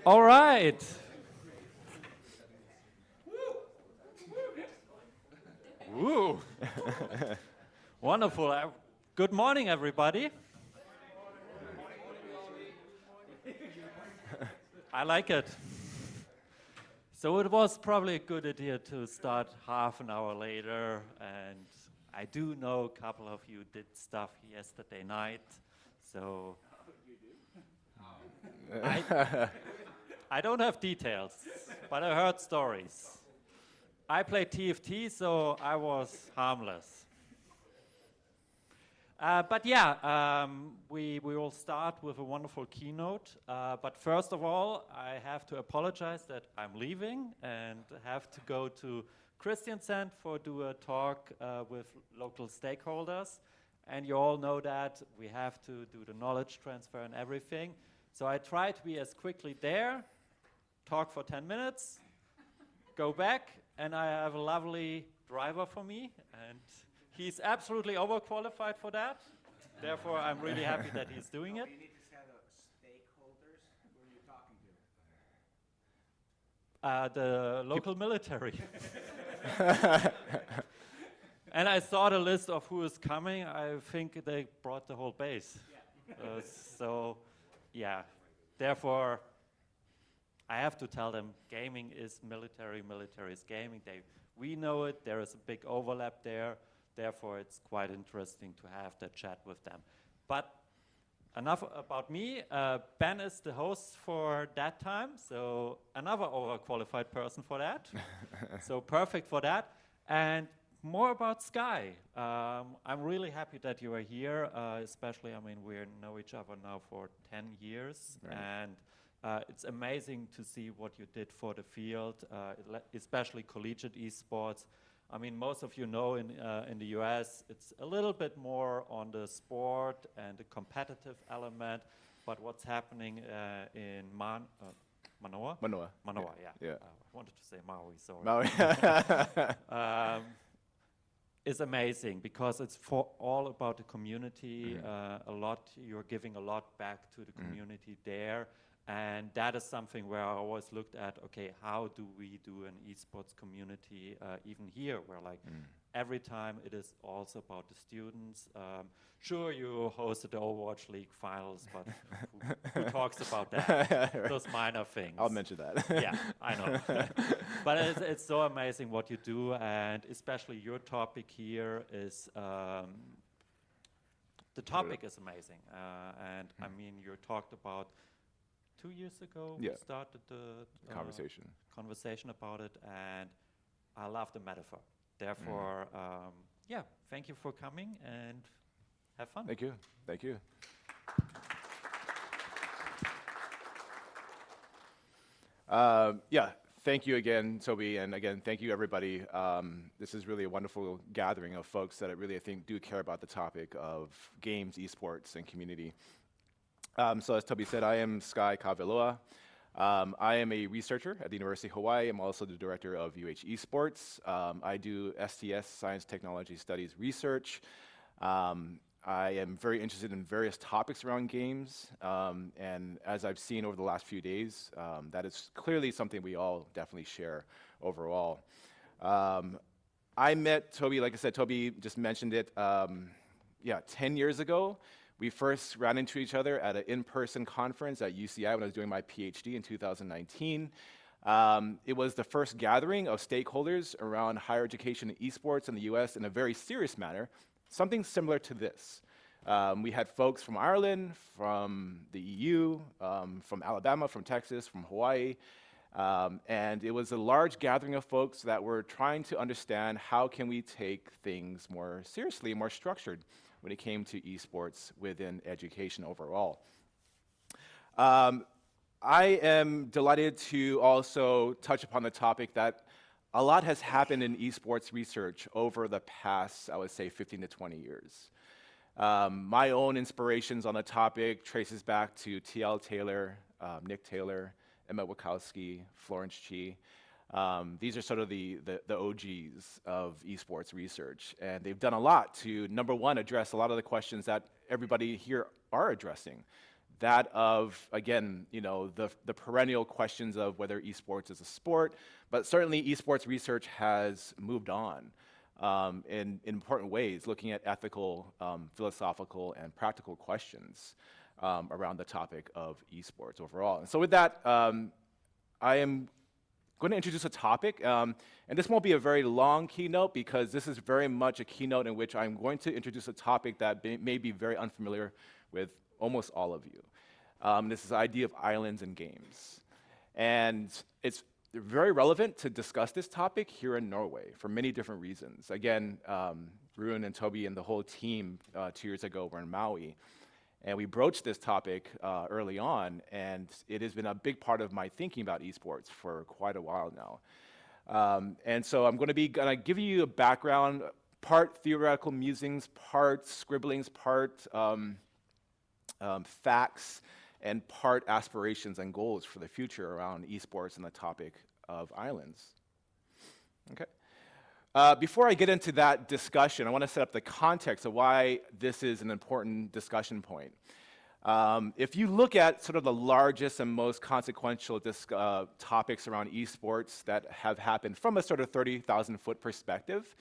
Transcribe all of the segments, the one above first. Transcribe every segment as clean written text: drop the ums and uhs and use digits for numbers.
All right. Woo. Wonderful. Good morning, everybody. I like it. So it was probably a good idea to start half an hour later, and I do know a couple of you did stuff yesterday night, so I don't have details, but I heard stories. I played TFT, so I was harmless. But yeah, we will start with a wonderful keynote. But first of all, I have to apologize that I'm leaving and have to go to Christiansand for do a talk with local stakeholders. And you all know that we have to do the knowledge transfer and everything. So I try to be as quickly there, talk for 10 minutes, go back, and I have a lovely driver for me. And he's absolutely overqualified for that. Therefore, I'm really happy that he's doing it. You need to set up stakeholders. Who are you talking to? The local military. And I saw the list of who is coming. I think they brought the whole base. Yeah. So, yeah. Therefore, I have to tell them gaming is military, military is gaming. We know it. There is a big overlap there. Therefore, it's quite interesting to have that chat with them. But enough about me. Ben is the host for that time, so another overqualified person for that. So perfect for that. And more about Sky. I'm really happy that you are here, especially, I mean, we know each other now for 10 years. Right. And it's amazing to see what you did for the field, especially collegiate esports. I mean, most of you know in the US, it's a little bit more on the sport and the competitive element, but what's happening in Manoa? Manoa. Manoa, yeah. I wanted to say Maui, sorry. Maui. Is amazing because it's for all about the community. You're giving a lot back to the community there. And that is something where I always looked at, okay, how do we do an esports community even here, where like every time it is also about the students. Sure, you hosted the Overwatch League finals, but who talks about that? Those minor things. I'll mention that. Yeah, I know. But it's so amazing what you do, and especially your topic here is, the topic is amazing. And I mean, you talked about 2 years ago, we started the conversation about it, and I love the metaphor. Therefore, yeah, thank you for coming and have fun. Thank you. Thank you. Thank you again, Toby, and again, thank you, everybody. This is really a wonderful gathering of folks that I think do care about the topic of games, esports, and community. So as Toby said, I am Sky Kaveloa. I am a researcher at the University of Hawaii. I'm also the director of UH Esports. I do STS, Science Technology Studies research. I am very interested in various topics around games. And as I've seen over the last few days, that is clearly something we all definitely share overall. I met Toby, like I said, Toby just mentioned it, 10 years ago. We first ran into each other at an in-person conference at UCI when I was doing my PhD in 2019. It was the first gathering of stakeholders around higher education and esports in the US in a very serious manner, something similar to this. We had folks from Ireland, from the EU, from Alabama, from Texas, from Hawaii, and it was a large gathering of folks that were trying to understand how can we take things more seriously, more structured, when it came to esports within education overall. I am delighted to also touch upon the topic that a lot has happened in esports research over the past, I would say, 15 to 20 years. My own inspirations on the topic traces back to T.L. Taylor, Nick Taylor, Emma Wachowski, Florence Chi. These are sort of the OGs of esports research, and they've done a lot to, number one, address a lot of the questions that everybody here are addressing. that of, again, the perennial questions of whether esports is a sport, but certainly esports research has moved on in important ways, looking at ethical, philosophical, and practical questions around the topic of esports overall. And so with that, I am going to introduce a topic, and this won't be a very long keynote because this is very much a keynote in which I'm going to introduce a topic that may be very unfamiliar with almost all of you. This is the idea of islands and games. And it's very relevant to discuss this topic here in Norway for many different reasons. Again, Rune and Toby and the whole team 2 years ago were in Maui. And we broached this topic early on, and it has been a big part of my thinking about esports for quite a while now. And so I'm going to give you a background, part theoretical musings, part scribblings, part facts, and part aspirations and goals for the future around esports and the topic of islands. Okay. Before I get into that discussion, I want to set up the context of why this is an important discussion point. If you look at sort of the largest and most consequential topics around esports that have happened from a sort of 30,000-foot perspective,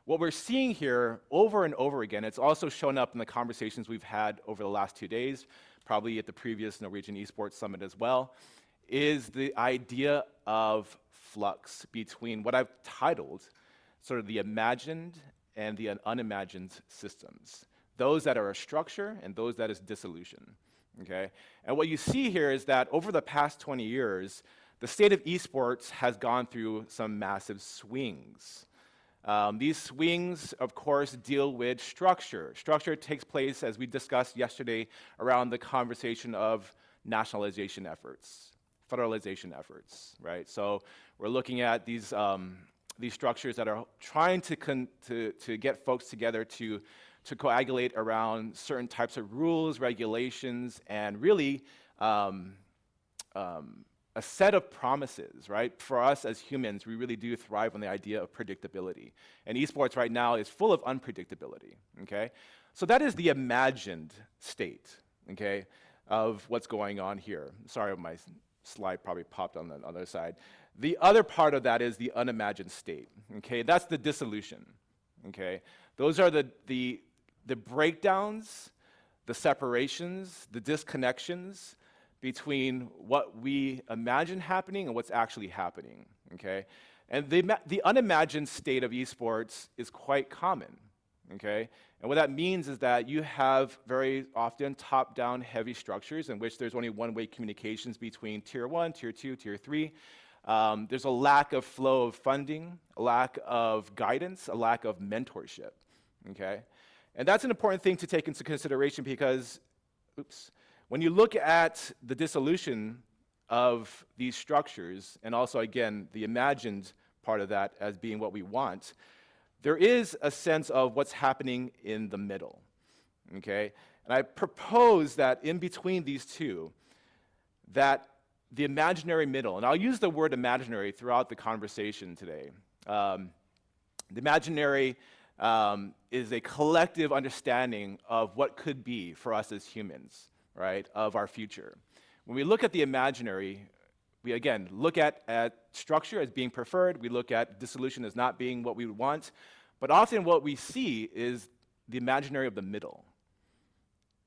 what we're seeing here over and over again, it's also shown up in the conversations we've had over the last 2 days, probably at the previous Norwegian Esports Summit as well, is the idea of flux between what I've titled sort of the imagined and the unimagined systems, those that are a structure and those that is dissolution, okay? And what you see here is that over the past 20 years, the state of esports has gone through some massive swings. These swings, of course, deal with structure. Structure takes place, as we discussed yesterday, around the conversation of nationalization efforts, federalization efforts, right? So we're looking at these structures that are trying to get folks together to coagulate around certain types of rules, regulations, and really a set of promises, right? For us as humans, we really do thrive on the idea of predictability. And esports right now is full of unpredictability, okay? So that is the imagined state, okay, of what's going on here. Sorry, my slide probably popped on the other side. The other part of that is the unimagined state, okay? That's the dissolution, okay? Those are the breakdowns, the separations, the disconnections between what we imagine happening and what's actually happening, okay? And the unimagined state of esports is quite common, okay? And what that means is that you have very often top-down heavy structures in which there's only one-way communications between tier 1, tier 2, tier 3. There's a lack of flow of funding, a lack of guidance, a lack of mentorship, okay? And that's an important thing to take into consideration because, when you look at the dissolution of these structures, and also, again, the imagined part of that as being what we want, there is a sense of what's happening in the middle, okay? And I propose that in between these two, that the imaginary middle, and I'll use the word imaginary throughout the conversation today. The imaginary is a collective understanding of what could be for us as humans, right, of our future. When we look at the imaginary, we again look at structure as being preferred, we look at dissolution as not being what we want, but often what we see is the imaginary of the middle,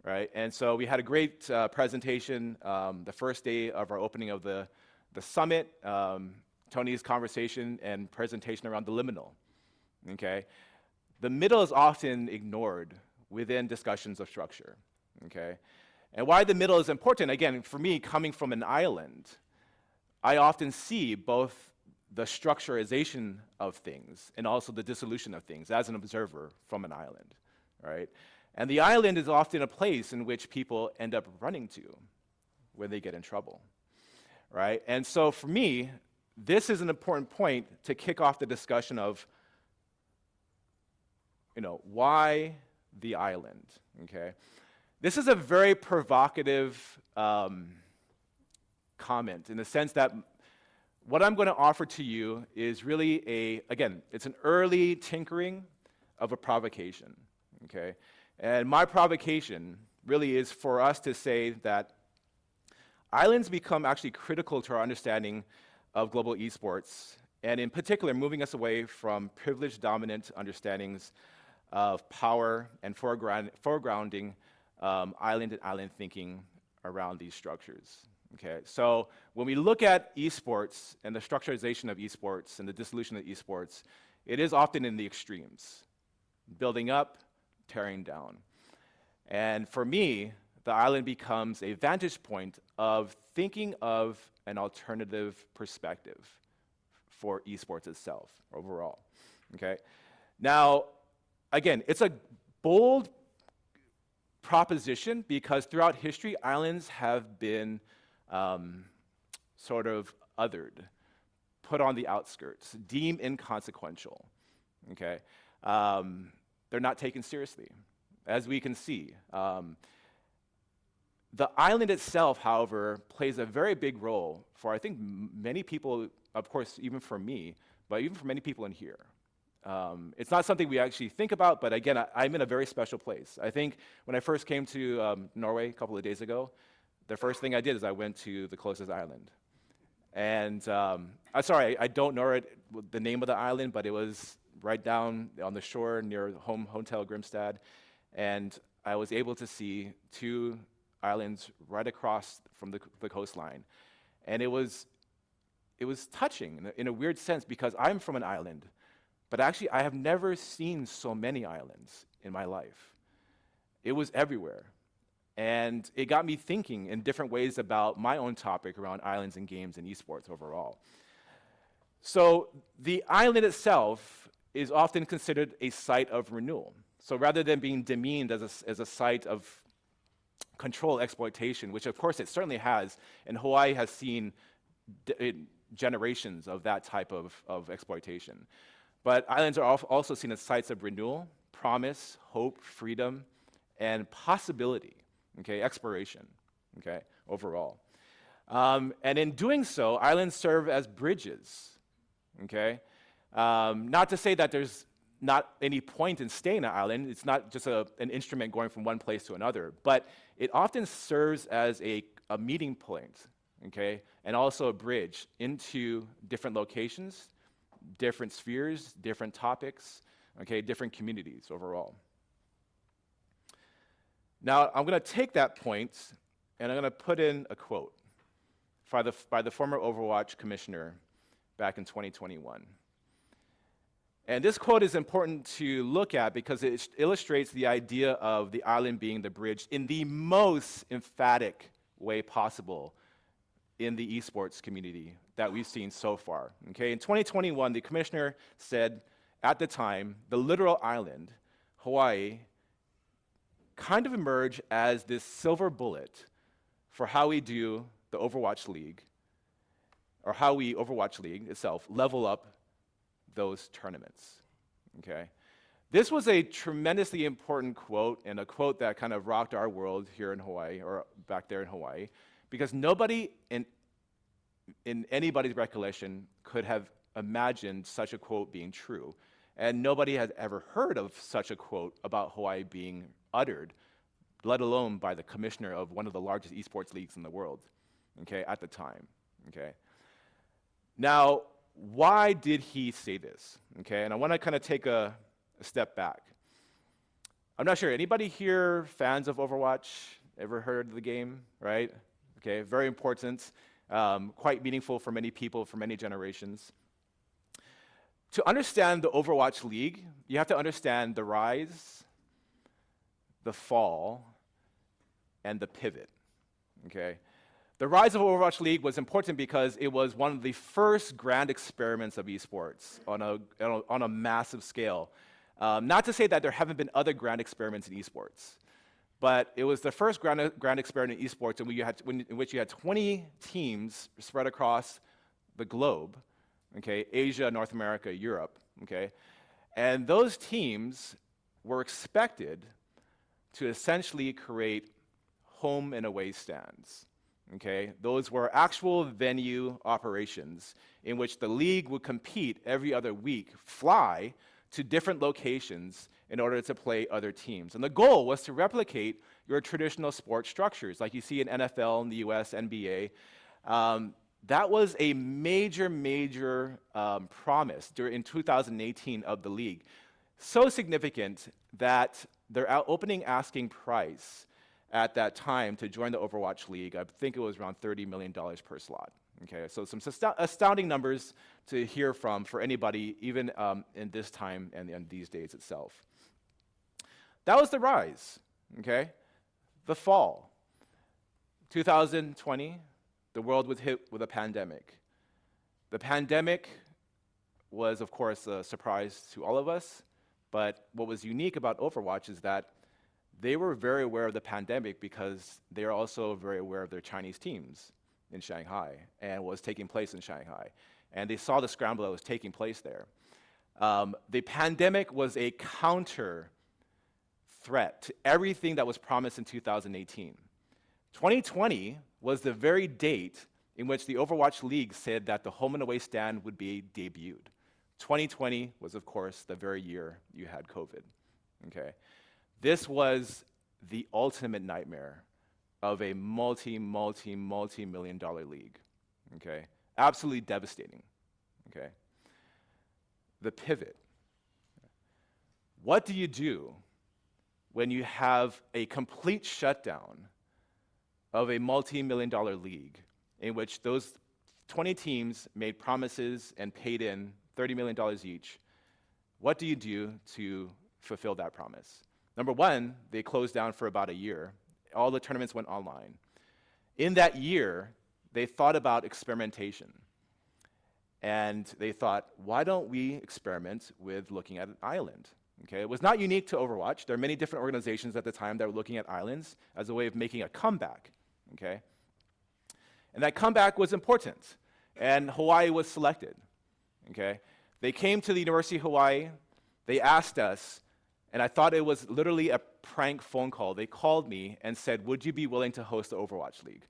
right? And so we had a great presentation the first day of our opening of the summit, Tony's conversation and presentation around the liminal, okay? The middle is often ignored within discussions of structure, okay? And why the middle is important, again, for me, coming from an island, I often see both the structurization of things and also the dissolution of things as an observer from an island, right? And the island is often a place in which people end up running to when they get in trouble, right? And so for me, this is an important point to kick off the discussion of, why the island, okay? This is a very provocative comment in the sense that what I'm going to offer to you is really it's an early tinkering of a provocation, okay? And my provocation really is for us to say that islands become actually critical to our understanding of global esports, and in particular, moving us away from privileged dominant understandings of power and foregrounding island and island thinking around these structures. Okay, so when we look at esports and the structurization of esports and the dissolution of esports, it is often in the extremes, building up, tearing down. And for me, the island becomes a vantage point of thinking of an alternative perspective for esports itself overall. Okay, now again, it's a bold proposition because throughout history, islands have been sort of othered, put on the outskirts, deemed inconsequential. Okay, they're not taken seriously, as we can see. The island itself, however, plays a very big role for, I think, many people, of course, even for me, but even for many people in here. It's not something we actually think about, but again, I'm in a very special place. I think when I first came to Norway a couple of days ago, the first thing I did is I went to the closest island. And I'm sorry, I don't know the name of the island, but it was right down on the shore near Hotel Grimstad. And I was able to see 2 islands right across from the coastline. And it was touching in a weird sense because I'm from an island, but actually I have never seen so many islands in my life. It was everywhere. And it got me thinking in different ways about my own topic around islands and games and esports overall. So the island itself is often considered a site of renewal. So rather than being demeaned as a site of control exploitation, which of course it certainly has, and Hawaii has seen generations of that type of exploitation. But islands are also seen as sites of renewal, promise, hope, freedom, and possibility, okay, exploration, okay, overall. And in doing so, islands serve as bridges, okay? Not to say that there's not any point in staying on an island. It's not just an instrument going from one place to another, but it often serves as a meeting point, okay, and also a bridge into different locations, different spheres, different topics, okay, different communities overall. Now, I'm going to take that point and I'm going to put in a quote by the former Overwatch commissioner back in 2021. And this quote is important to look at because it illustrates the idea of the island being the bridge in the most emphatic way possible in the esports community that we've seen so far. Okay, in 2021, the commissioner said, at the time, the literal island, Hawaii, kind of emerged as this silver bullet for how we do the Overwatch League, or how we, Overwatch League itself, level up those tournaments, okay? This was a tremendously important quote, and a quote that kind of rocked our world here in Hawaii, or back there in Hawaii, because nobody in anybody's recollection could have imagined such a quote being true, and nobody had ever heard of such a quote about Hawaii being uttered, let alone by the commissioner of one of the largest esports leagues in the world, okay, at the time, okay? Now, why did he say this? Okay, and I want to kind of take a step back. I'm not sure, anybody here fans of Overwatch? Ever heard of the game, right? Okay, very important, quite meaningful for many people, for many generations. To understand the Overwatch League, you have to understand the rise, the fall, and the pivot, okay? The rise of Overwatch League was important because it was one of the first grand experiments of esports on a massive scale. Not to say that there haven't been other grand experiments in esports, but it was the first grand experiment in esports in which you had 20 teams spread across the globe, okay, Asia, North America, Europe, okay? And those teams were expected to essentially create home and away stands. Okay, those were actual venue operations in which the league would compete every other week, fly to different locations in order to play other teams. And the goal was to replicate your traditional sports structures, like you see in NFL, in the US, NBA. That was a major promise in 2018 of the league. So significant that their opening asking price at that time to join the Overwatch League, I think it was around $30 million per slot. Okay, so some astounding numbers to hear from for anybody, even in this time and these days itself. That was the rise, okay? The fall. 2020, the world was hit with a pandemic. The pandemic was, of course, a surprise to all of us, but what was unique about Overwatch is that they were very aware of the pandemic because they are also very aware of their Chinese teams in Shanghai and what was taking place in Shanghai. And they saw the scramble that was taking place there. The pandemic was a counter threat to everything that was promised in 2018. 2020 was the very date in which the Overwatch League said that the home and away stand would be debuted. 2020 was, of course, the very year you had COVID. Okay? This was the ultimate nightmare of a multi-million dollar league. Okay? Absolutely devastating. Okay? The pivot. What do you do when you have a complete shutdown of a multi-million dollar league in which those 20 teams made promises and paid in $30 million each? What do you do to fulfill that promise? Number one, they closed down for about a year. All the tournaments went online. In that year, they thought about experimentation. And they thought, why don't we experiment with looking at an island? Okay, it was not unique to Overwatch. There are many different organizations at the time that were looking at islands as a way of making a comeback. Okay? And that comeback was important. And Hawaii was selected. Okay? They came to the University of Hawaii. They asked us, and I thought it was literally a prank phone call. They called me and said, would you be willing to host the Overwatch League?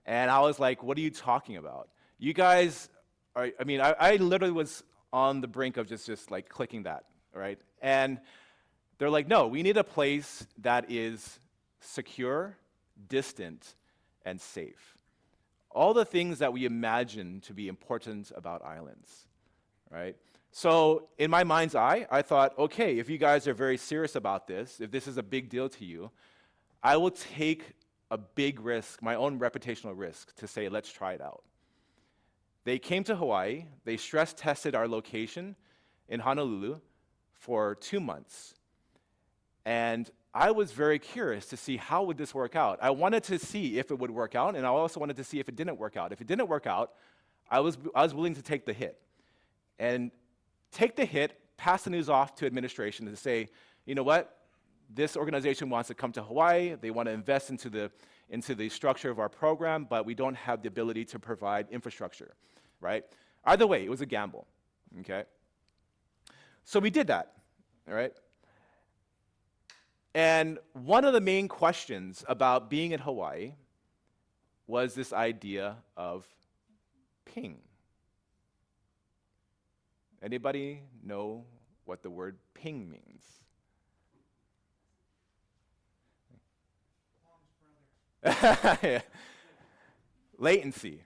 And I was like, what are you talking about? You guys are, I literally was on the brink of just like clicking that, right? And they're like, no, we need a place that is secure, distant, and safe. All the things that we imagine to be important about islands, right? So in my mind's eye, I thought, okay, if you guys are very serious about this, if this is a big deal to you, I will take a big risk, my own reputational risk, to say, let's try it out. They came to Hawaii. They stress tested our location in Honolulu for 2 months. And I was very curious to see how would this work out. I wanted to see if it would work out, and I also wanted to see if it didn't work out. If it didn't work out, I was willing to take the hit. And take the hit, pass the news off to administration to say, you know what, this organization wants to come to Hawaii, they want to invest into the structure of our program, but we don't have the ability to provide infrastructure, right? Either way, it was a gamble, okay? So we did that, all right? And one of the main questions about being in Hawaii was this idea of ping. Anybody know what the word ping means? Latency.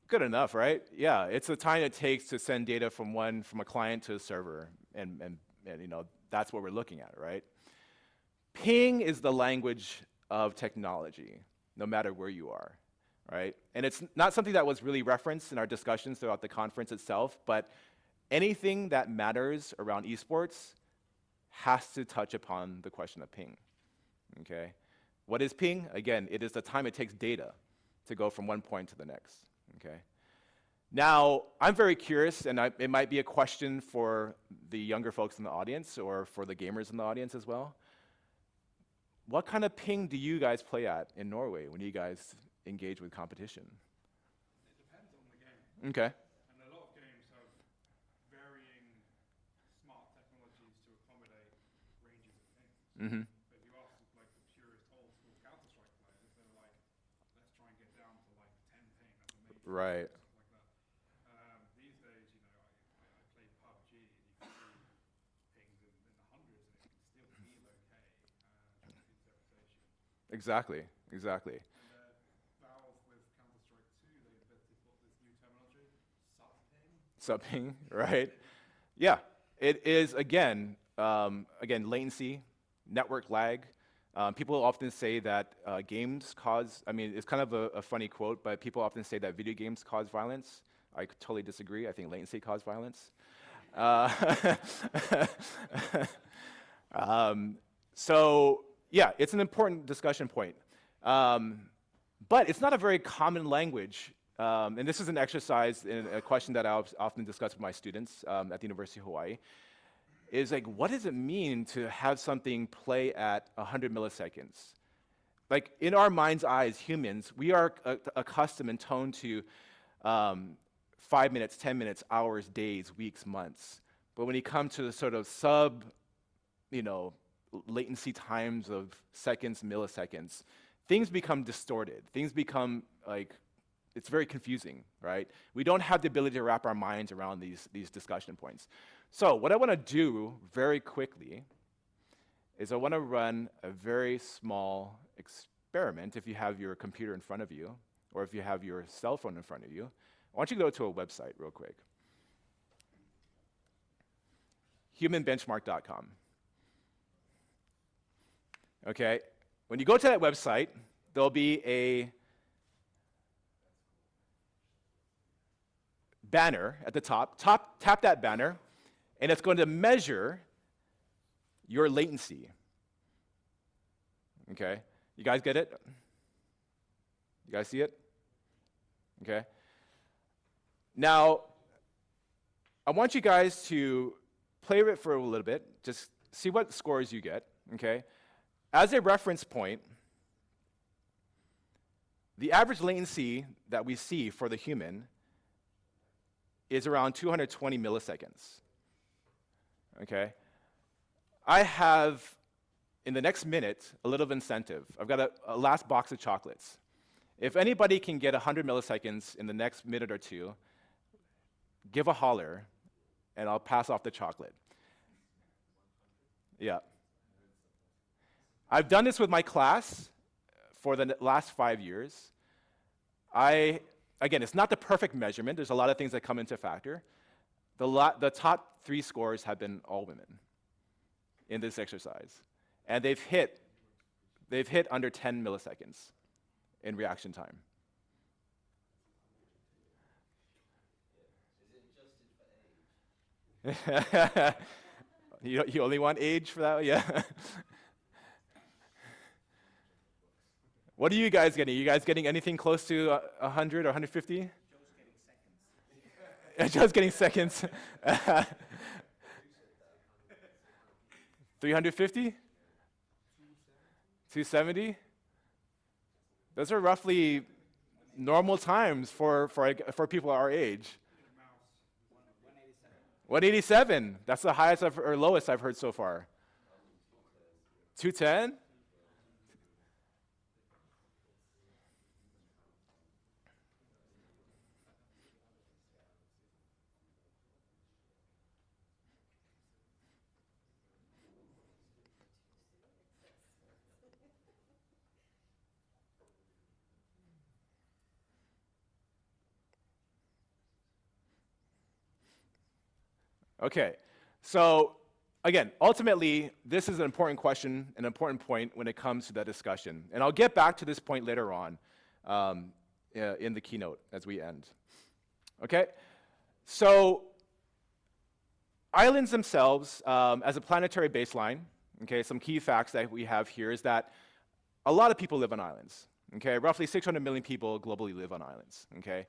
Good enough, right? Yeah, it's the time it takes to send data from a client to a server, and that's what we're looking at, right? Ping is the language of technology, no matter where you are, right? And it's not something that was really referenced in our discussions throughout the conference itself, but anything that matters around esports has to touch upon the question of ping, okay? What is ping? Again, it is the time it takes data to go from one point to the next, okay? Now, I'm very curious, and it might be a question for the younger folks in the audience or for the gamers in the audience as well. What kind of ping do you guys play at in Norway when you guys engage with competition? It depends on the game. Okay. And a lot of games have varying smart technologies to accommodate ranges of pings. Mm-hmm. But if you ask like the purest old school Counter-Strike Right. something like that. These days, you know, I play PUBG, and you can see pings in the hundreds, and it can still feel okay, trying to keep its reputation. Exactly. Exactly. And Valve with Counter-Strike 2, they invented this new terminology, sub-ping. Something, right? Yeah, it is again, latency, network lag. People often say that games cause. I mean, it's kind of a funny quote, but people often say that video games cause violence. I totally disagree. I think latency causes violence. So yeah, it's an important discussion point. But it's not a very common language. And this is an exercise in a question that I often discuss with my students at the University of Hawaii, is like, what does it mean to have something play at 100 milliseconds? Like, in our mind's eye as humans, we are accustomed and toned to 5 minutes, 10 minutes, hours, days, weeks, months. But when you come to the sort of latency times of seconds, milliseconds, things become distorted. Things become like, it's very confusing, right? We don't have the ability to wrap our minds around these discussion points. So what I want to do very quickly is I want to run a very small experiment. If you have your computer in front of you, or if you have your cell phone in front of you, I want you to go to a website real quick. humanbenchmark.com. Okay, when you go to that website, there'll be a banner at the top. Tap that banner, and it's going to measure your latency. Okay, you guys get it? You guys see it? Okay. Now, I want you guys to play with it for a little bit, just see what scores you get, okay? As a reference point, the average latency that we see for the human is around 220 milliseconds, okay? I have, in the next minute, a little incentive. I've got a last box of chocolates. If anybody can get 100 milliseconds in the next minute or two, give a holler, and I'll pass off the chocolate. Yeah. I've done this with my class for the last 5 years. Again, it's not the perfect measurement. There's a lot of things that come into factor. The top 3 scores have been all women in this exercise. And they've hit under 10 milliseconds in reaction time. Is it adjusted for age? You only want age for that? Yeah. What are you guys getting? Are you guys getting anything close to 100 or 150? Joe's getting seconds. 350? 270? Those are roughly normal times for people our age. 187. That's the highest or lowest I've heard so far. 210? Okay, so again, ultimately, this is an important question, an important point when it comes to that discussion. And I'll get back to this point later on in the keynote as we end. Okay, so islands themselves, as a planetary baseline, okay, some key facts that we have here is that a lot of people live on islands. Okay, roughly 600 million people globally live on islands. Okay,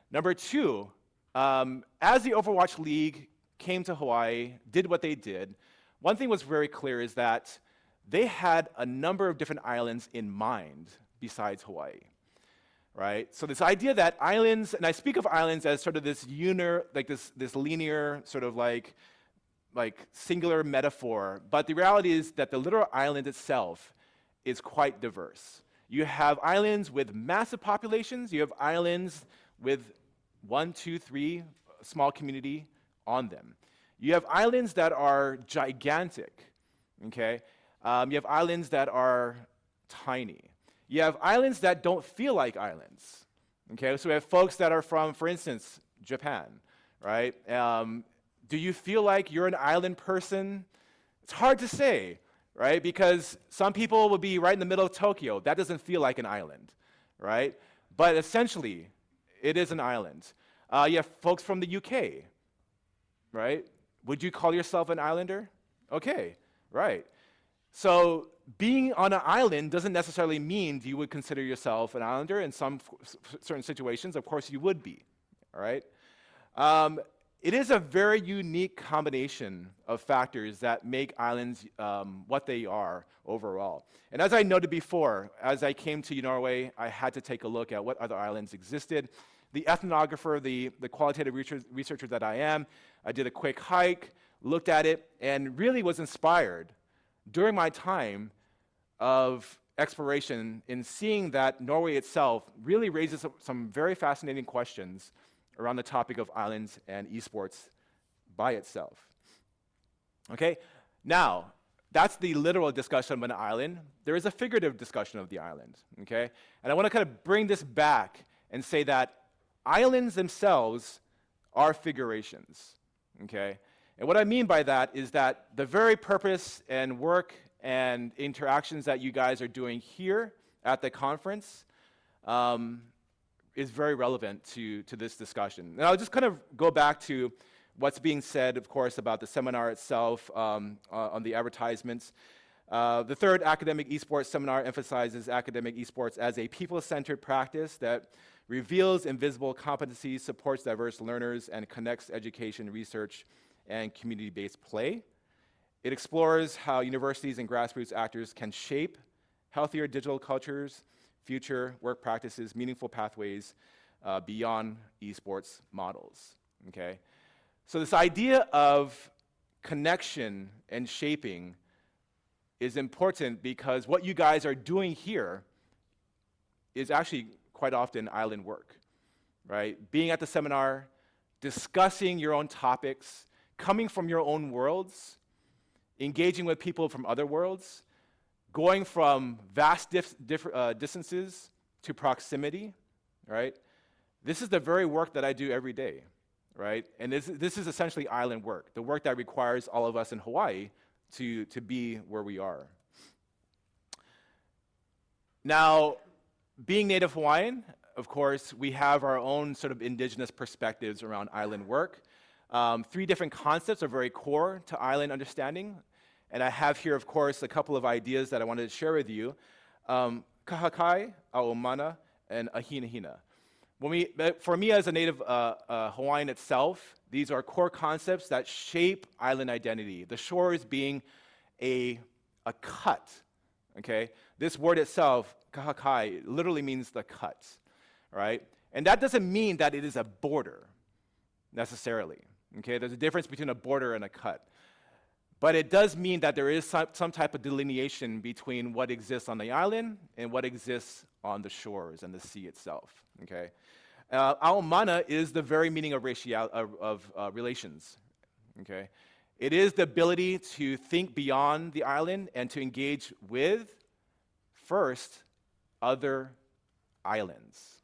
number 2, as the Overwatch League came to Hawaii, did what they did, one thing was very clear is that they had a number of different islands in mind besides Hawaii, right? So this idea that islands, and I speak of islands as sort of this this linear sort of like singular metaphor, but the reality is that the literal island itself is quite diverse. You have islands with massive populations, you have islands with 1, 2, 3 small community on them. You have islands that are gigantic, okay? You have islands that are tiny. You have islands that don't feel like islands, okay? So we have folks that are from, for instance, Japan, right? Do you feel like you're an island person? It's hard to say, right? Because some people will be right in the middle of Tokyo. That doesn't feel like an island, right? But essentially, it is an island. You have folks from the UK, right? Would you call yourself an islander? Okay, right. So being on an island doesn't necessarily mean you would consider yourself an islander. In some certain situations, of course, you would be, all right? It is a very unique combination of factors that make islands what they are overall. And as I noted before, as I came to Norway, I had to take a look at what other islands existed. The ethnographer, the qualitative researcher that I am, I did a quick hike, looked at it, and really was inspired during my time of exploration in seeing that Norway itself really raises some very fascinating questions around the topic of islands and esports by itself. Okay, now, that's the literal discussion of an island. There is a figurative discussion of the island, okay? And I want to kind of bring this back and say that islands themselves are figurations, okay? And what I mean by that is that the very purpose and work and interactions that you guys are doing here at the conference is very relevant to this discussion. And I'll just kind of go back to what's being said, of course, about the seminar itself on the advertisements. The third academic esports seminar emphasizes academic esports as a people-centered practice that reveals invisible competencies, supports diverse learners, and connects education, research, and community-based play. It explores how universities and grassroots actors can shape healthier digital cultures, future work practices, meaningful pathways beyond esports models, okay? So this idea of connection and shaping is important because what you guys are doing here is actually quite often island work, right? Being at the seminar, discussing your own topics, coming from your own worlds, engaging with people from other worlds, going from vast distances to proximity, right? This is the very work that I do every day, right? And this is essentially island work, the work that requires all of us in Hawaii to be where we are. Now, being Native Hawaiian, of course, we have our own sort of indigenous perspectives around island work. 3 different concepts are very core to island understanding. And I have here, of course, a couple of ideas that I wanted to share with you. Kahakai, Aomana, and Ahinahina. For me as a Native Hawaiian itself, these are core concepts that shape island identity. The shores being a cut, okay? This word itself, kahakai, literally means the cut, right? And that doesn't mean that it is a border, necessarily, okay? There's a difference between a border and a cut. But it does mean that there is some type of delineation between what exists on the island and what exists on the shores and the sea itself, okay? Aomana is the very meaning of relations, okay? It is the ability to think beyond the island and to engage with, first, other islands,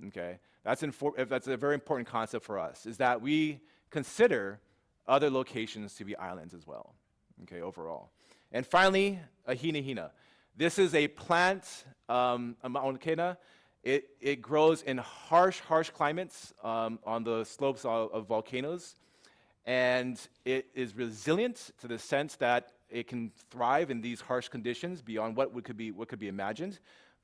okay? That's a very important concept for us, is that we consider other locations to be islands as well, okay, overall. And finally, Ahinahina. This is a plant, a maunakena. It grows in harsh climates on the slopes of volcanoes. And it is resilient to the sense that it can thrive in these harsh conditions beyond what could be imagined.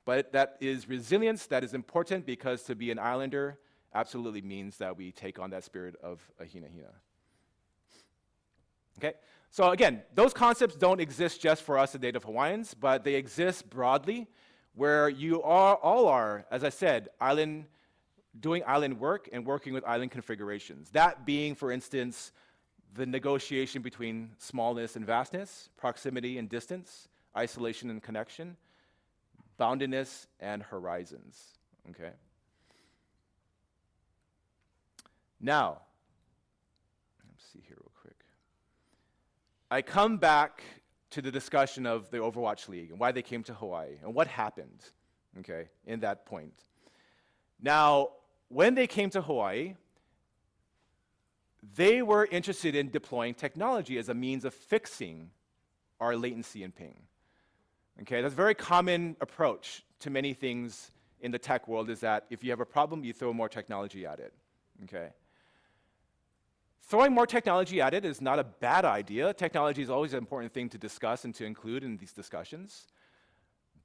But that is resilience that is important because to be an islander absolutely means that we take on that spirit of Ahinahina. Okay, so again, those concepts don't exist just for us, the Native Hawaiians, but they exist broadly, where you all are, as I said, doing island work and working with island configurations. That being, for instance, the negotiation between smallness and vastness, proximity and distance, isolation and connection, boundedness and horizons. Okay. Now, let's see here real quick. I come back to the discussion of the Overwatch League and why they came to Hawaii and what happened, okay, in that point. Now, when they came to Hawaii, they were interested in deploying technology as a means of fixing our latency and ping. Okay, that's a very common approach to many things in the tech world, is that if you have a problem, you throw more technology at it, okay? Throwing more technology at it is not a bad idea. Technology is always an important thing to discuss and to include in these discussions.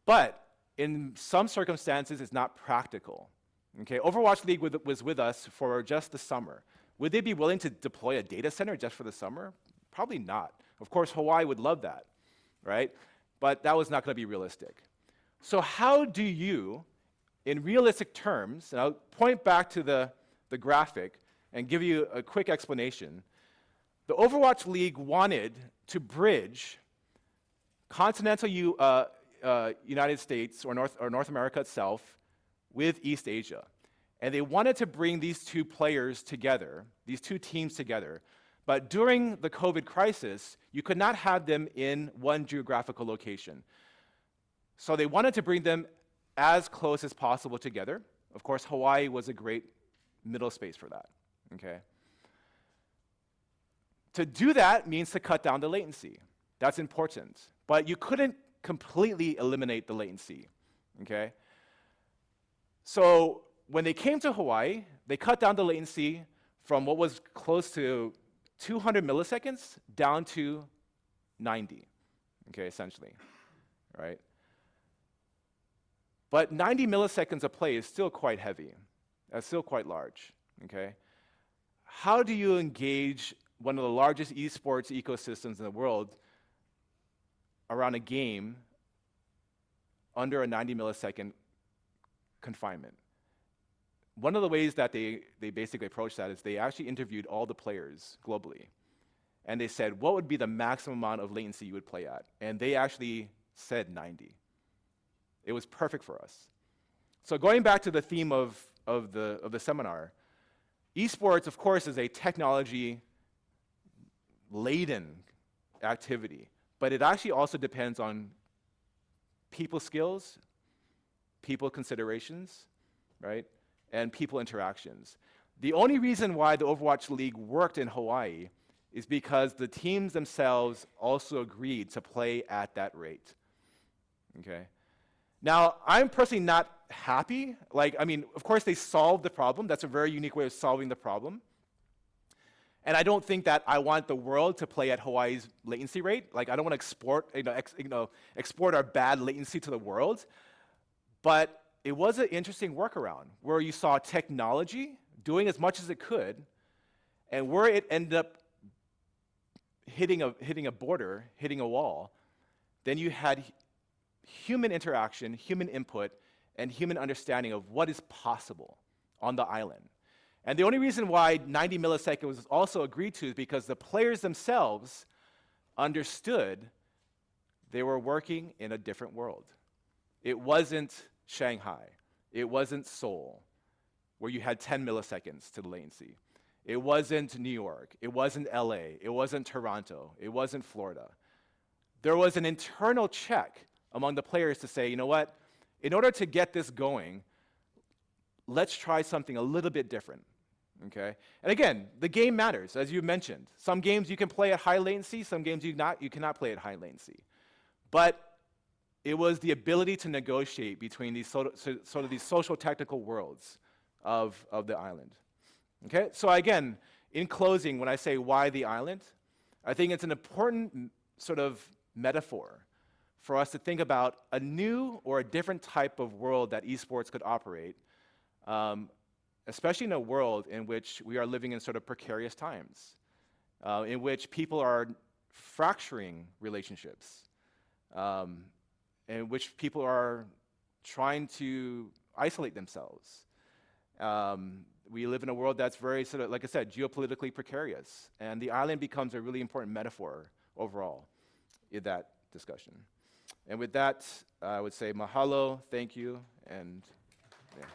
But in some circumstances, it's not practical. Okay, Overwatch League was with us for just the summer. Would they be willing to deploy a data center just for the summer? Probably not. Of course, Hawaii would love that, right? But that was not going to be realistic. So how do you, in realistic terms, and I'll point back to the graphic and give you a quick explanation. The Overwatch League wanted to bridge continental United States or North America itself with East Asia. And they wanted to bring these two players together, these two teams together. But during the COVID crisis, you could not have them in one geographical location. So they wanted to bring them as close as possible together. Of course, Hawaii was a great middle space for that, okay? To do that means to cut down the latency. That's important. But you couldn't completely eliminate the latency, okay? So when they came to Hawaii, they cut down the latency from what was close to 200 milliseconds down to 90, okay, essentially, right? But 90 milliseconds of play is still quite heavy. That's still quite large, okay? How do you engage one of the largest esports ecosystems in the world around a game under a 90 millisecond confinement? One of the ways that they basically approached that is they actually interviewed all the players globally. And they said, what would be the maximum amount of latency you would play at? And they actually said 90. It was perfect for us. So going back to the theme of the seminar, esports, of course, is a technology-laden activity, but it actually also depends on people skills, people considerations, right, and people interactions. The only reason why the Overwatch League worked in Hawaii is because the teams themselves also agreed to play at that rate, okay? Now, I'm personally not happy. Of course, they solved the problem. That's a very unique way of solving the problem. And I don't think that I want the world to play at Hawaii's latency rate. I don't want to export our bad latency to the world. But it was an interesting workaround where you saw technology doing as much as it could, and where it ended up hitting a border, hitting a wall, then you had human interaction, human input, and human understanding of what is possible on the island. And the only reason why 90 milliseconds was also agreed to is because the players themselves understood they were working in a different world. It wasn't Shanghai. It wasn't Seoul, where you had 10 milliseconds to the latency. It wasn't New York. It wasn't LA. It wasn't Toronto. It wasn't Florida. There was an internal check among the players to say, you know what, in order to get this going, let's try something a little bit different, okay? And again, the game matters, as you mentioned. Some games you can play at high latency, some games you cannot play at high latency. But it was the ability to negotiate between these sort of these social technical worlds of the island, okay? So again, in closing, when I say why the island, I think it's an important sort of metaphor for us to think about a new or a different type of world that esports could operate, especially in a world in which we are living in sort of precarious times, in which people are fracturing relationships, in which people are trying to isolate themselves. We live in a world that's very, sort of, like I said, geopolitically precarious, and the island becomes a really important metaphor overall in that discussion. And with that, I would say mahalo, thank you, and yeah.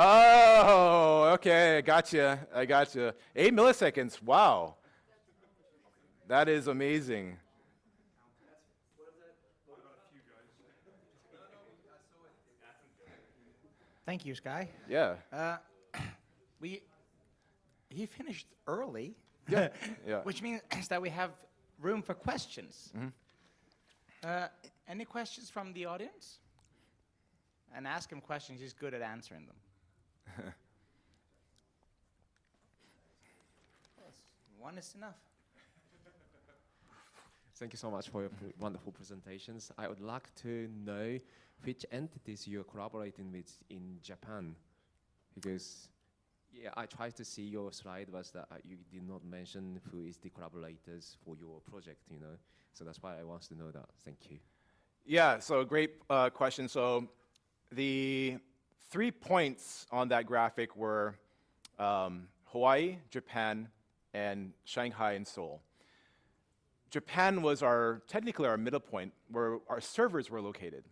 Oh, okay, I gotcha. 8 milliseconds, wow. That is amazing. Thank you, Sky. Yeah, He finished early, yeah. which means that we have room for questions. Any questions from the audience? And ask him questions, he's good at answering them. One is enough. Thank you so much for your wonderful presentations. I would like to know which entities you're collaborating with in Japan, because yeah, I tried to see your slide was that you did not mention who is the collaborators for your project, you know. So that's why I want to know that. Thank you. Yeah, so great question. So the 3 points on that graphic were Hawaii, Japan, and Shanghai and Seoul. Japan was technically our middle point where our servers were located.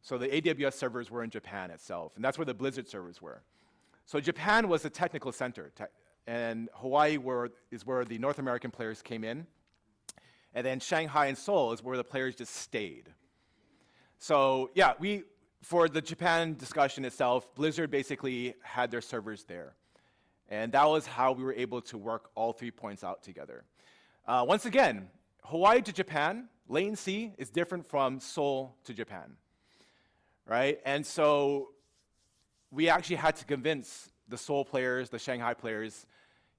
So the AWS servers were in Japan itself, and that's where the Blizzard servers were. So Japan was the technical center, and Hawaii is where the North American players came in, and then Shanghai and Seoul is where the players just stayed. So yeah, for the Japan discussion itself, Blizzard basically had their servers there. And that was how we were able to work all 3 points out together. Once again, Hawaii to Japan, latency is different from Seoul to Japan, right? And so we actually had to convince the Seoul players, the Shanghai players,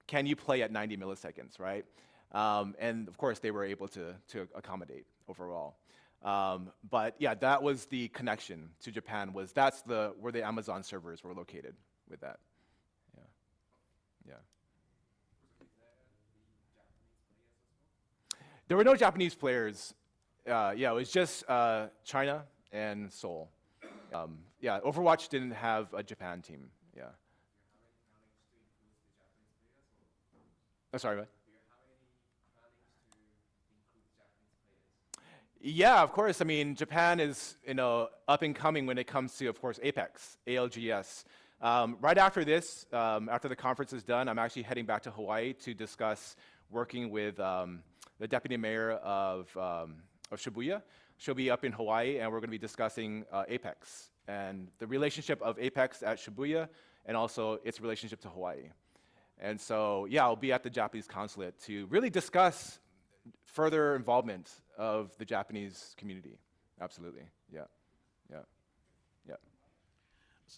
can you play at 90 milliseconds, right? And of course, they were able to accommodate overall. But yeah, that was the connection to Japan. That's where the Amazon servers were located with that. Yeah. There were no Japanese players. Yeah, it was just China and Seoul. Yeah, Overwatch didn't have a Japan team. Yeah. Oh, sorry, what? Yeah, of course. I mean, Japan is up and coming when it comes to, of course, Apex, ALGS. Right after this, after the conference is done, I'm actually heading back to Hawaii to discuss working with the deputy mayor of Shibuya. She'll be up in Hawaii, and we're going to be discussing Apex and the relationship of Apex at Shibuya and also its relationship to Hawaii. And so, yeah, I'll be at the Japanese consulate to really discuss further involvement of the Japanese community. Absolutely, yeah.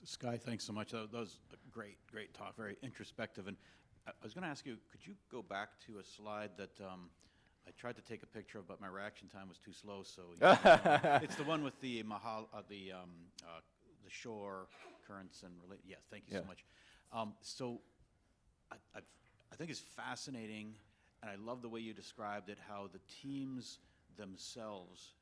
Sky, thanks so much. That was a great talk, very introspective. And I was going to ask you, could you go back to a slide that I tried to take a picture of, but my reaction time was too slow. So it's the one with the the shore currents and yes, thank you so much. So I think it's fascinating, and I love the way you described it, how the teams themselves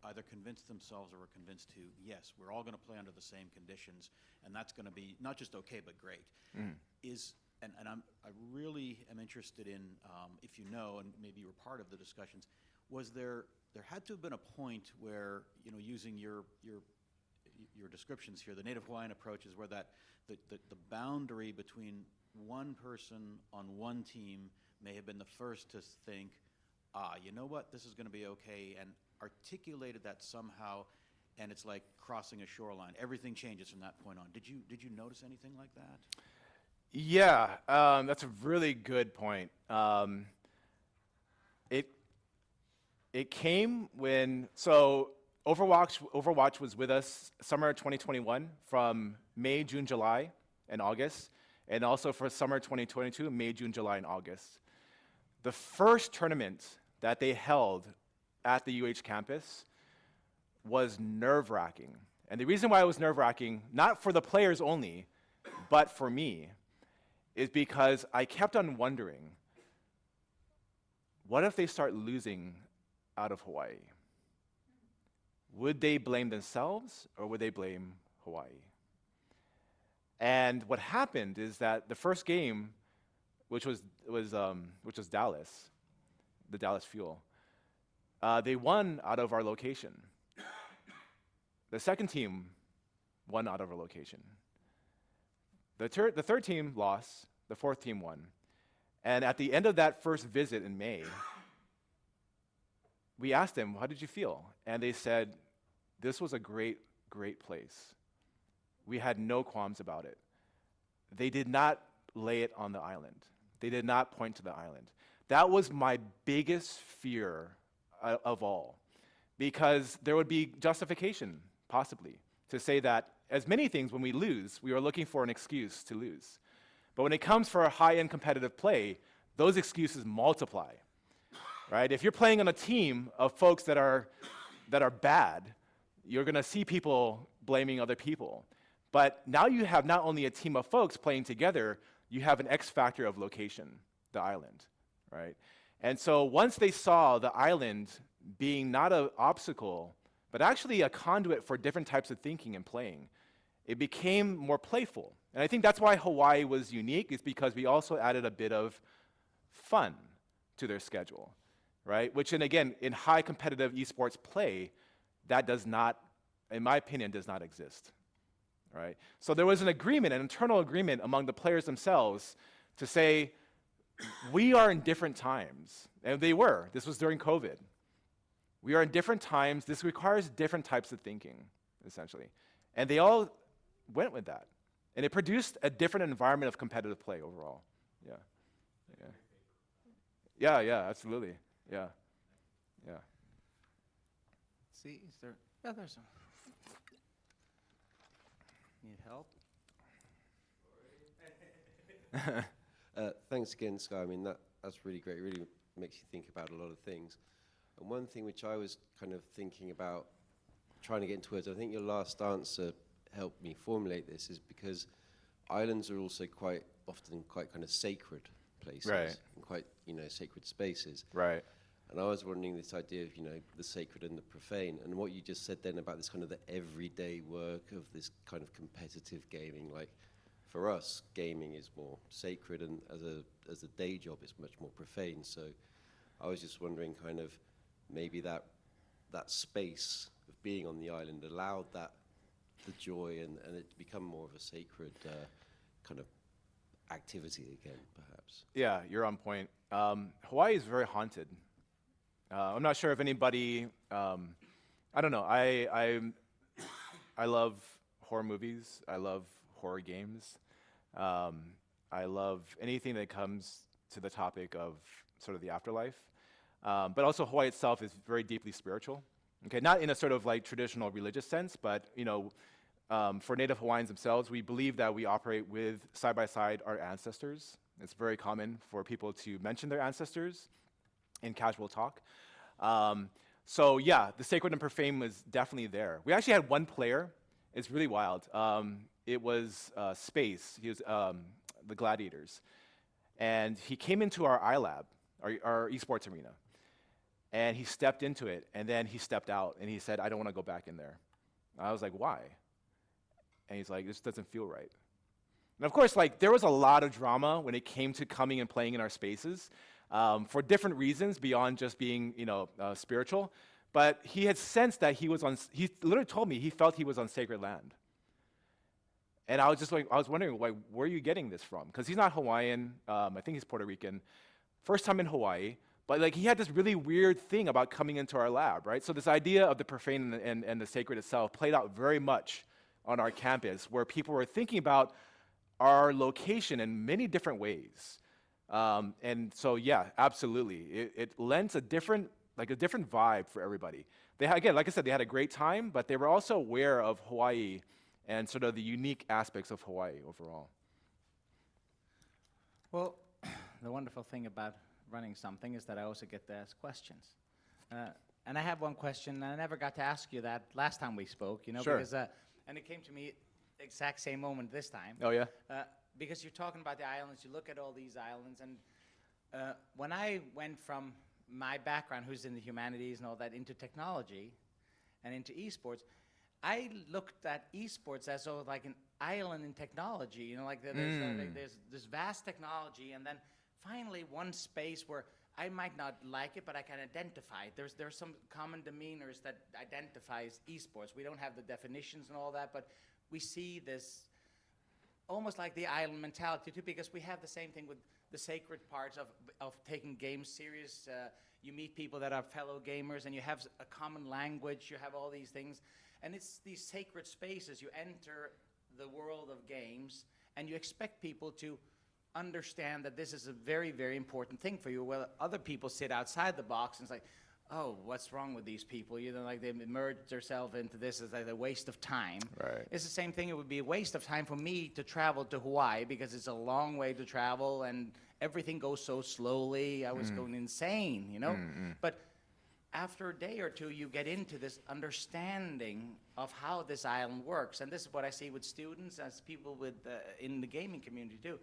either convinced themselves or were convinced to, yes, we're all going to play under the same conditions, and that's going to be not just okay, but great. I really am interested in, if you know, and maybe you were part of the discussions, was there had to have been a point where, using your descriptions here, the Native Hawaiian approach is where the boundary between one person on one team may have been the first to think, you know what, this is going to be okay, and articulated that somehow, and it's like crossing a shoreline. Everything changes from that point on. Did you notice anything like that? Yeah, that's a really good point. It came when Overwatch was with us summer 2021 from May, June, July, and August, and also for summer 2022, May, June, July, and August. The first tournament that they held at the UH campus was nerve-wracking. And the reason why it was nerve-wracking, not for the players only, but for me, is because I kept on wondering, what if they start losing out of Hawaii? Would they blame themselves or would they blame Hawaii? And what happened is that the first game, which was Dallas, the Dallas Fuel, they won out of our location. The second team won out of our location. The third team lost, the fourth team won. And at the end of that first visit in May, we asked them, how did you feel? And they said, this was a great, great place. We had no qualms about it. They did not lay it on the island. They did not point to the island. That was my biggest fear of all, because there would be justification, possibly, to say that as many things when we lose, we are looking for an excuse to lose. But when it comes for a high-end competitive play, those excuses multiply, right? If you're playing on a team of folks that are bad, you're going to see people blaming other people. But now you have not only a team of folks playing together, you have an X factor of location, the island, right? And so once they saw the island being not an obstacle, but actually a conduit for different types of thinking and playing, it became more playful. And I think that's why Hawaii was unique, is because we also added a bit of fun to their schedule, right? Which, and again, in high competitive esports play, that does not, in my opinion, does not exist, right? So there was an agreement, an internal agreement among the players themselves to say, we are in different times. And they were. This was during COVID. We are in different times. This requires different types of thinking, essentially. And they all went with that. And it produced a different environment of competitive play overall. Yeah. Yeah, absolutely. Yeah. See, is there? Yeah, there's some. Need help? Thanks again, Sky. I mean, that's really great. It really makes you think about a lot of things. And one thing which I was kind of thinking about, trying to get into words, I think your last answer helped me formulate this, is because islands are also quite often quite kind of sacred places. Right. And quite, sacred spaces. Right. And I was wondering this idea of, the sacred and the profane, and what you just said then about this kind of the everyday work of this kind of competitive gaming. Like, for us, gaming is more sacred, and as a day job, it's much more profane. So I was just wondering kind of maybe that space of being on the island allowed the joy and it to become more of a sacred kind of activity again, perhaps. Yeah, you're on point. Hawaii is very haunted. I'm not sure if anybody, I don't know, I love horror movies, I love horror games, I love anything that comes to the topic of sort of the afterlife, but also Hawaii itself is very deeply spiritual, okay, not in a sort of like traditional religious sense, but for Native Hawaiians themselves, we believe that we operate with, side by side, our ancestors. It's very common for people to mention their ancestors in casual talk. So yeah, the sacred and profane was definitely there. We actually had one player, it's really wild. It was Space, he was the Gladiators. And he came into our iLab, our esports arena, and he stepped into it, and then he stepped out, and he said, I don't want to go back in there. I was like, why? And he's like, this doesn't feel right. And of course, like, there was a lot of drama when it came to coming and playing in our spaces for different reasons beyond just being, spiritual. But he had sensed that he literally told me he felt he was on sacred land. And I was just like, I was wondering, like, where are you getting this from? Because he's not Hawaiian, I think he's Puerto Rican. First time in Hawaii, but like he had this really weird thing about coming into our lab, right? So this idea of the profane and the sacred itself played out very much on our campus, where people were thinking about our location in many different ways. And so, yeah, absolutely. It lends a different vibe for everybody. Again, like I said, they had a great time, but they were also aware of Hawaii and sort of the unique aspects of Hawaii overall. Well, the wonderful thing about running something is that I also get to ask questions. And I have one question, and I never got to ask you that last time we spoke, Sure. because, and it came to me exact same moment this time. Oh, yeah? Because you're talking about the islands, you look at all these islands, and when I went from my background, who's in the humanities and all that, into technology and into esports, I looked at esports as though like an island in technology, like there's this vast technology, and then finally one space where I might not like it, but I can identify it. There's some common demeanors that identifies esports. We don't have the definitions and all that, but we see this almost like the island mentality too, because we have the same thing with the sacred parts of taking games serious. You meet people that are fellow gamers, and you have a common language. You have all these things, and it's these sacred spaces. You enter the world of games, and you expect people to understand that this is a very, very important thing for you. Well, other people sit outside the box and it's like, oh, what's wrong with these people? You know, like they immerse themselves into this as like a waste of time. Right. It's the same thing. It would be a waste of time for me to travel to Hawaii because it's a long way to travel and everything goes so slowly. I was going insane, you know? But after a day or two, you get into this understanding of how this island works. And this is what I see with students, as people with in the gaming community too.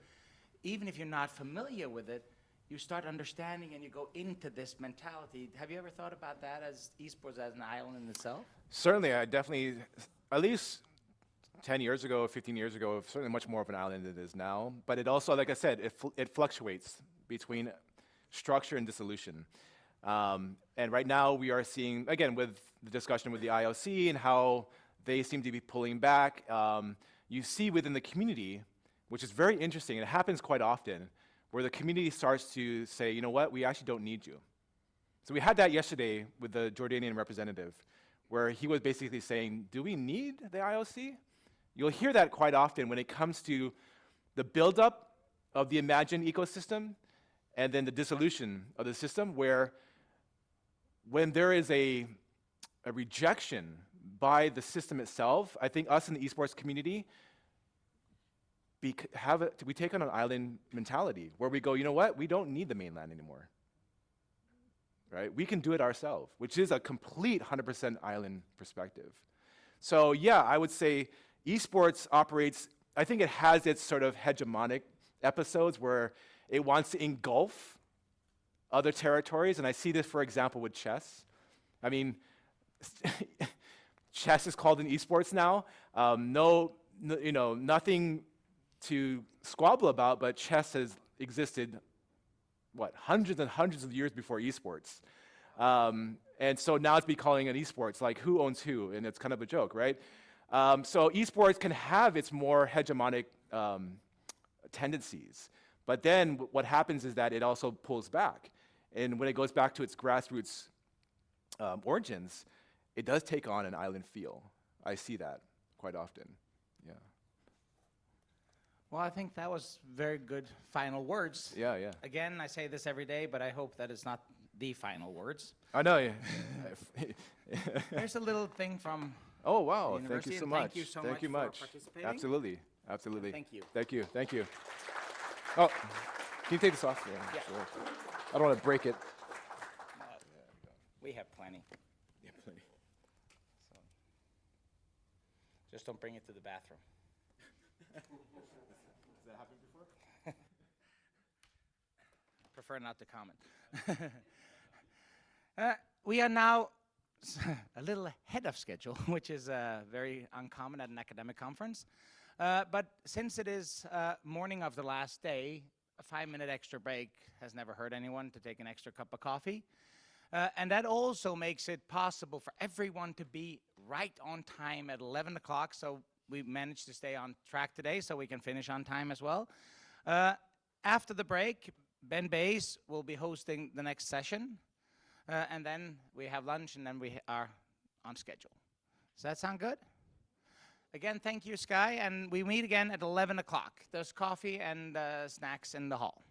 Even if you're not familiar with it, you start understanding and you go into this mentality. Have you ever thought about that as esports as an island in itself? Certainly, I definitely, at least 10 years ago, 15 years ago, certainly much more of an island than it is now. But it also, like I said, it fluctuates between structure and dissolution. And right now we are seeing, again, with the discussion with the IOC and how they seem to be pulling back, you see within the community, which is very interesting, and it happens quite often, where the community starts to say, you know what, we actually don't need you. So we had that yesterday with the Jordanian representative, where he was basically saying, do we need the IOC? You'll hear that quite often when it comes to the buildup of the imagined ecosystem and then the dissolution of the system, where when there is a rejection by the system itself, I think us in the esports community, we take on an island mentality where we go, you know what, we don't need the mainland anymore, right? We can do it ourselves, which is a complete 100% island perspective. So yeah, I would say esports operates, I think it has its sort of hegemonic episodes where it wants to engulf other territories, and I see this, for example, with chess. I mean, chess is called an esports now. You know, nothing to squabble about, but chess has existed, what, hundreds and hundreds of years before esports. And so now it's calling it esports, like who owns who, and it's kind of a joke, right? So esports can have its more hegemonic tendencies, but then what happens is that it also pulls back. And when it goes back to its grassroots origins, it does take on an island feel. I see that quite often, yeah. Well, I think that was very good final words. Yeah, yeah. Again, I say this every day, but I hope that it's not the final words. I know, yeah. There's a little thing from Oh, wow, the thank you university, so and much. thank you so Thank much you for much. participating. Absolutely, absolutely. Thank you. Thank you, thank you. Oh, can you take this off? Yeah. Sure. I don't want to break it. We have plenty. Yeah, plenty. So just don't bring it to the bathroom. Has that happened before? Prefer not to comment. We are now a little ahead of schedule, which is very uncommon at an academic conference. But since it is morning of the last day, a 5-minute extra break has never hurt anyone to take an extra cup of coffee. And that also makes it possible for everyone to be right on time at 11 o'clock. So we managed to stay on track today so we can finish on time as well. After the break, Ben Bays will be hosting the next session. And then we have lunch, and then we are on schedule. Does that sound good? Again, thank you, Sky, and we meet again at 11 o'clock. There's coffee and snacks in the hall.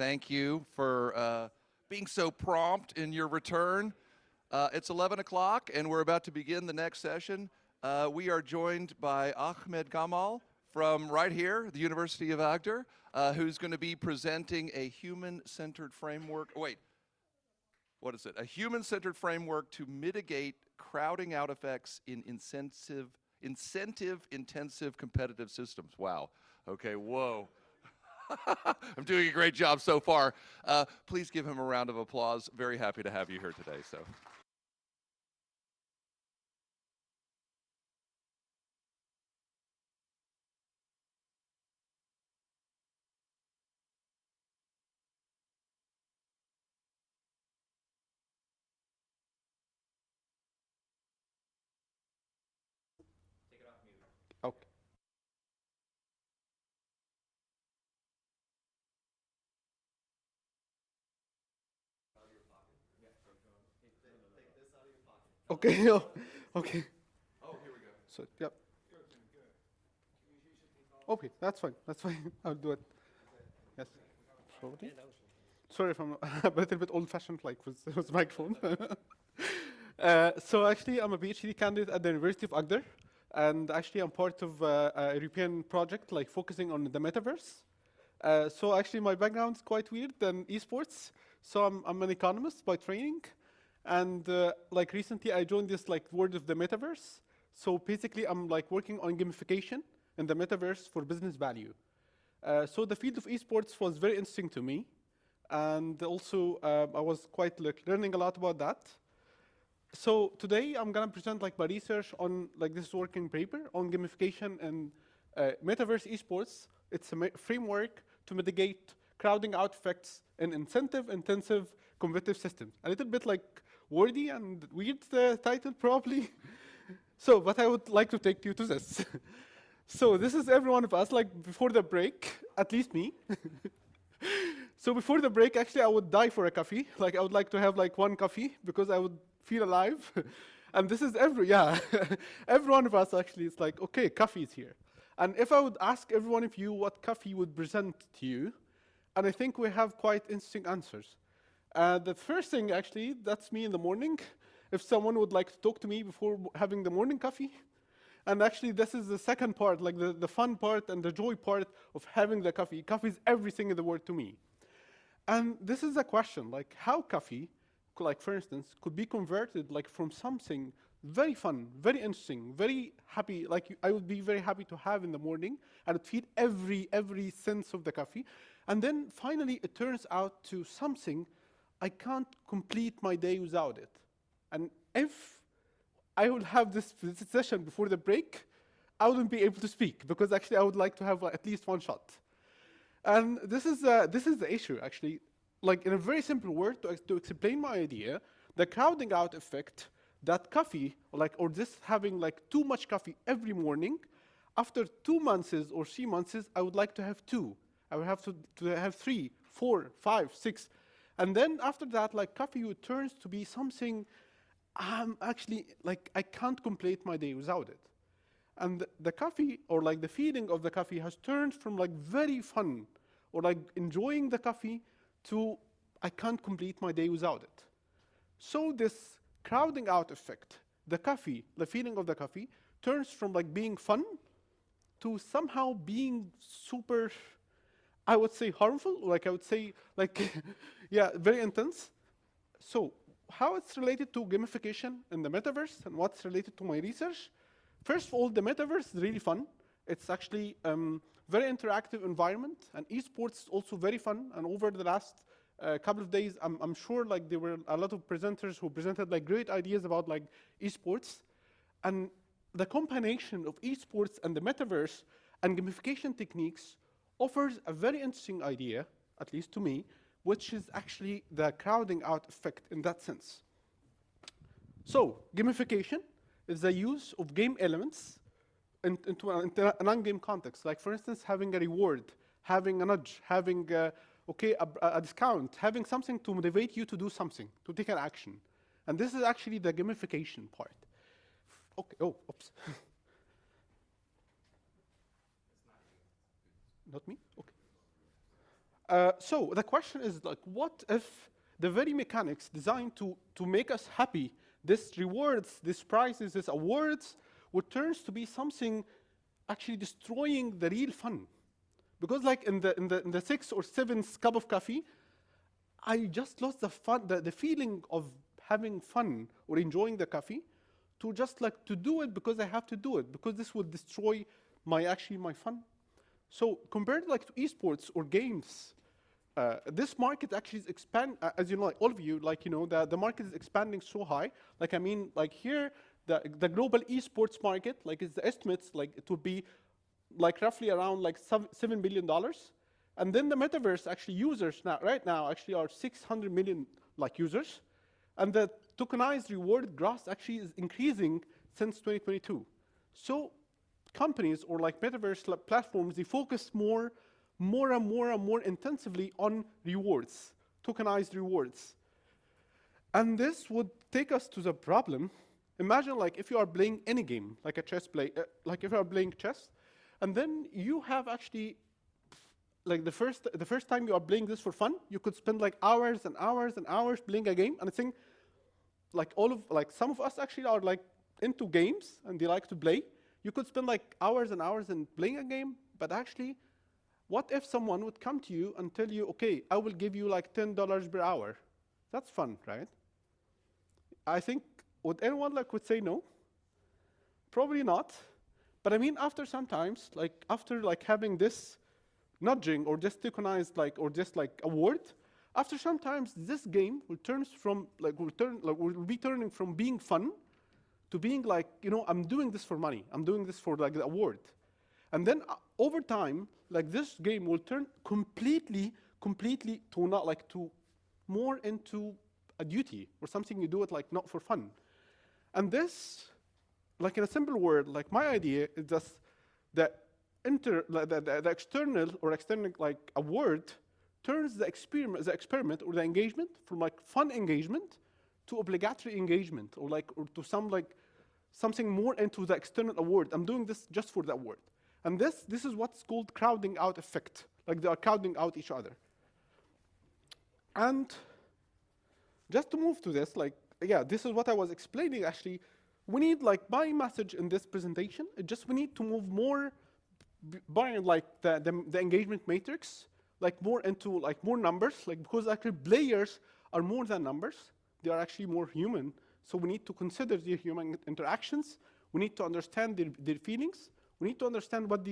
thank you for being so prompt in your return. It's 11 o'clock, and we're about to begin the next session. We are joined by Ahmed Gamal from right here, the University of Agder, who's going to be presenting a human-centered framework. Wait, what is it? A human-centered framework to mitigate crowding out effects in incentive-intensive competitive systems. Wow. Okay, whoa. I'm doing a great job so far. Please give him a round of applause. Very happy to have you here today. So. Okay. Okay. Okay. Oh, here we go. So, yep. Okay, that's fine. That's fine. I'll do it. Yes. Sorry if I'm a little bit old-fashioned, like with microphone. So actually, I'm a PhD candidate at the University of Agder, and actually, I'm part of a European project, like focusing on the metaverse. So actually, my background is quite weird than esports. So I'm an economist by training, and like recently, I joined this like world of the metaverse. So basically, I'm like working on gamification in the metaverse for business value. So the field of esports was very interesting to me, and also I was quite like learning a lot about that. So today I'm gonna present like my research on like this working paper on gamification and metaverse esports. It's a framework to mitigate crowding out effects in incentive-intensive competitive systems. A little bit like wordy and weird title probably. So, but I would like to take you to this. So this is every one of us, like before the break, at least me. So before the break, actually, I would die for a coffee. Like I would like to have like one coffee because I would feel alive. And this is every one of us actually is like, okay, coffee is here. And if I would ask every one of you what coffee would present to you, and I think we have quite interesting answers. The first thing actually, that's me in the morning. If someone would like to talk to me before having the morning coffee. And actually, this is the second part, like the fun part and the joy part of having the coffee. Coffee is everything in the world to me. And this is a question, like how coffee, like for instance, could be converted like from something very fun, very interesting, very happy, like I would be very happy to have in the morning, and it feed every sense of the coffee. And then finally, it turns out to something I can't complete my day without it. And if I would have this session before the break, I wouldn't be able to speak because actually I would like to have at least one shot. And this is the issue actually. Like in a very simple word, to explain my idea, the crowding out effect that coffee, or this having like too much coffee every morning, after 2 months or 3 months, I would like to have 2. I would have to have 3, 4, 5, 6. And then after that, like coffee turns to be something actually, like I can't complete my day without it. And the coffee, or like the feeling of the coffee has turned from like very fun, or like enjoying the coffee, to I can't complete my day without it. So this crowding out effect, the feeling of the coffee, turns from like being fun to somehow being super, I would say harmful, like I would say like, yeah, very intense. So how it's related to gamification in the metaverse and what's related to my research? First of all, the metaverse is really fun. It's actually very interactive environment, and esports is also very fun. And over the last couple of days, I'm sure like there were a lot of presenters who presented like great ideas about like esports, and the combination of esports and the metaverse and gamification techniques offers a very interesting idea, at least to me, which is actually the crowding out effect in that sense. So gamification is the use of game elements into a non-game context. Like for instance, having a reward, having a nudge, having a discount, having something to motivate you to do something, to take an action. And this is actually the gamification part. Okay, oh, oops. Not me? Okay. So the question is like, what if the very mechanics designed to make us happy, this rewards, this prizes, this awards, would turns to be something actually destroying the real fun? Because like in the sixth or seventh cup of coffee, I just lost the fun, the feeling of having fun or enjoying the coffee, to just like to do it because I have to do it, because this will destroy my fun. So compared like to esports or games, this market actually is as you know, like all of you, like, you know, the market is expanding so high. Like, I mean, like here, the global esports market, like is the estimates, like it would be like roughly around like $7 billion. And then the metaverse actually users right now actually are 600 million like users. And the tokenized reward gross actually is increasing since 2022. So companies or like metaverse platforms, they focus more and more intensively on rewards, tokenized rewards. And this would take us to the problem. Imagine like if you are playing any game, like a chess like if you are playing chess, and then you have actually, like the first time you are playing this for fun, you could spend like hours and hours and hours playing a game. And I think like some of us actually are like into games and they like to play. You could spend like hours and hours in playing a game, but actually, what if someone would come to you and tell you, okay, I will give you like $10 per hour? That's fun, right? I think, would anyone would say no? Probably not. But I mean, after sometimes, like after like having this nudging or just tokenized or just like award, after sometimes this game will be turning from being fun to being like, you know, I'm doing this for money. I'm doing this for like the award. And then over time, like this game will turn completely to not like to more into a duty or something you do it like not for fun. And this, like in a simple word, like my idea is just that the external like award turns the experiment or the engagement from like fun engagement to obligatory engagement or to something more into the external award. I'm doing this just for the award. And this is what's called crowding out effect. Like they are crowding out each other. And just to move to this, like, yeah, this is what I was explaining actually. We need like my message in this presentation, we need to move more beyond like the engagement matrix, like more into like more numbers, like because actually players are more than numbers. They are actually more human. So we need to consider their human interactions. We need to understand their feelings. We need to understand what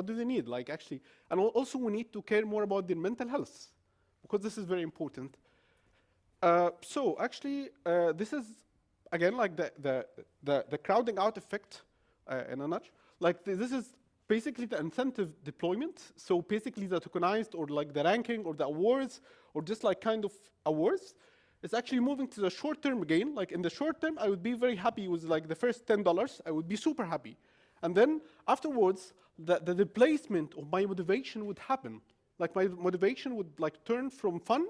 do they need, like actually. And also we need to care more about their mental health, because this is very important. So actually, this is, again, like the crowding out effect in a nutshell. Like this is basically the incentive deployment. So basically the tokenized or like the ranking or the awards or just like kind of awards is actually moving to the short-term gain. Like in the short term, I would be very happy with like the first $10. I would be super happy. And then afterwards, the displacement of my motivation would happen. Like my motivation would like turn from fun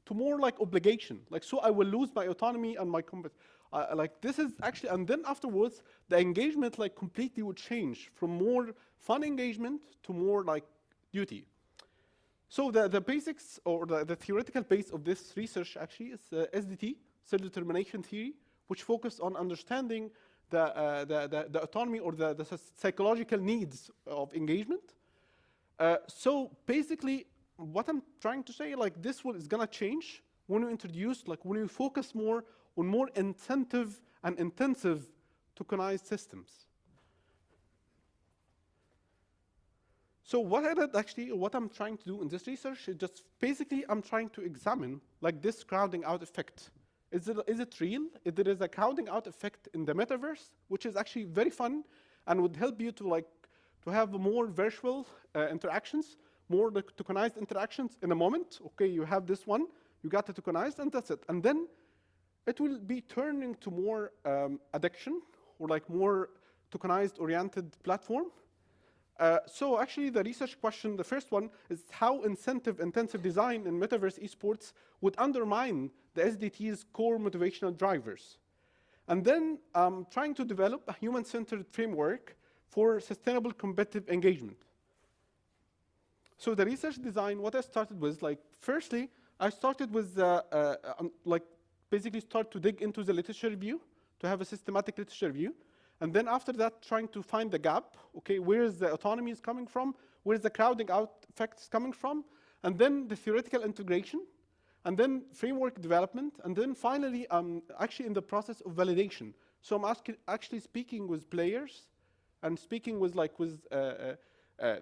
to more like obligation. Like, so I will lose my autonomy and my like this is actually, and then afterwards, the engagement like completely would change from more fun engagement to more like duty. So the basics or the theoretical base of this research actually is SDT, self-determination theory, which focused on understanding the autonomy or the psychological needs of engagement. So basically, what I'm trying to say, like this is gonna change when we introduce, like when we focus more on more incentive and intensive tokenized systems. So what I'm trying to do in this research is just basically I'm trying to examine like this crowding out effect. Is it real? If there is a crowding out effect in the metaverse, which is actually very fun and would help you to have more virtual interactions, more tokenized interactions in a moment. Okay, you have this one, you got the tokenized, and that's it. And then it will be turning to more addiction or like more tokenized oriented platform. So actually the research question, the first one, is how incentive-intensive design in metaverse esports would undermine the SDT's core motivational drivers. And then trying to develop a human-centered framework for sustainable competitive engagement. So the research design, what I started with, like, firstly, I started with, like, basically start to dig into the literature review, to have a systematic literature review. And then after that, trying to find the gap, okay, where is the autonomy is coming from, where is the crowding out effects coming from, and then the theoretical integration, and then framework development, and then finally, I'm actually in the process of validation. So I'm actually speaking with players, and speaking with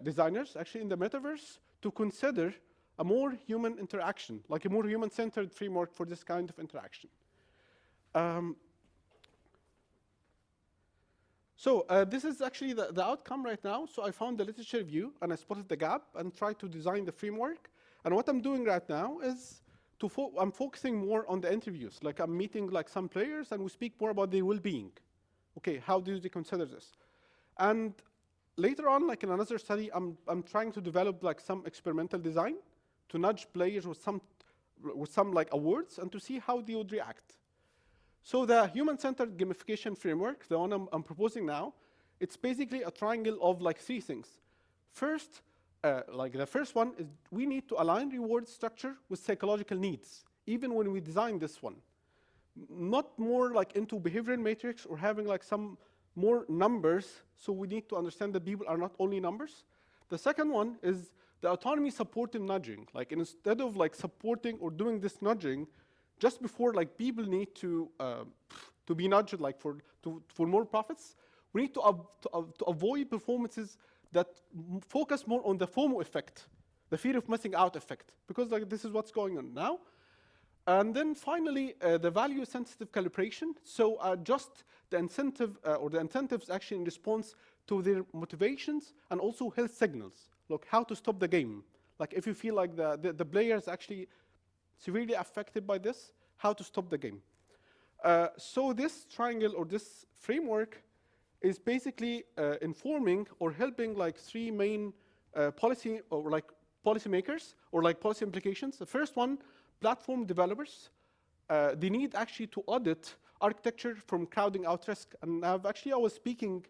designers, actually in the metaverse, to consider a more human interaction, like a more human-centered framework for this kind of interaction. So this is actually the outcome right now. So I found the literature review, and I spotted the gap, and tried to design the framework. And what I'm doing right now is I'm focusing more on the interviews. Like I'm meeting like some players, and we speak more about their well-being. Okay, how do they consider this? And later on, like in another study, I'm trying to develop like some experimental design to nudge players with some like awards, and to see how they would react. So the human-centered gamification framework, the one I'm proposing now, it's basically a triangle of like 3 things. First, like the first one is we need to align reward structure with psychological needs, even when we design this one. Not more like into behavioral matrix or having like some more numbers, so we need to understand that people are not only numbers. The second one is the autonomy supportive nudging. Like instead of like supporting or doing this nudging, just before like people need to be nudged like for more profits, we need to avoid performances that focus more on the FOMO effect, the fear of missing out effect, because like this is what's going on now. And then finally, the value-sensitive calibration. So adjust the incentive or the incentives actually in response to their motivations and also health signals. Look, how to stop the game. Like if you feel like the player is actually severely affected by this, how to stop the game. So this triangle or this framework is basically informing or helping like 3 main policy makers or like policy implications. The first one, platform developers. They need actually to audit architecture from crowding out risk. And I was speaking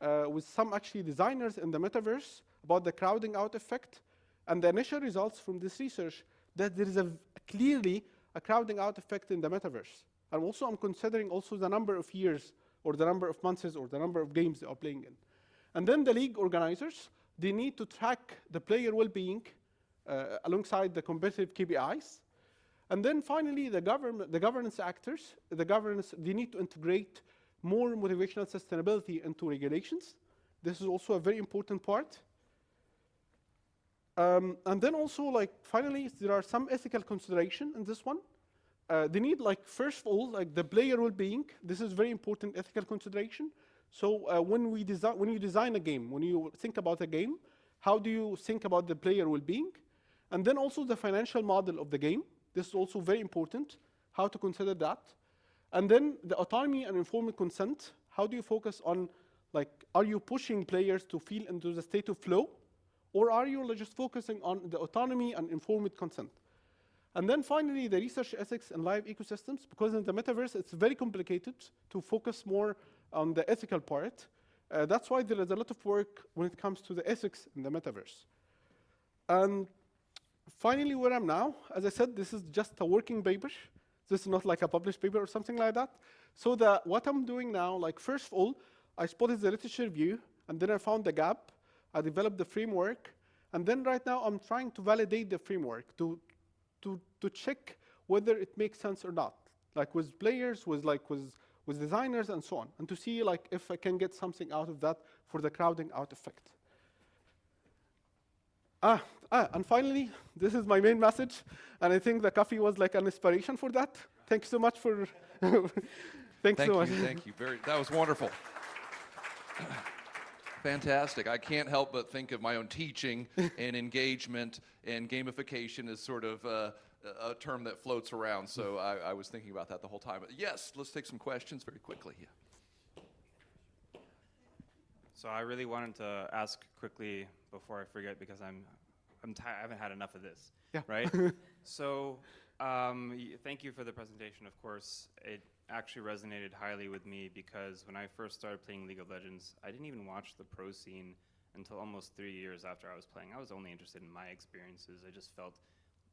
with some actually designers in the metaverse about the crowding out effect, and the initial results from this research that there is clearly a crowding out effect in the metaverse. And also I'm considering also the number of years or the number of months or the number of games they are playing in. And then the league organizers, they need to track the player well-being alongside the competitive KPIs. And then finally, the governance actors, they need to integrate more motivational sustainability into regulations. This is also a very important part. And then also, like, finally, there are some ethical consideration in this one. They need, like, first of all, like the player well-being. This is very important ethical consideration. So when you design a game, when you think about a game, how do you think about the player well-being? And then also the financial model of the game. This is also very important, how to consider that. And then the autonomy and informed consent. How do you focus on, like, are you pushing players to feel into the state of flow? Or are you just focusing on the autonomy and informed consent? And then finally, the research ethics and live ecosystems, because in the metaverse, it's very complicated to focus more on the ethical part. That's why there is a lot of work when it comes to the ethics in the metaverse. And finally, where I'm now, as I said, this is just a working paper. This is not like a published paper or something like that. So what I'm doing now, like first of all, I spotted the literature review, and then I found the gap. I developed the framework, and then right now I'm trying to validate the framework to check whether it makes sense or not, like with players, with designers, and so on, and to see like if I can get something out of that for the crowding out effect. And finally, this is my main message, and I think the coffee was like an inspiration for that. Thank you so much for. Thank you so much. Thank you. That was wonderful. Fantastic. I can't help but think of my own teaching and engagement, and gamification is sort of a term that floats around. So I was thinking about that the whole time. Yes, let's take some questions very quickly. Yeah. So I really wanted to ask quickly before I forget, because I haven't had enough of this. Yeah. Right? So thank you for the presentation, of course. It actually resonated highly with me because when I first started playing League of Legends, I didn't even watch the pro scene until almost 3 years after I was playing. I was only interested in my experiences. I just felt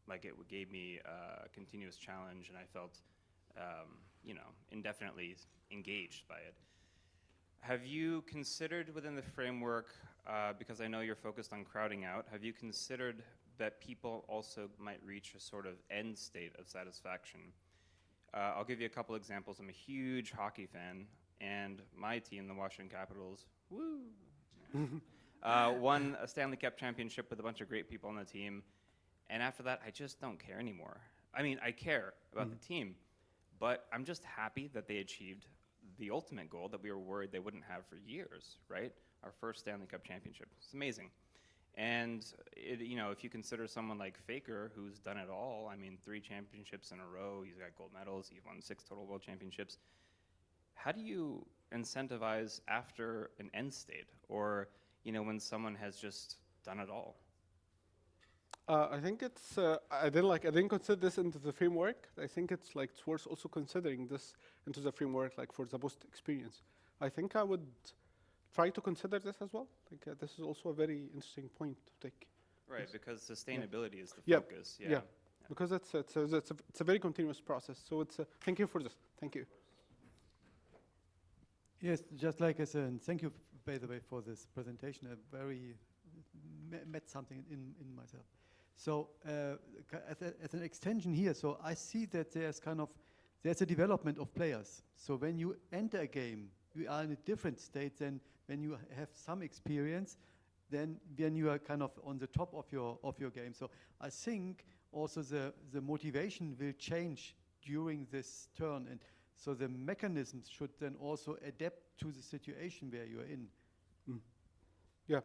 like it gave me a continuous challenge, and I felt, you know, indefinitely engaged by it. Have you considered within the framework, because I know you're focused on crowding out, have you considered that people also might reach a sort of end state of satisfaction? I'll give you a couple examples. I'm a huge hockey fan, and my team, the Washington Capitals, woo, won a Stanley Cup championship with a bunch of great people on the team, and after that, I just don't care anymore. I mean, I care about the team, but I'm just happy that they achieved the ultimate goal that we were worried they wouldn't have for years, right? Our first Stanley Cup championship. It's amazing. And you know, if you consider someone like Faker, who's done it all, I mean, 3 championships in a row, he's got gold medals, he's won 6 total world championships. How do you incentivize after an end state, or you know, when someone has just done it all? I think it's, I didn't consider this into the framework. I think it's like, it's worth also considering this into the framework, like for the post experience. I think I would try to consider this as well. Like, this is also a very interesting point to take. Right, Yes. because sustainability is the Yeah. focus. Yeah. Because it's a very continuous process. So it's thank you for this. Thank you. Yes, just like I said, and thank you, by the way, for this presentation. I very met something in myself. So as an extension here, so I see that there's a development of players. So when you enter a game, you are in a different state than when you have some experience, then when you are kind of on the top of your game. So I think also the motivation will change during this turn, and so the mechanisms should then also adapt to the situation where you are in. Yeah.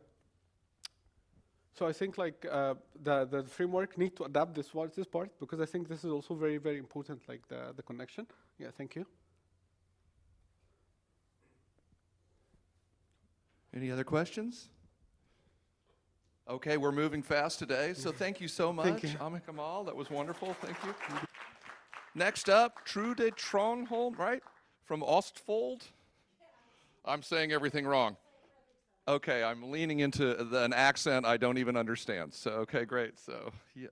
So I think like the framework need to adapt this part, because I think this is also very, very important, like the connection. Yeah, thank you. Any other questions? Okay, we're moving fast today, so thank you so much, Thank you. Ahmed Kamal. That was wonderful. Thank you. Next up, Trude Tronholm, right? From Ostfold. I'm saying everything wrong. Okay, I'm leaning into an accent I don't even understand. So, okay, great. So, yeah.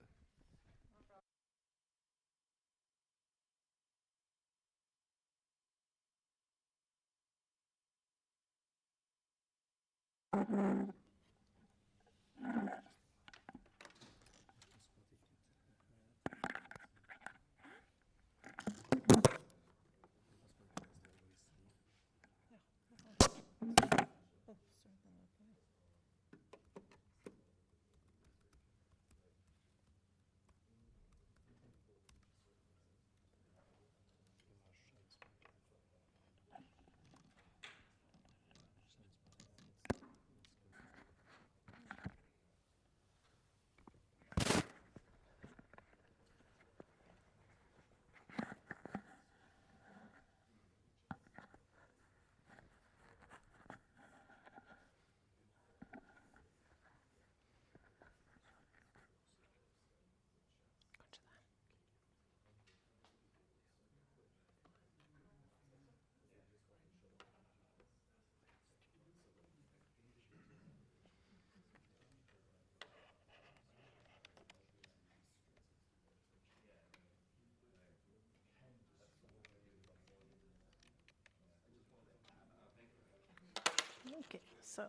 Okay, so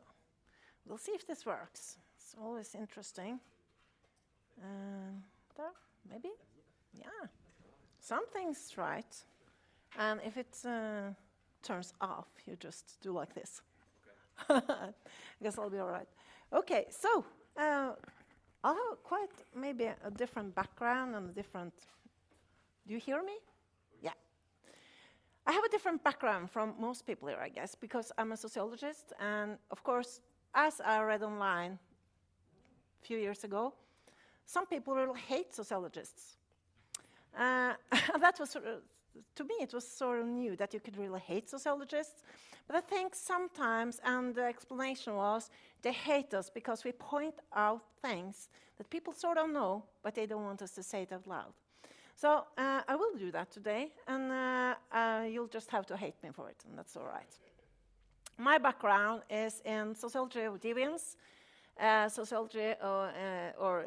we'll see if this works. It's always interesting. There, maybe? Yeah. Something's right. And if it turns off, you just do like this. Okay. I guess I'll be all right. Okay, so I'll have quite maybe a different background and a different... Do you hear me? Yeah. I have a different background from most people here, I guess, because I'm a sociologist, and of course, as I read online a few years ago, some people really hate sociologists. That was sort of, to me, it was sort of new that you could really hate sociologists, but I think sometimes, and the explanation was, they hate us because we point out things that people sort of know, but they don't want us to say it out loud. So I will do that today, and you'll just have to hate me for it, and that's all right. My background is in sociology of deviance, sociology or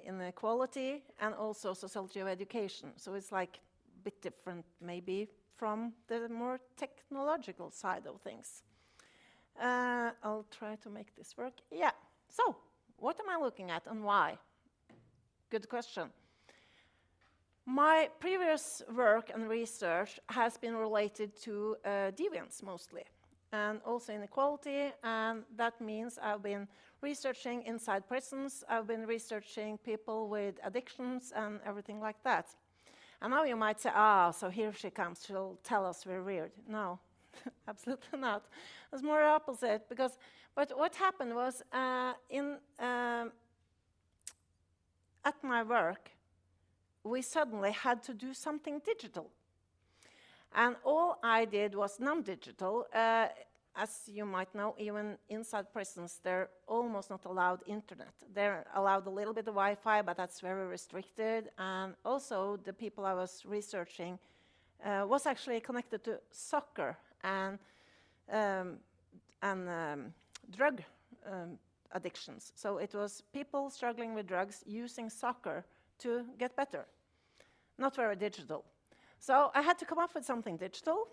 inequality, and also sociology of education. So it's like a bit different maybe from the more technological side of things. I'll try to make this work. Yeah, so what am I looking at and why? Good question. My previous work and research has been related to deviance mostly, and also inequality, and that means I've been researching inside prisons, I've been researching people with addictions and everything like that. And now you might say, so here she comes, she'll tell us we're weird. No, absolutely not. It's more opposite, but what happened was at my work, we suddenly had to do something digital. And all I did was non-digital. As you might know, even inside prisons, they're almost not allowed internet. They're allowed a little bit of Wi-Fi, but that's very restricted. And also, the people I was researching was actually connected to soccer and drug addictions. So it was people struggling with drugs using soccer to get better. Not very digital. So I had to come up with something digital.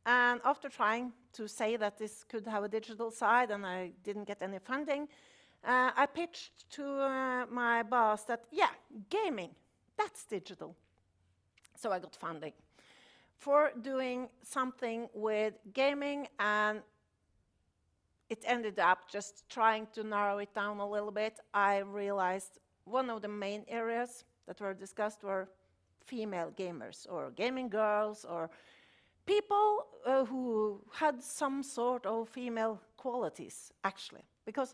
And after trying to say that this could have a digital side and I didn't get any funding, I pitched to my boss that, yeah, gaming, that's digital. So I got funding for doing something with gaming, and it ended up just trying to narrow it down a little bit. I realized one of the main areas that were discussed were female gamers or gaming girls or people who had some sort of female qualities, actually. Because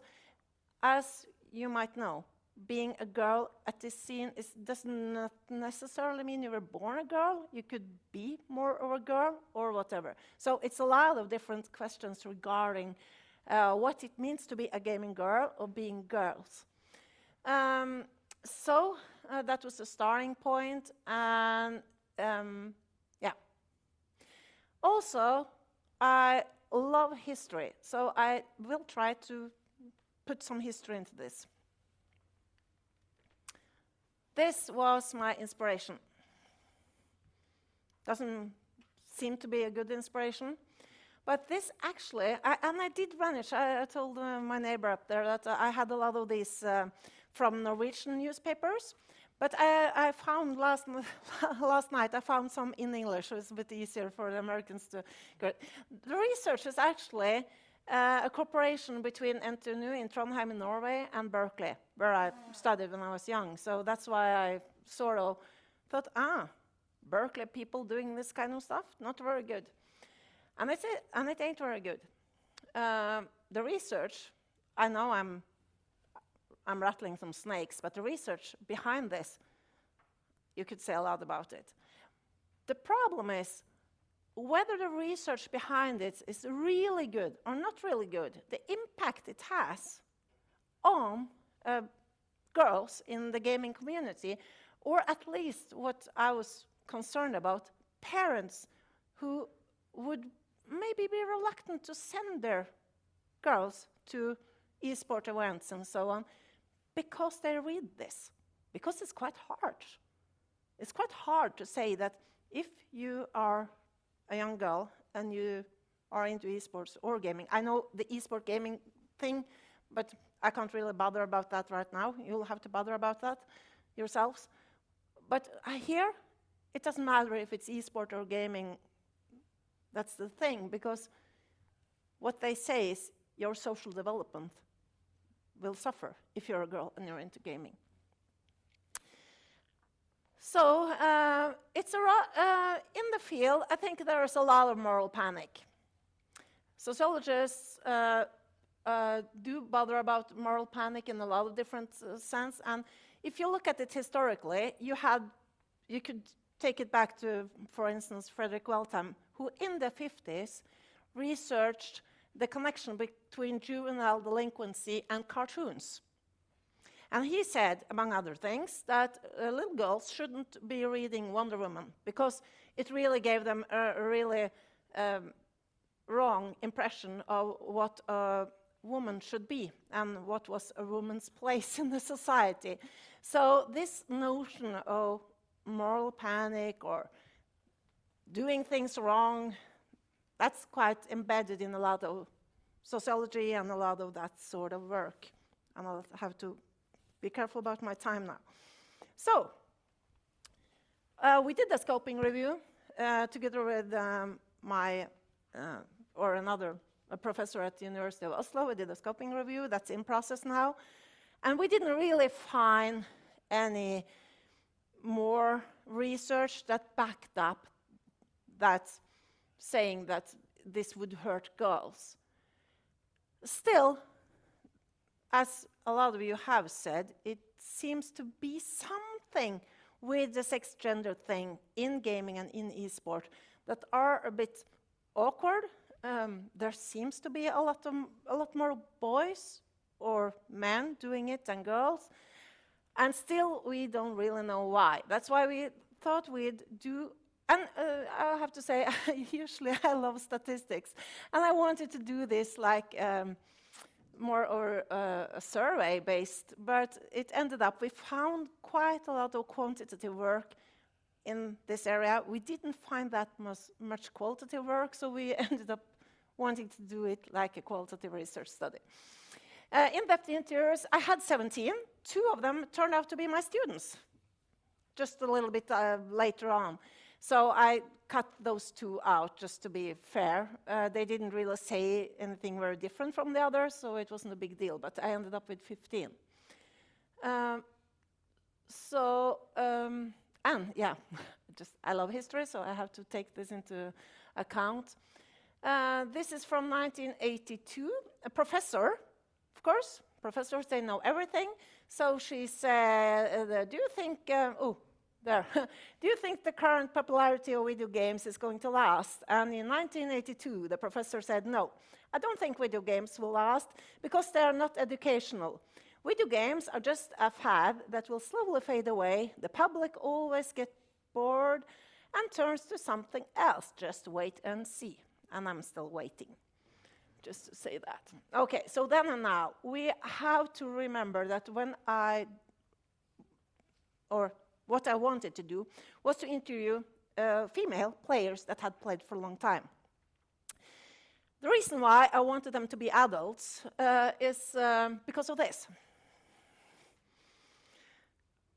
as you might know, being a girl at this scene does not necessarily mean you were born a girl. You could be more of a girl or whatever. So it's a lot of different questions regarding what it means to be a gaming girl or being girls. So that was the starting point, and yeah. Also, I love history, so I will try to put some history into this. This was my inspiration. Doesn't seem to be a good inspiration, but this actually, and I did run it. I told my neighbor up there that I had a lot of these from Norwegian newspapers, but I found last night, I found some in English, so it's a bit easier for the Americans to get. The research is actually a cooperation between NTNU in Trondheim in Norway and Berkeley, where I studied when I was young. So that's why I sort of thought, Berkeley people doing this kind of stuff, not very good. And it ain't very good. The research, I know I'm rattling some snakes, but the research behind this, you could say a lot about it. The problem is, whether the research behind it is really good or not really good, the impact it has on girls in the gaming community, or at least what I was concerned about, parents who would maybe be reluctant to send their girls to esport events and so on, because they read this, because it's quite hard. It's quite hard to say that if you are a young girl and you are into esports or gaming, I know the esport gaming thing, but I can't really bother about that right now. You'll have to bother about that yourselves. But here, it doesn't matter if it's esport or gaming. That's the thing, because what they say is your social development will suffer if you're a girl and you're into gaming. So it's in the field, I think there is a lot of moral panic. Sociologists do bother about moral panic in a lot of different sense, and if you look at it historically, you could take it back to, for instance, Frederick Weltham, who in the 50s researched the connection between juvenile delinquency and cartoons. And he said, among other things, that little girls shouldn't be reading Wonder Woman because it really gave them a really wrong impression of what a woman should be and what was a woman's place in the society. So this notion of moral panic or doing things wrong, that's quite embedded in a lot of sociology and a lot of that sort of work. And I'll have to be careful about my time now. So, we did a scoping review together with a professor at the University of Oslo. We did a scoping review that's in process now. And we didn't really find any more research that backed up that saying that this would hurt girls. Still, as a lot of you have said, it seems to be something with the sex-gender thing in gaming and in esport that are a bit awkward. There seems to be a lot more boys or men doing it than girls, and still we don't really know why. That's why we thought we'd do. And I have to say, usually I love statistics, and I wanted to do this like more or a survey-based, but it ended up, we found quite a lot of quantitative work in this area. We didn't find that much qualitative work, so we ended up wanting to do it like a qualitative research study. In-depth interviews, I had 17. 2 of them turned out to be my students, just a little bit later on. So I cut those 2 out just to be fair. They didn't really say anything very different from the others, so it wasn't a big deal, but I ended up with 15. And yeah, I love history, so I have to take this into account. This is from 1982. A professor, of course, professors, they know everything. So she said, do you think, do you think the current popularity of video games is going to last? And in 1982, the professor said, no, I don't think video games will last because they are not educational. Video games are just a fad that will slowly fade away. The public always gets bored and turns to something else. Just wait and see. And I'm still waiting, just to say that. Okay, so then and now, we have to remember that what I wanted to do was to interview female players that had played for a long time. The reason why I wanted them to be adults is because of this.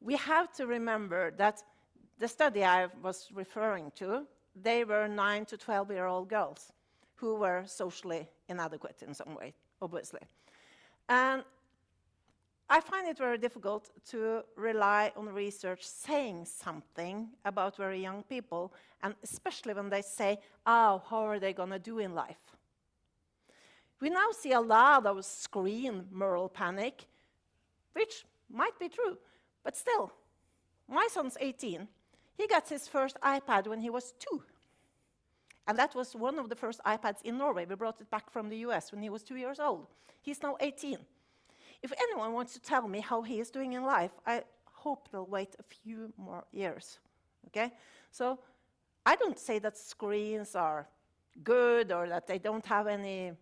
We have to remember that the study I was referring to, they were 9 to 12-year-old girls who were socially inadequate in some way, obviously. And I find it very difficult to rely on research saying something about very young people, and especially when they say, oh, how are they going to do in life? We now see a lot of screen moral panic, which might be true, but still, my son's 18. He got his first iPad when he was 2. And that was one of the first iPads in Norway. We brought it back from the US when he was 2 years old. He's now 18. If anyone wants to tell me how he is doing in life, I hope they'll wait a few more years, okay? So I don't say that screens are good or that they don't have any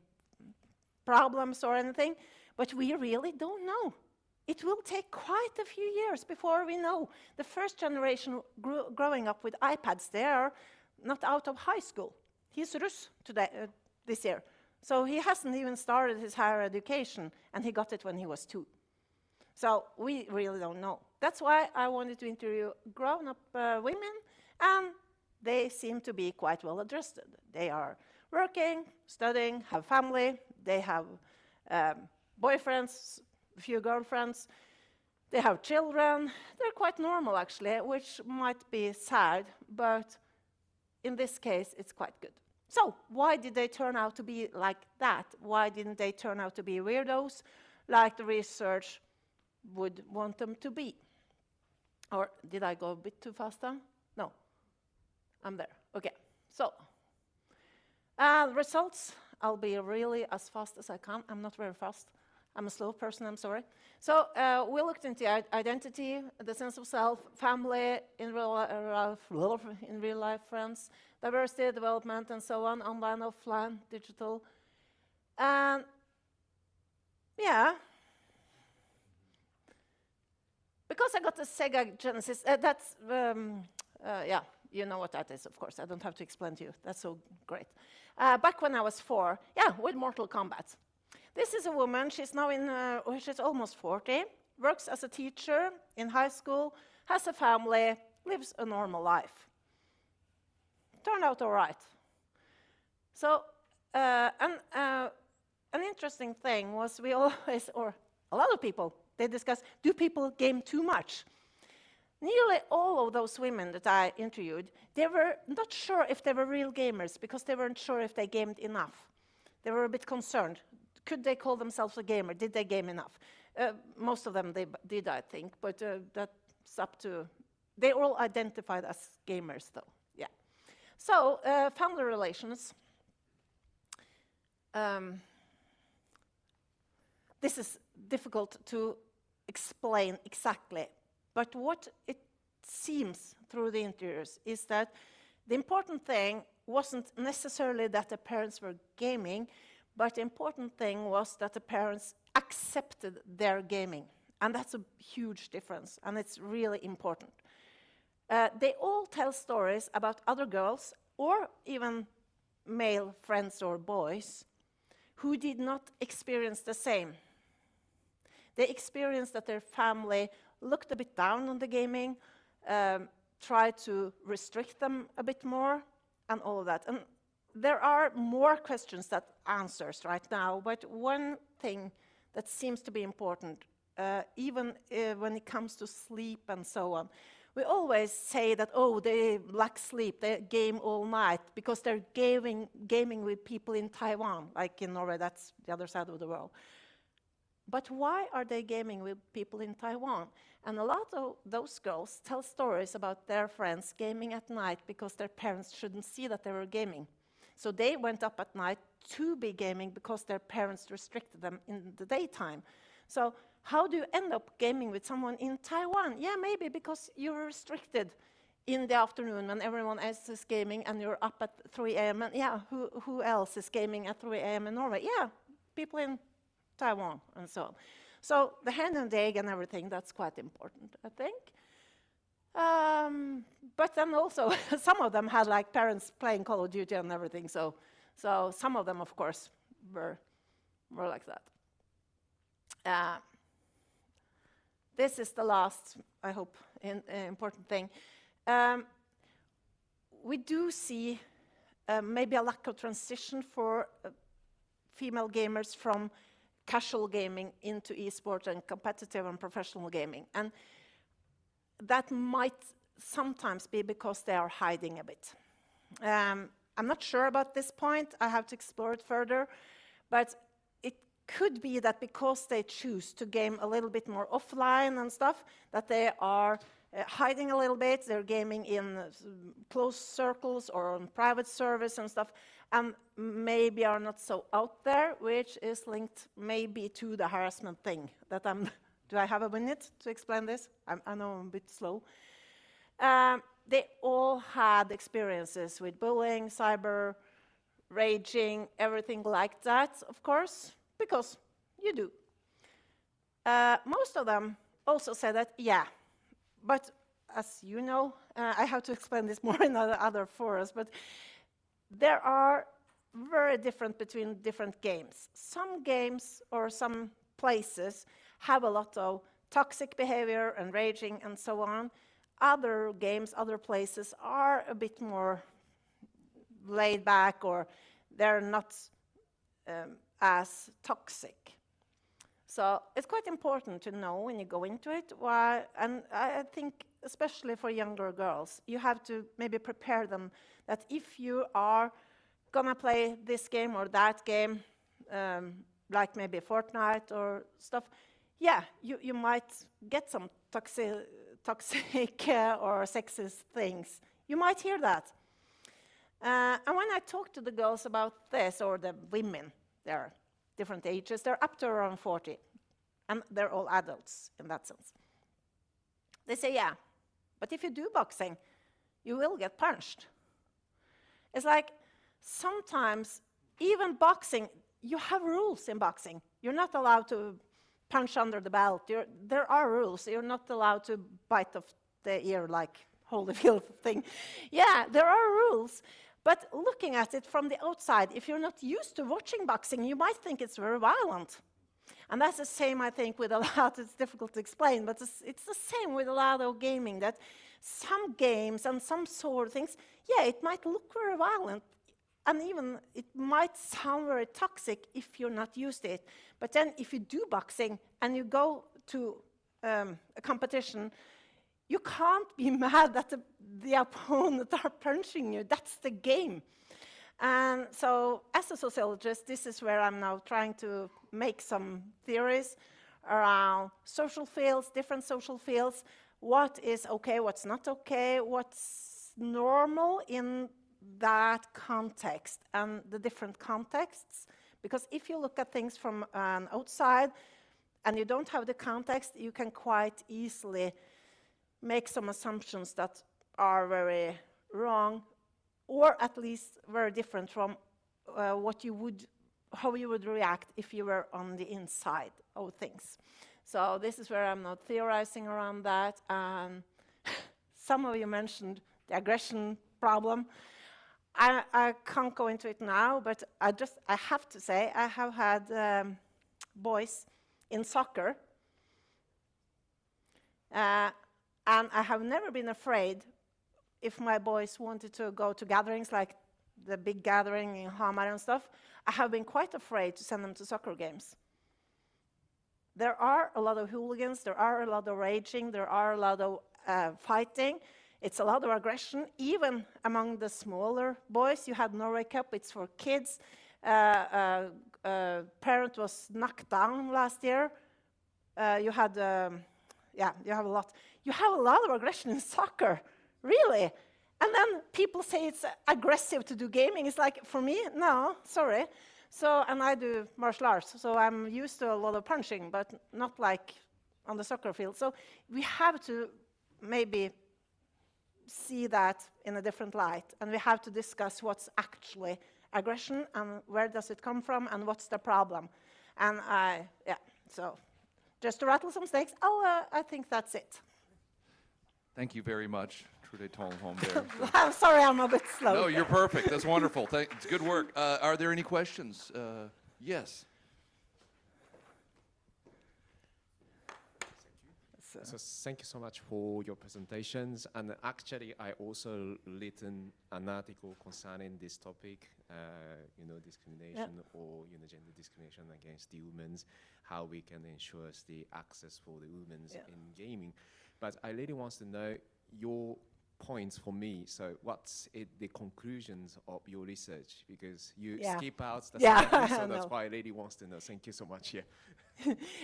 problems or anything, but we really don't know. It will take quite a few years before we know. The first generation growing up with iPads, they are not out of high school. He's Rus today, this year. So he hasn't even started his higher education, and he got it when he was 2. So we really don't know. That's why I wanted to interview grown-up women, and they seem to be quite well adjusted. They are working, studying, have family, they have boyfriends, a few girlfriends, they have children. They're quite normal, actually, which might be sad, but in this case, it's quite good. So why did they turn out to be like that? Why didn't they turn out to be weirdos like the research would want them to be? Or did I go a bit too fast then? No, I'm there. Okay, so results, I'll be really as fast as I can. I'm not very fast. I'm a slow person, I'm sorry. So we looked into identity, the sense of self, family, in real life friends, diversity, development, and so on, online, offline, digital. And yeah, because I got the Sega Genesis, yeah, you know what that is, of course. I don't have to explain to you. That's so great. Back when I was 4, yeah, with Mortal Kombat. This is a woman. She's now she's almost 40, works as a teacher in high school, has a family, lives a normal life. Turned out all right. So, an interesting thing was we always, or a lot of people, they discuss, do people game too much? Nearly all of those women that I interviewed, they were not sure if they were real gamers because they weren't sure if they gamed enough. They were a bit concerned. Could they call themselves a gamer? Did they game enough? Most of them they did, I think, but that's up to... They all identified as gamers, though, yeah. So, family relations. This is difficult to explain exactly, but what it seems through the interviews is that the important thing wasn't necessarily that the parents were gaming, but the important thing was that the parents accepted their gaming. And that's a huge difference, and it's really important. They all tell stories about other girls, or even male friends or boys, who did not experience the same. They experienced that their family looked a bit down on the gaming, tried to restrict them a bit more, and all of that. And there are more questions than answers right now, but one thing that seems to be important, even when it comes to sleep and so on, we always say that, oh, they lack sleep, they game all night, because they're gaming with people in Taiwan, like in Norway, that's the other side of the world. But why are they gaming with people in Taiwan? And a lot of those girls tell stories about their friends gaming at night because their parents shouldn't see that they were gaming. So they went up at night to be gaming because their parents restricted them in the daytime. So how do you end up gaming with someone in Taiwan? Yeah, maybe because you're restricted in the afternoon when everyone else is gaming and you're up at 3 a.m. And yeah, who else is gaming at 3 a.m. in Norway? Yeah, people in Taiwan and so on. So the hen and the egg and everything, that's quite important, I think. But then also, some of them had like parents playing Call of Duty and everything, so some of them, of course, were like that. This is the last, I hope, important thing. We do see maybe a lack of transition for female gamers from casual gaming into esports and competitive and professional gaming. And that might sometimes be because they are hiding a bit. I'm not sure about this point. I have to explore it further. But it could be that because they choose to game a little bit more offline and stuff, that they are hiding a little bit. They're gaming in close circles or on private service and stuff, and maybe are not so out there, which is linked maybe to the harassment thing that I'm... Do I have a minute to explain this? I know I'm a bit slow. They all had experiences with bullying, cyber, raging, everything like that, of course, because you do. Most of them also said that, yeah, but as you know, I have to explain this more in other forums, but there are very different between different games. Some games or some places have a lot of toxic behavior and raging and so on. Other games, other places are a bit more laid back, or they're not as toxic. So it's quite important to know when you go into it why, and I think especially for younger girls, you have to maybe prepare them that if you are gonna play this game or that game, like maybe Fortnite or stuff, yeah, you might get some toxic or sexist things. You might hear that. And when I talk to the girls about this, or the women there, different ages. They're up to around 40, and they're all adults in that sense. They say, yeah, but if you do boxing, you will get punched. It's like sometimes, even boxing, you have rules in boxing. You're not allowed to punch under the belt. There are rules. You're not allowed to bite off the ear like Holyfield thing. Yeah, there are rules. But looking at it from the outside, if you're not used to watching boxing, you might think it's very violent. And that's the same, I think, with a lot. It's difficult to explain, but it's the same with a lot of gaming, that some games and some sort of things, yeah, it might look very violent, and even it might sound very toxic if you're not used to it. But then if you do boxing and you go to a competition, you can't be mad that the opponent are punching you. That's the game. And so as a sociologist, this is where I'm now trying to make some theories around social fields, different social fields, what is okay, what's not okay, what's normal in that context and the different contexts. Because if you look at things from an outside and you don't have the context, you can quite easily make some assumptions that are very wrong, or at least very different from how you would react if you were on the inside of things. So this is where I'm not theorizing around that. Some of you mentioned the aggression problem. I can't go into it now, but I have to say I have had boys in soccer, and I have never been afraid if my boys wanted to go to gatherings like the big gathering in Hamar and stuff. I have been quite afraid to send them to soccer games. There are a lot of hooligans, there are a lot of raging, there are a lot of fighting. It's a lot of aggression, even among the smaller boys. You had Norway Cup, it's for kids. A parent was knocked down last year. You have a lot. You have a lot of aggression in soccer, really. And then people say it's aggressive to do gaming. It's like, for me, no, sorry. So, and I do martial arts, so I'm used to a lot of punching, but not like on the soccer field. So we have to maybe see that in a different light, and we have to discuss what's actually aggression and where does it come from and what's the problem. And so just to rattle some snakes, I think that's it. Thank you very much, Trude Tolholm there. I'm sorry, I'm a bit slow. No, you're perfect. That's wonderful. It's good work. Are there any questions? Yes. So thank you so much for your presentations. And actually, I also written an article concerning this topic, discrimination or gender discrimination against the women, how we can ensure the access for the women in gaming. But I really want to know your points for me. So what's the conclusions of your research? Because you skip out the sentence, so that's why I really want to know. Thank you so much. Yeah.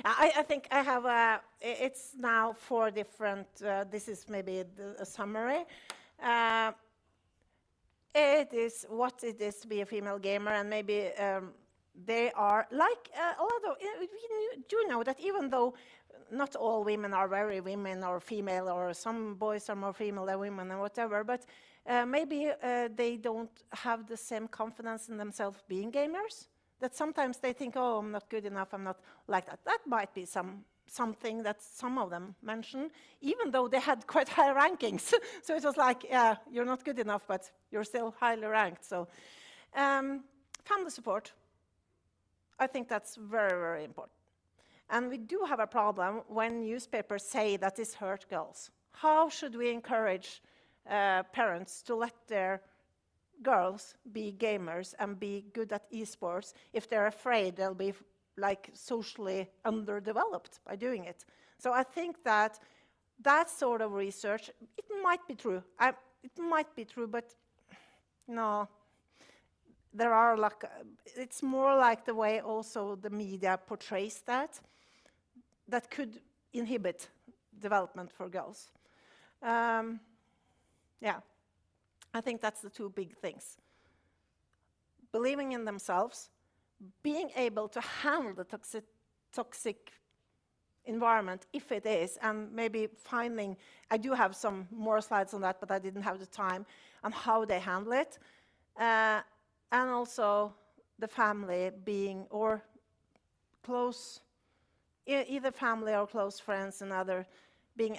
I think I have it's now 4 different, this is maybe a summary. It is what it is to be a female gamer, and maybe they are like a lot of, we do know that even though not all women are very women or female, or some boys are more female than women and whatever, but maybe they don't have the same confidence in themselves being gamers. That sometimes they think, oh, I'm not good enough, I'm not like that. That might be something that some of them mention, even though they had quite high rankings. So it was like, yeah, you're not good enough, but you're still highly ranked. So family support, I think that's very, very important. And we do have a problem when newspapers say that this hurt girls. How should we encourage parents to let their girls be gamers and be good at esports if they're afraid they'll be like socially underdeveloped by doing it? So I think that sort of research, it might be true. It might be true, but no. There are like, it's more like the way also the media portrays that could inhibit development for girls. I think that's the 2 big things. Believing in themselves, being able to handle the toxic environment, if it is, and maybe finding, I do have some more slides on that, but I didn't have the time, on how they handle it. And also the family being, or close, either family or close friends and other, being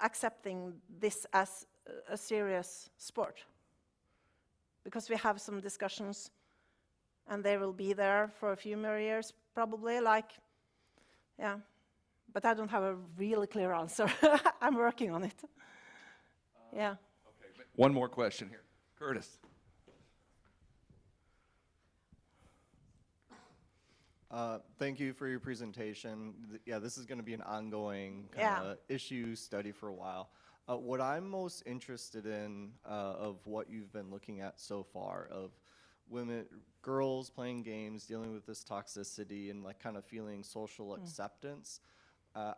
accepting this as a serious sport. Because we have some discussions, and they will be there for a few more years, probably, like, yeah. But I don't have a really clear answer. I'm working on it. Yeah. Okay, one more question here. Curtis. Thank you for your presentation. Yeah, this is going to be an ongoing issue study for a while. What I'm most interested in of what you've been looking at so far of girls playing games, dealing with this toxicity and like kind of feeling social acceptance.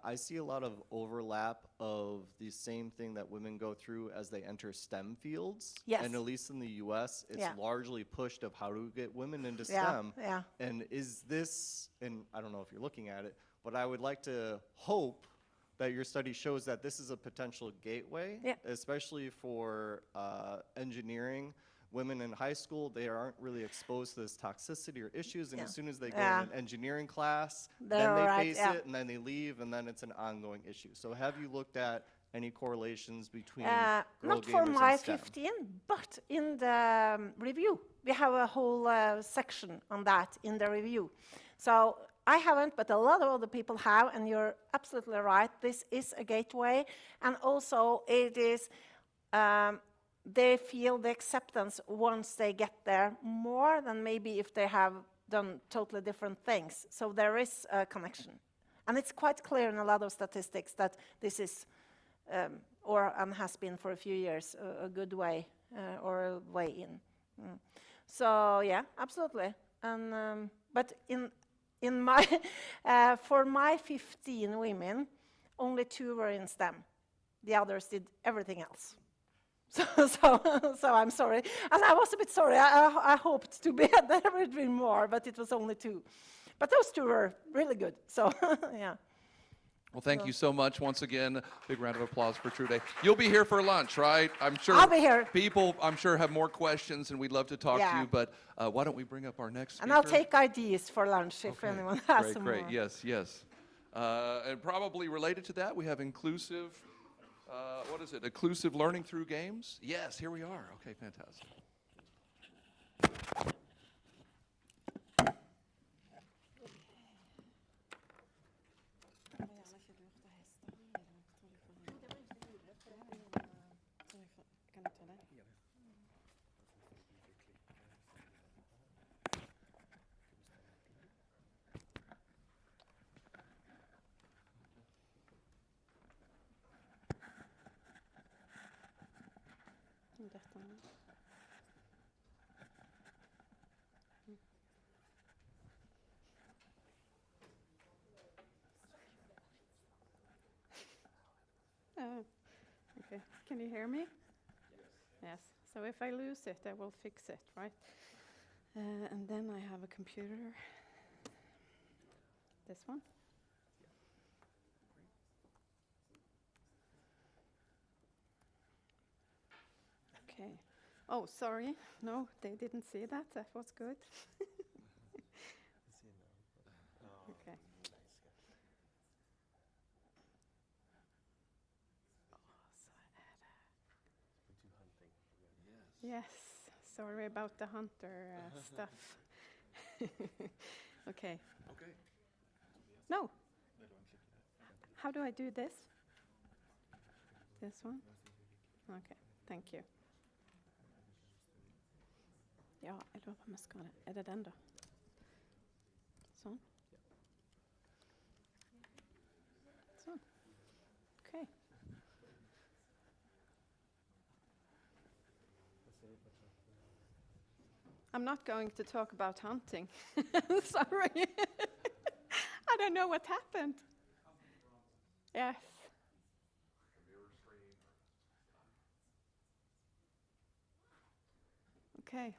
I see a lot of overlap of the same thing that women go through as they enter STEM fields. Yes. And at least in the US, it's Yeah. largely pushed of how to get women into Yeah, STEM. yeah. And is this, and I don't know if you're looking at it, but I would like to hope that your study shows that this is a potential gateway, Yeah. especially for engineering. Women in high school, they aren't really exposed to this toxicity or issues, and Yeah. as soon as they go Yeah. in an engineering class, They're then they all right, face yeah. it, and then they leave, and then it's an ongoing issue. So have you looked at any correlations between girl Not gamers for my and STEM? 15, but in the review. We have a whole section on that in the review. So I haven't, but a lot of other people have, and you're absolutely right. This is a gateway, and also it is, they feel the acceptance once they get there more than maybe if they have done totally different things. So there is a connection. And it's quite clear in a lot of statistics that this is, and has been for a few years, a good way, or a way in. So yeah, absolutely. And but in my for my 15 women, only 2 were in STEM. The others did everything else. So I'm sorry, and I was a bit sorry. I hoped to be there would be more, but it was only 2. But those 2 were really good. So yeah. Well, thank you so much once again. Big round of applause for Trude. You'll be here for lunch, right? I'm sure I'll be here. People, I'm sure, have more questions, and we'd love to talk to Yeah. you. But why don't we bring up our next speaker? And I'll take IDs for lunch if anyone has Great, some great. more. Yes, yes. And probably related to that, we have inclusive. What is it? Inclusive learning through games? Yes, here we are. Okay, fantastic. Oh, okay. Can you hear me? Yes. So if I lose it, I will fix it, right? And then I have a computer. This one? Okay. Oh, sorry. No, they didn't see that. That was good. Okay. Yes, sorry about the hunter stuff. Okay. Okay. No. How do I do this? This one? Okay, thank you. Ja, jeg lurer på om jeg skal det. Er det den da? Sånn. Sånn. Okay. I'm not going to talk about hunting. Sorry. I don't know what happened. Yes. Okay.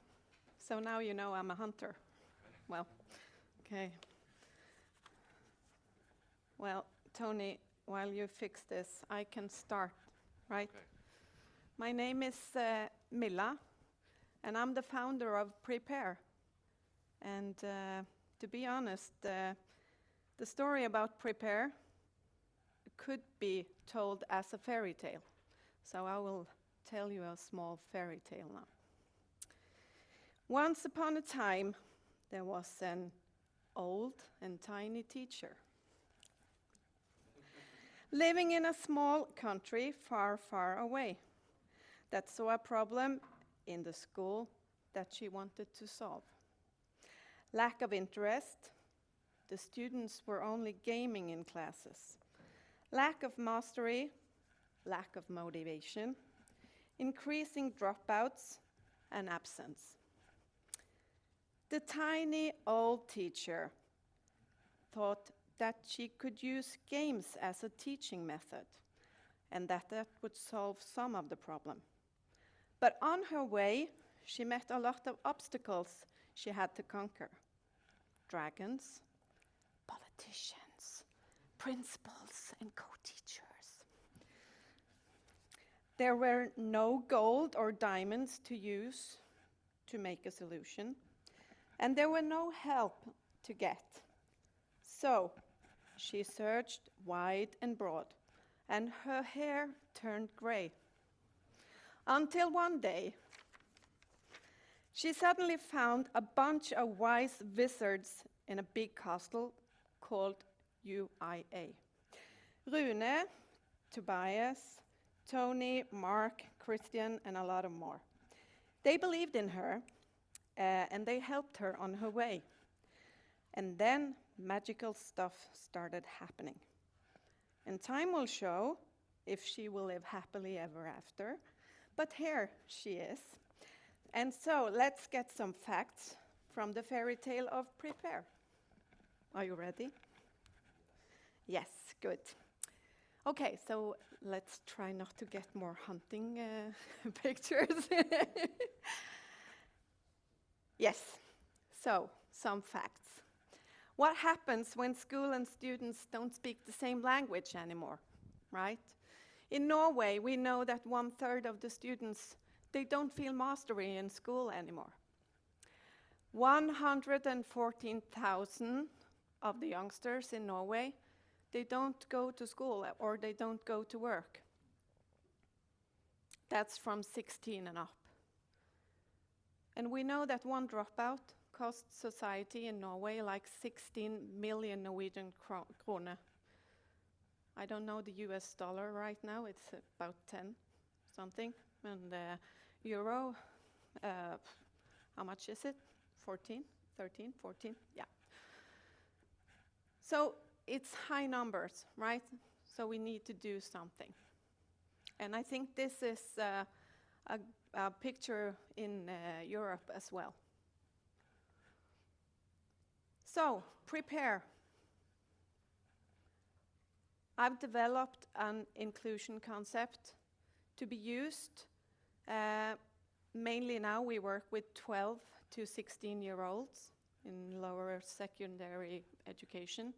So now you know I'm a hunter. Well, okay. Well, Tony, while you fix this, I can start, right? Okay. My name is Milla, and I'm the founder of Prepare. And to be honest, the story about Prepare could be told as a fairy tale. So I will tell you a small fairy tale now. Once upon a time, there was an old and tiny teacher living in a small country far, far away that saw a problem in the school that she wanted to solve. Lack of interest. The students were only gaming in classes. Lack of mastery, lack of motivation, increasing dropouts, and absence. The tiny old teacher thought that she could use games as a teaching method and that would solve some of the problem. But on her way, she met a lot of obstacles she had to conquer. Dragons, politicians, principals, and co-teachers. There were no gold or diamonds to use to make a solution, and there were no help to get. So she searched wide and broad, and her hair turned gray. Until one day, she suddenly found a bunch of wise wizards in a big castle called UIA. Rune, Tobias, Tony, Mark, Christian, and a lot of more. They believed in her, and they helped her on her way. And then magical stuff started happening. And time will show if she will live happily ever after. But here she is. And so let's get some facts from the fairy tale of Prepare. Are you ready? Yes, good. Okay, so let's try not to get more hunting pictures. Yes, so some facts. What happens when school and students don't speak the same language anymore, right? In Norway, we know that 1/3 of the students, they don't feel mastery in school anymore. 114,000 of the youngsters in Norway, they don't go to school or they don't go to work. That's from 16 and up. And we know that one dropout costs society in Norway like 16 million Norwegian kroner. I don't know the US dollar right now, it's about 10 something. And euro, how much is it? 14, 13, 14, yeah. So it's high numbers, right? So we need to do something. And I think this is a picture in Europe as well. So, Prepare. I've developed an inclusion concept to be used. Mainly now we work with 12 to 16-year-olds in lower secondary education.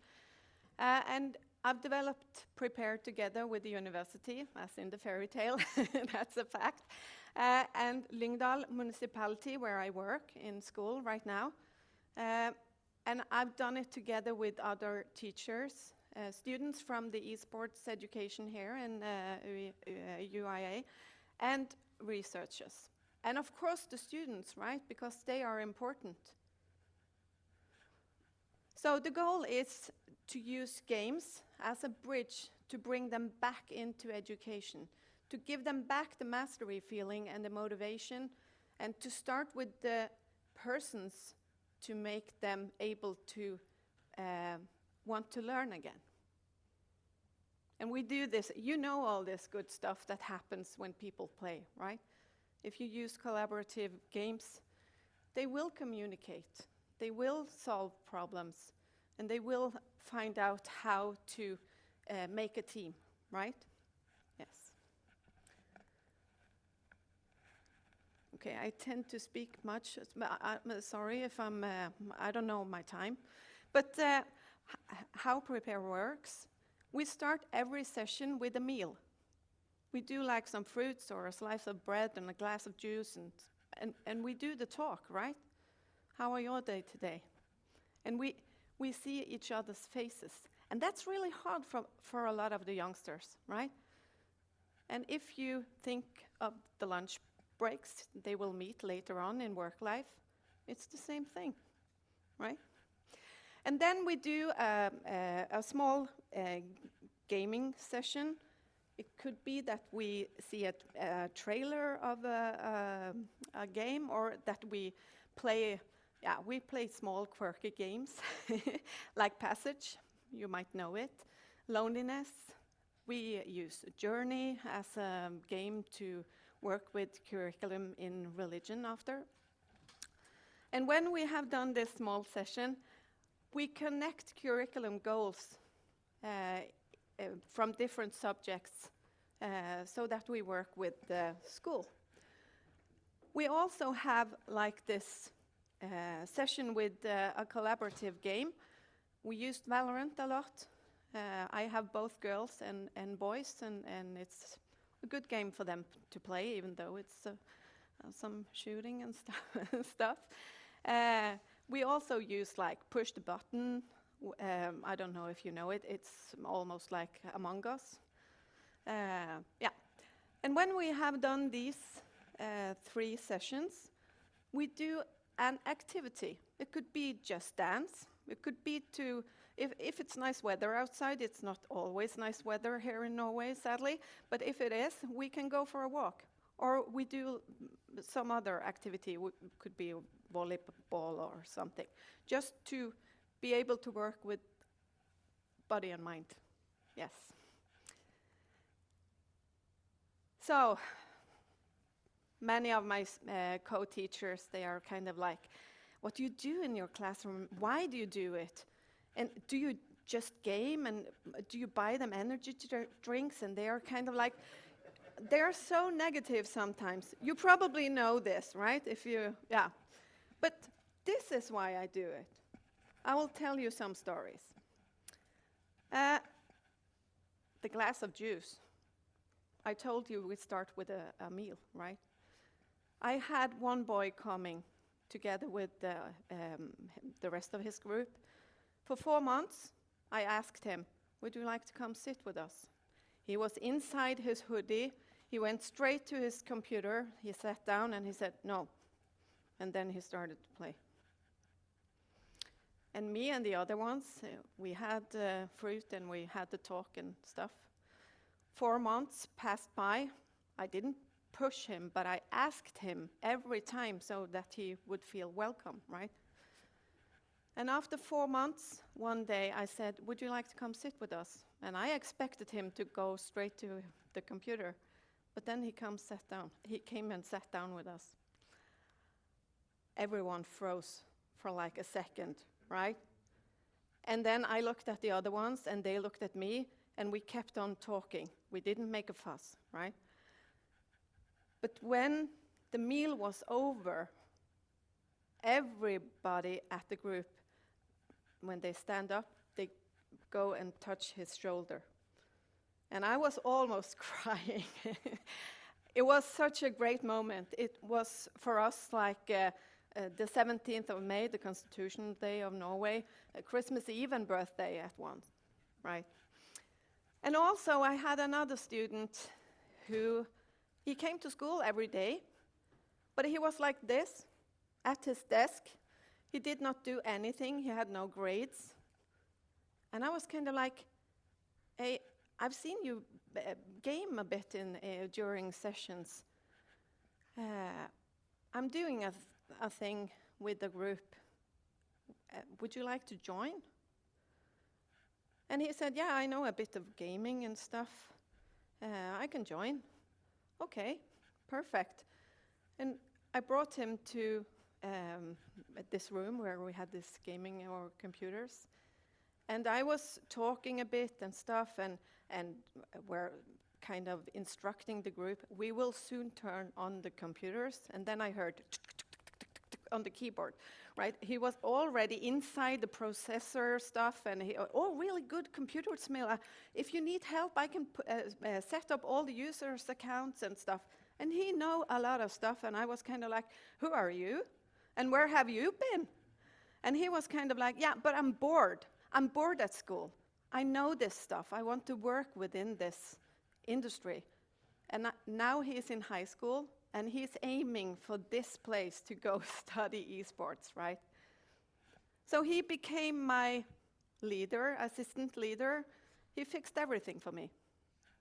And I've developed Prepare together with the university, as in the fairy tale, that's a fact. And Lyngdal municipality, where I work in school right now. And I've done it together with other teachers, students from the Esports education here in UIA, and researchers. And of course the students, right? Because they are important. So the goal is to use games as a bridge to bring them back into education, to give them back the mastery feeling and the motivation, and to start with the persons to make them able to want to learn again. And we do this, you know all this good stuff that happens when people play, right? If you use collaborative games, they will communicate, they will solve problems, and they will find out how to make a team, right? Yes. Okay, I tend to speak much. I'm sorry if I don't know my time. But how Prepare works, we start every session with a meal. We do like some fruits or a slice of bread and a glass of juice, and we do the talk, right? How are your day today? And we see each other's faces. And that's really hard for a lot of the youngsters, right? And if you think of the lunch breaks they will meet later on in work life, it's the same thing, right? And then we do a small gaming session. It could be that we see a trailer of a game, or that we play small quirky games like Passage, you might know it, Loneliness. We use Journey as a game to work with curriculum in religion after. And when we have done this small session, we connect curriculum goals from different subjects so that we work with the school. We also have like this session with a collaborative game. We used Valorant a lot. I have both girls and boys, and it's a good game for them to play, even though it's some shooting and stuff. We also use like push the button. I don't know if you know it. It's almost like Among Us. Yeah. And when we have done these 3 sessions, we do an activity. It could be just dance. It could be to, if it's nice weather outside, it's not always nice weather here in Norway, sadly, but if it is, we can go for a walk. Or we do some other activity, could be volleyball or something, just to be able to work with body and mind. Yes. So, many of my co-teachers, they are kind of like, what do you do in your classroom? Why do you do it? And do you just game, and do you buy them energy drinks? And they are kind of like, they're so negative sometimes. You probably know this, right? Yeah. But this is why I do it. I will tell you some stories. The glass of juice. I told you we start with a meal, right? I had one boy coming together with the rest of his group. For 4 months, I asked him, would you like to come sit with us? He was inside his hoodie. He went straight to his computer. He sat down and he said, no. And then he started to play. And me and the other ones, we had fruit and we had the talk and stuff. 4 months passed by. I didn't push him, but I asked him every time so that he would feel welcome, right? And after 4 months, one day I said, would you like to come sit with us? And I expected him to go straight to the computer, but then he came and sat down with us. Everyone froze for like a second, right? And then I looked at the other ones and they looked at me, and we kept on talking. We didn't make a fuss, right? But when the meal was over, everybody at the group, when they stand up, they go and touch his shoulder. And I was almost crying. It was such a great moment. It was for us like the 17th of May, the Constitution Day of Norway, Christmas Eve and birthday at once, right? And also I had another student who, he came to school every day, but he was like this, at his desk. He did not do anything. He had no grades. And I was kind of like, hey, I've seen you game a bit during sessions. I'm doing a thing with the group. Would you like to join? And he said, yeah, I know a bit of gaming and stuff. I can join. Okay, perfect. And I brought him to this room where we had this gaming or computers. And I was talking a bit and stuff, and we're kind of instructing the group, we will soon turn on the computers. And then I heard on the keyboard, right? He was already inside the processor stuff, and oh, really good computer, Smil. If you need help, I can set up all the users' accounts and stuff. And he know a lot of stuff, and I was kind of like, who are you? And where have you been? And he was kind of like, yeah, but I'm bored. I'm bored at school. I know this stuff. I want to work within this industry. And now he's in high school, and he's aiming for this place to go study esports, right? So he became my leader, assistant leader. He fixed everything for me.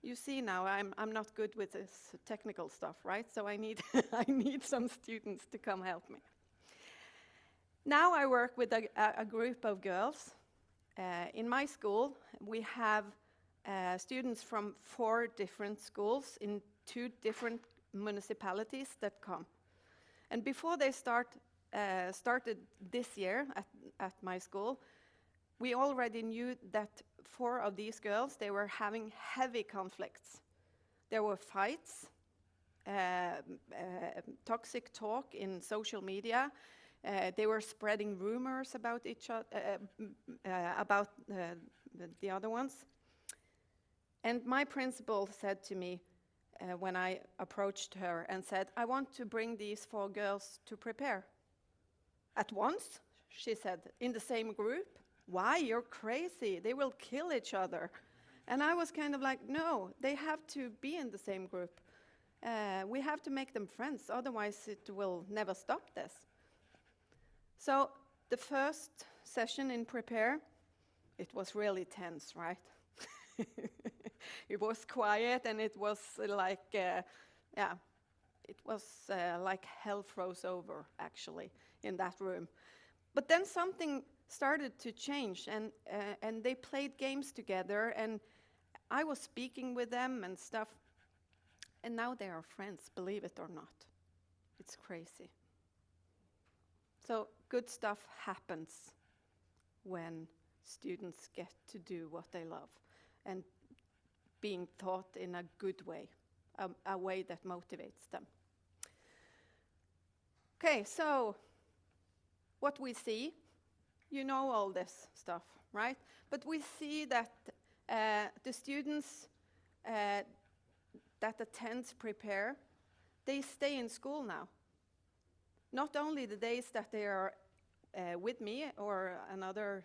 You see now, I'm not good with this technical stuff, right? So I need, I need some students to come help me. Now I work with a group of girls. In my school, we have students from 4 different schools in 2 different municipalities that come. And before they started this year at my school, we already knew that 4 of these girls, they were having heavy conflicts. There were fights, toxic talk in social media. They were spreading rumors about each other, about the other ones. And my principal said to me when I approached her and said, I want to bring these 4 girls to prepare. At once, she said, in the same group? Why? You're crazy. They will kill each other. And I was kind of like, no, they have to be in the same group. We have to make them friends, otherwise it will never stop this. So the first session in Prepare, it was really tense, right? It was quiet, and it was like, yeah, it was like hell froze over, actually, in that room. But then something started to change, and they played games together, and I was speaking with them and stuff, and now they are friends, believe it or not. It's crazy. So good stuff happens when students get to do what they love and being taught in a good way, a way that motivates them. Okay, so what we see, you know all this stuff, right? But we see that the students that attend Prepare, they stay in school now. Not only the days that they are with me or another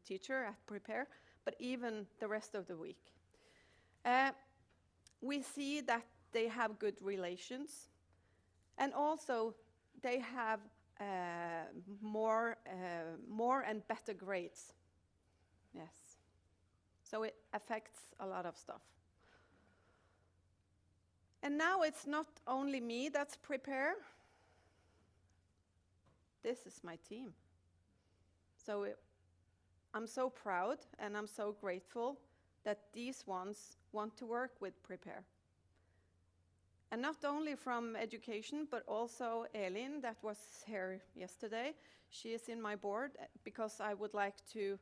teacher at Prepare, but even the rest of the week. We see that they have good relations, and also they have more and better grades. Yes. So it affects a lot of stuff. And now it's not only me that's Prepare. This is my team. So I'm so proud and I'm so grateful that these ones want to work with Prepare. And not only from education, but also Elin, that was here yesterday. She is in my board because I would like to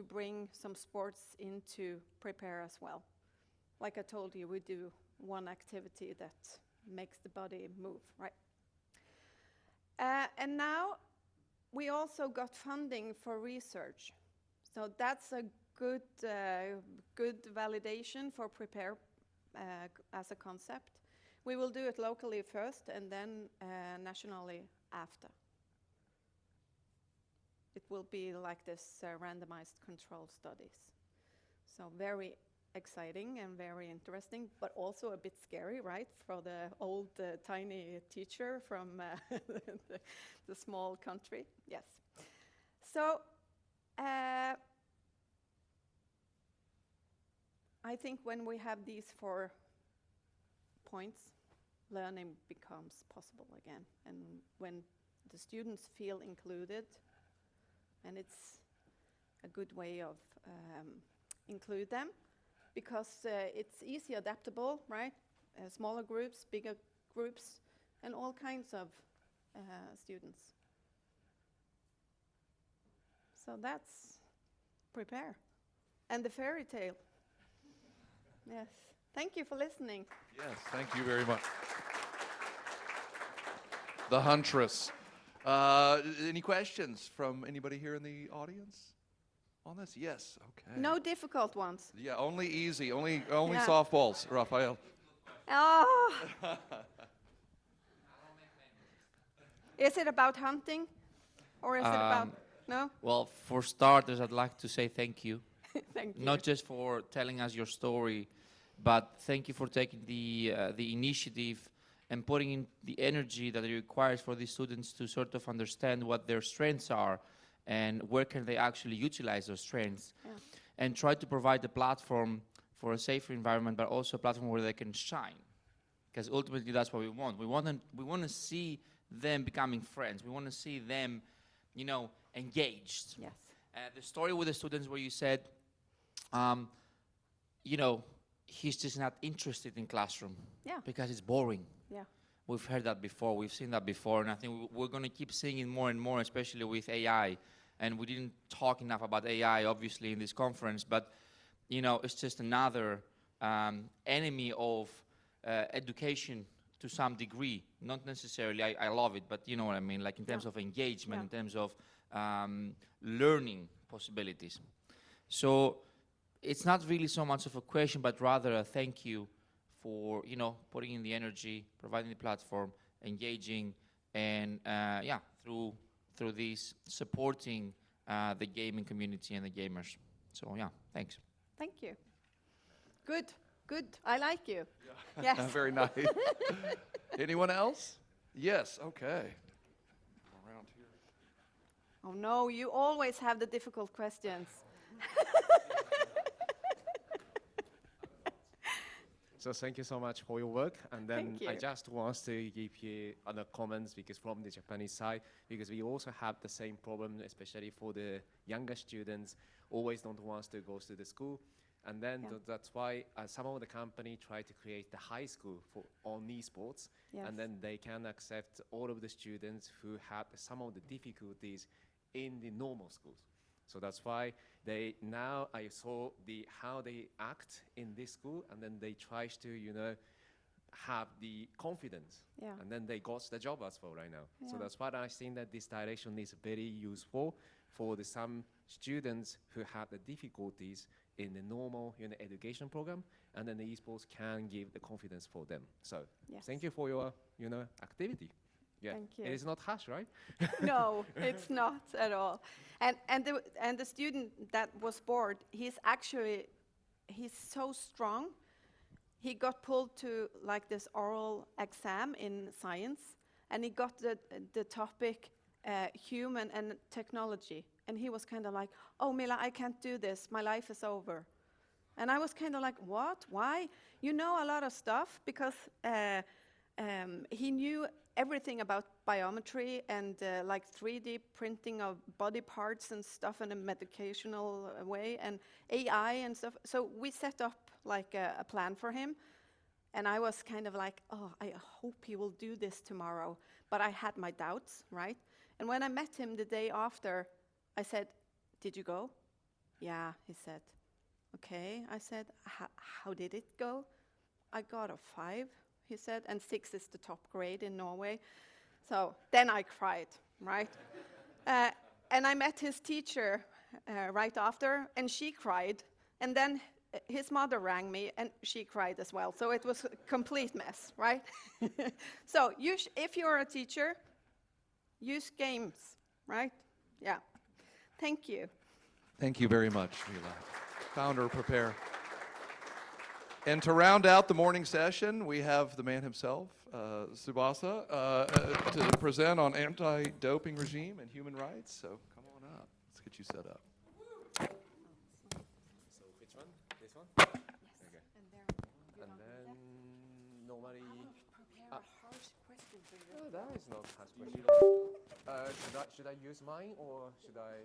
bring some sports into Prepare as well. Like I told you, we do one activity that makes the body move, right? And now we also got funding for research. So that's a good validation for Prepare as a concept. We will do it locally first and then nationally after. It will be like this randomized control studies. So very exciting and very interesting, but also a bit scary, right? For the old tiny teacher from the small country, yes. So I think when we have these 4 points, learning becomes possible again. And when the students feel included, and it's a good way of include them, because it's easy adaptable, right? Smaller groups, bigger groups, and all kinds of students. So that's Prepare. And the fairy tale. Yes, Thank you for listening. Yes, thank you very much. The Huntress. Any questions from anybody here in the audience on this? Yes, okay. No difficult ones. Yeah, only easy, only Yeah. softballs, Raphael. Oh. Is it about hunting? Or is it about... No? Well, for starters, I'd like to say thank you. Thank you. Not just for telling us your story, but thank you for taking the initiative and putting in the energy that it requires for these students to sort of understand what their strengths are and where can they actually utilize those strengths. Yeah. And try to provide a platform for a safer environment, but also a platform where they can shine. Because ultimately that's what we want. We want to see them becoming friends. We want to see them, you know, engaged. Yes. The story with the students where you said, you know, he's just not interested in classroom. Yeah. Because it's boring. Yeah. We've heard that before. We've seen that before. And I think we're going to keep seeing it more and more, especially with AI. And we didn't talk enough about AI, obviously, in this conference. But, you know, it's just another enemy of education to some degree. Not necessarily, I love it, but you know what I mean, like in terms of engagement, in terms of learning possibilities. So it's not really so much of a question, but rather a thank you for, you know, putting in the energy, providing the platform, engaging, and yeah, through this, supporting the gaming community and the gamers. So yeah, thanks. Thank you. Good, good. I like you. Yes. Very nice. Anyone else? Yes, okay. Around here. Oh no, you always have the difficult questions. So thank you so much for your work. And then Thank you. I just want to give you other comments because from the Japanese side, because we also have the same problem, especially for the younger students, always don't want to go to the school. And then that's why some of the company try to create the high school for on esports. Yes. And then they can accept all of the students who have some of the difficulties in the normal schools. So that's why now I saw how they act in this school, and then they try to, you know, have the confidence. Yeah. And then they got the job as well right now. Yeah. So that's why I think that this direction is very useful for some students who have the difficulties in the normal, you know, education program, and then the esports can give the confidence for them. So thank you for your, you know, activity. Yeah. Thank you. It is not harsh, right? No, it's not at all. And the student that was bored, he's so strong. He got pulled to like this oral exam in science, and he got the topic human and technology. And he was kind of like, oh, Mila, I can't do this. My life is over. And I was kind of like, what? Why? You know a lot of stuff, because he knew everything about biometry and like 3D printing of body parts and stuff in a medicational way, and AI and stuff. So we set up like a plan for him. And I was kind of like, oh, I hope he will do this tomorrow. But I had my doubts, right? And when I met him the day after, I said, did you go? Yeah, he said. Okay, I said, how did it go? I got a 5, he said, and 6 is the top grade in Norway. So then I cried, right? And I met his teacher right after, and she cried. And then his mother rang me, and she cried as well. So it was a complete mess, right? So if you're a teacher, use games, right? Yeah. Thank you. Thank you very much, Mila. Founder, Prepare. And to round out the morning session, we have the man himself, Subasa, to present on anti-doping regime and human rights. So come on up. Let's get you set up. So which one? This one? Yes. Okay. And then normally... Prepare a harsh question for you. Oh, that is not harsh question. Should I use mine or should I?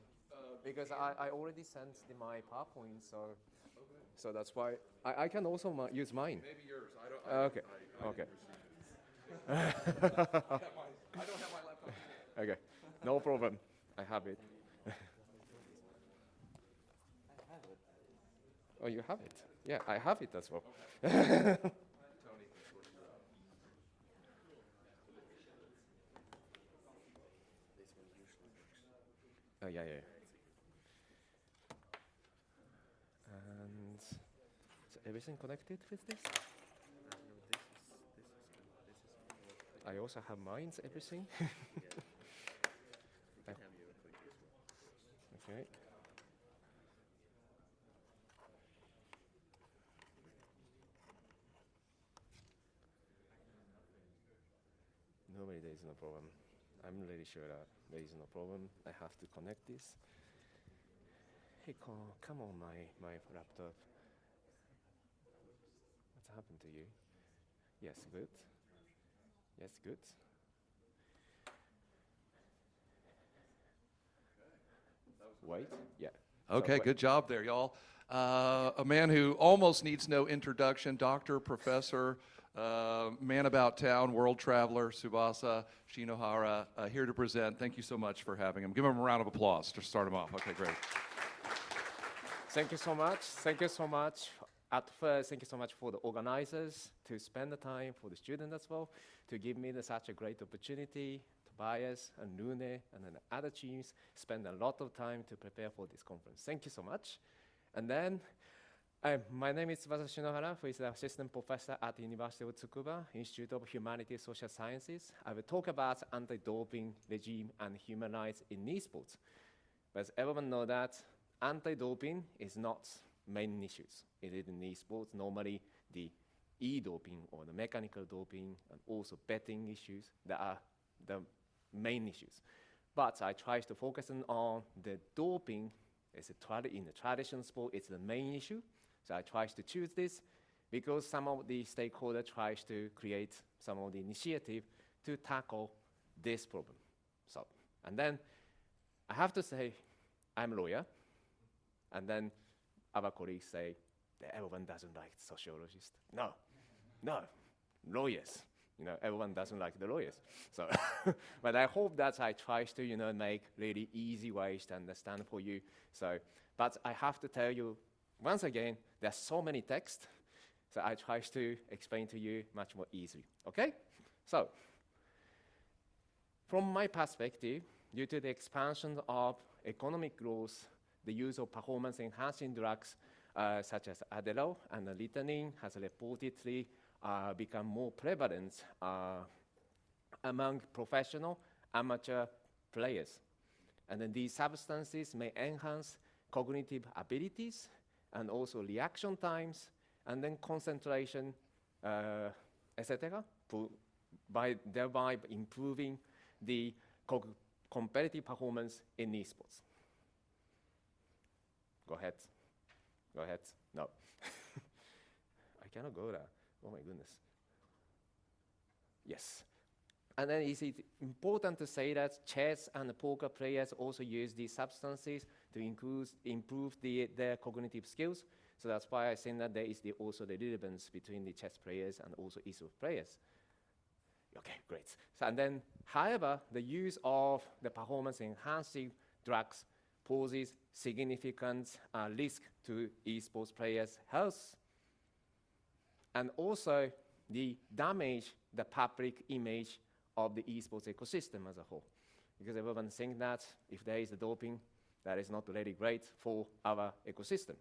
Because I already sent my PowerPoint, so that's why I can also use mine. Maybe yours. I don't. Okay. Okay. I don't have my laptop. Okay. No problem. I have it. Oh, you have it? Yeah, I have it as well. Oh, yeah, yeah. And is everything connected with this? I also have mines, everything. Okay. Normally there is no problem. I'm really sure that there is no problem. I have to connect this. Hey, come on, my laptop. What's happened to you? Yes, good. Yes, good. Wait, yeah. Okay, So good job there, y'all. A man who almost needs no introduction, doctor, professor, man about town, world traveler, Tsubasa Shinohara, here to present. Thank you so much for having him. Give him a round of applause to start him off. Okay, great. Thank you so much. Thank you so much. At first, thank you so much for the organizers to spend the time, for the students as well, to give me such a great opportunity. Tobias and Lune and then other teams spend a lot of time to prepare for this conference. Thank you so much. And then, my name is Tsubasa Shinohara, who is the assistant professor at the University of Tsukuba, Institute of Humanities and Social Sciences. I will talk about anti-doping regime and human rights in esports. But as everyone knows that anti-doping is not main issues. It is in esports, normally the e-doping or the mechanical doping and also betting issues that are the main issues. But I try to focus on the doping in the traditional sport, it's the main issue. So I try to choose this because some of the stakeholders try to create some of the initiative to tackle this problem. So, and then I have to say, I'm a lawyer, and then our colleagues say that everyone doesn't like sociologists. No, lawyers. Everyone doesn't like the lawyers. So, but I hope that I try to, make really easy ways to understand for you. So, but I have to tell you, once again, there's so many texts, so I try to explain to you much more easily, okay? So, from my perspective, due to the expansion of economic growth, the use of performance-enhancing drugs such as Adderall and Ritalin has reportedly become more prevalent among professional amateur players. And then these substances may enhance cognitive abilities and also reaction times and then concentration, etc., thereby improving the competitive performance in esports. Go ahead. No. I cannot go there. Oh my goodness. Yes. And then is it important to say that chess and poker players also use these substances to improve their cognitive skills? So that's why I think that there is also the relevance between the chess players and also esports players. Okay, great. So, and then, however, the use of the performance-enhancing drugs poses significant risk to esports players' health, and also the damage the public image of the esports ecosystem as a whole. Because everyone thinks that if there is a doping, that is not really great for our ecosystem.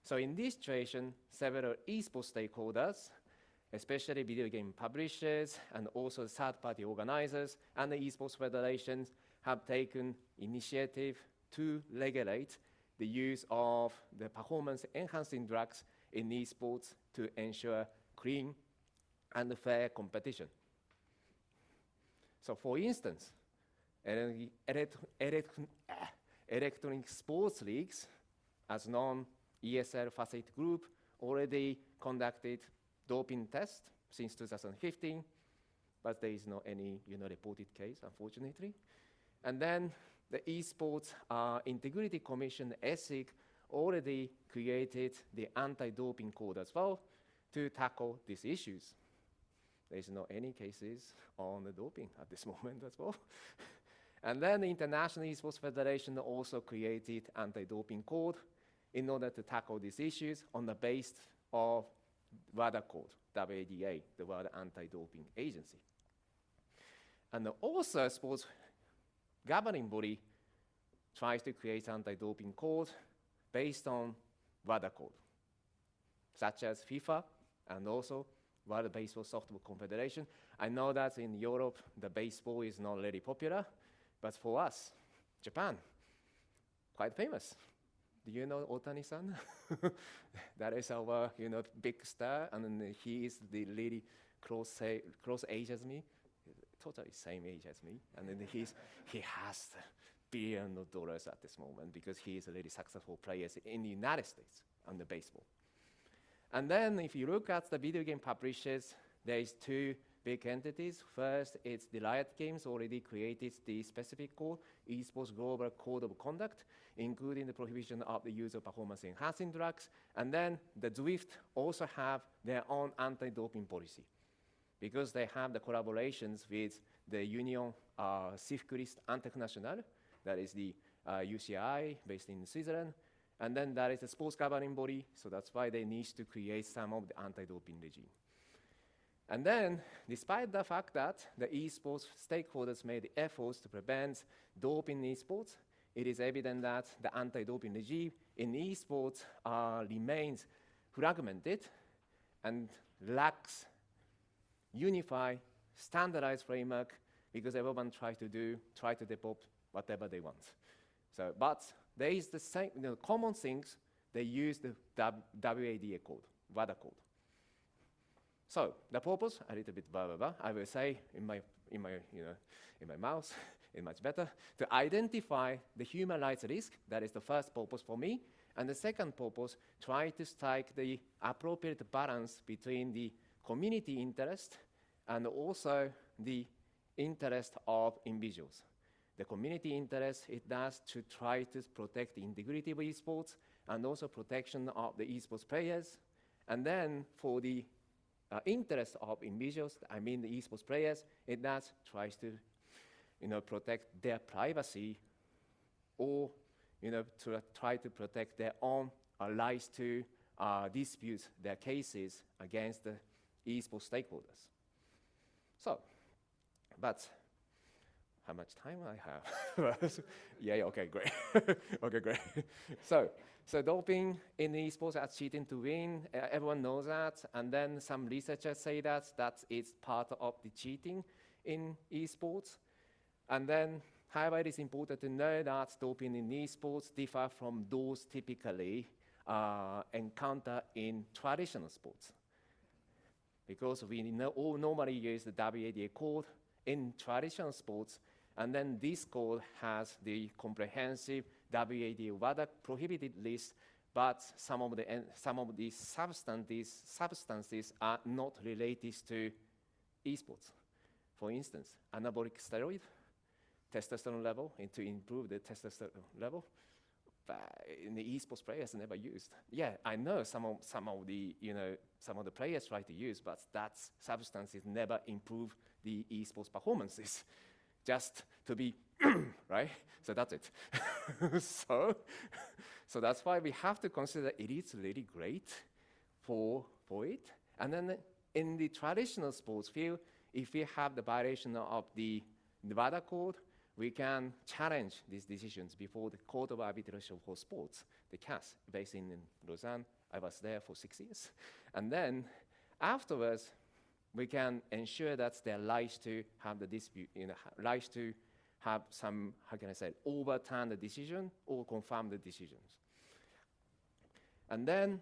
So in this situation, several esports stakeholders, especially video game publishers and also third-party organizers and the esports federations, have taken initiative to regulate the use of the performance-enhancing drugs in esports to ensure clean and fair competition. So for instance, electronic sports leagues, as non-ESL facility group, already conducted doping tests since 2015, but there is no any reported case, unfortunately. And then the Esports Integrity Commission, ESIC, already created the anti-doping code as well to tackle these issues. There is no any cases on the doping at this moment as well. And then the International Esports Federation also created anti-doping code in order to tackle these issues on the basis of WADA code, WADA, the World Anti-Doping Agency. And also sports governing body tries to create anti-doping code based on WADA code, such as FIFA and also World Baseball Softball Confederation. I know that in Europe, the baseball is not really popular, but for us, Japan, quite famous. Do you know Otani-san? That is our, big star, and then he is the really close age as me, totally same age as me, and then he has billions of dollars at this moment because he is a really successful player in the United States on the baseball. And then if you look at the video game publishers, there is two big entities. First, it's the Riot Games already created the specific code, Esports Global Code of Conduct, including the prohibition of the use of performance-enhancing drugs. And then the Zwift also have their own anti-doping policy because they have the collaborations with the Union Cycliste Internationale, that is the UCI based in Switzerland. And then that is the sports governing body, so that's why they need to create some of the anti-doping regime. And then, despite the fact that the esports stakeholders made efforts to prevent doping in esports, it is evident that the anti-doping regime in esports remains fragmented and lacks unified, standardized framework because everyone tries to develop whatever they want. So, but there is the same, common things. They use the WADA code, WADA code. So the purpose, a little bit blah blah blah. I will say in my mouth, it's much better to identify the human rights risk. That is the first purpose for me, and the second purpose, try to strike the appropriate balance between the community interest and also the interest of individuals. The community interest, it does to try to protect the integrity of esports and also protection of the esports players. And then for the interest of individuals, I mean the esports players, it does tries to, protect their privacy or, to try to protect their own rights to dispute their cases against the esports stakeholders. So, but how much time I have? Yeah, okay, great. Okay, great. So doping in esports as cheating to win, everyone knows that. And then some researchers say that it's part of the cheating in esports. And then, however, it is important to know that doping in esports differ from those typically encountered in traditional sports. Because we all normally use the WADA code in traditional sports, and then this code has the comprehensive WADA prohibited list, but some of these substances are not related to esports. For instance, anabolic steroid, testosterone level, and to improve the testosterone level, in the esports players never used. Yeah, I know some of the players try to use, but that substances never improve the esports performances. Just to be right? So that's it. so that's why we have to consider it is really great for it. And then in the traditional sports field, if we have the violation of the WADA code, we can challenge these decisions before the Court of Arbitration for Sports, the CAS, based in Lausanne. I was there for 6 years. And then afterwards, we can ensure that their rights to have the dispute, rights to have some, overturn the decision or confirm the decisions. And then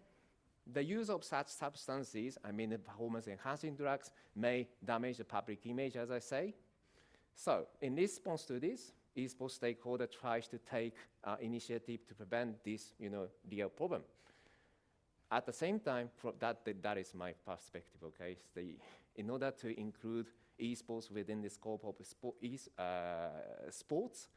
the use of such substances, the performance-enhancing drugs, may damage the public image, as I say. So in response to this, esports stakeholder tries to take initiative to prevent this, real problem. At the same time, that is my perspective, okay? In order to include esports within the scope of sports,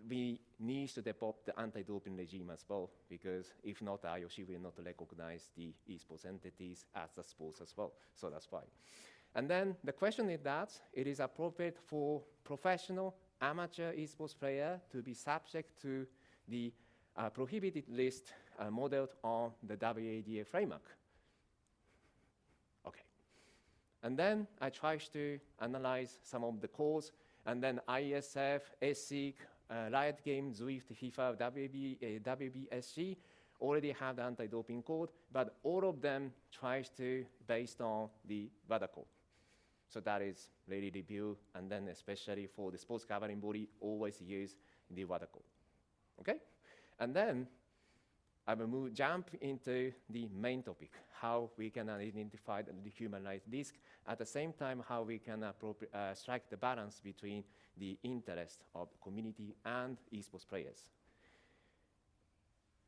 we need to develop the anti-doping regime as well, because if not, IOC will not recognize the esports entities as the sports as well. So that's why. And then the question is that it is appropriate for professional amateur esports player to be subject to the prohibited list modeled on the WADA framework. Okay. And then I tried to analyze some of the codes, and then ISF, SIG, Riot Games, Zwift, FIFA, WBSG already have the anti-doping code, but all of them tries to based on the WADA code. So that is really the view, and then especially for the sports governing body, always use the WADA code. Okay? And then I will jump into the main topic, how we can identify the human rights risk, at the same time how we can strike the balance between the interest of the community and esports players.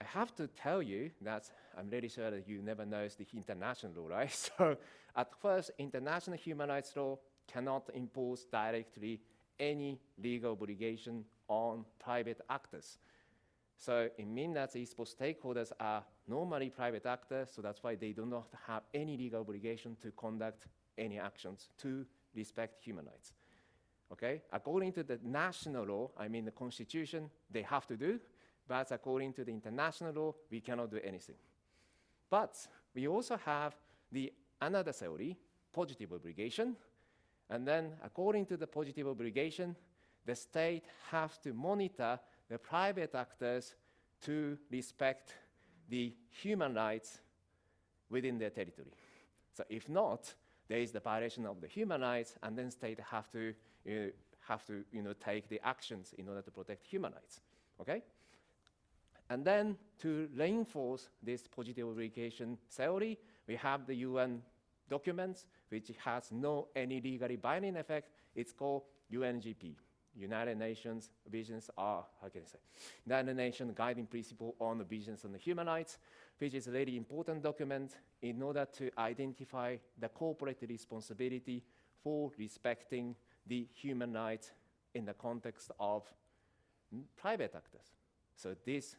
I have to tell you that I'm really sure that you never know the international law, right? So at first, international human rights law cannot impose directly any legal obligation on private actors. So it means that esports stakeholders are normally private actors, so that's why they do not have any legal obligation to conduct any actions to respect human rights. Okay? According to the national law, I mean the constitution, they have to do, but according to the international law, we cannot do anything. But we also have another theory, positive obligation, and then according to the positive obligation, the state has to monitor the private actors to respect the human rights within their territory. So if not, there is the violation of the human rights, and then state have to take the actions in order to protect human rights. Okay? And then to reinforce this positive obligation theory, we have the UN documents, which has no any legally binding effect. It's called UNGP, United Nations Visions are, United Nations Guiding Principle on the Visions on the Human Rights, which is a very important document in order to identify the corporate responsibility for respecting the human rights in the context of private actors. So this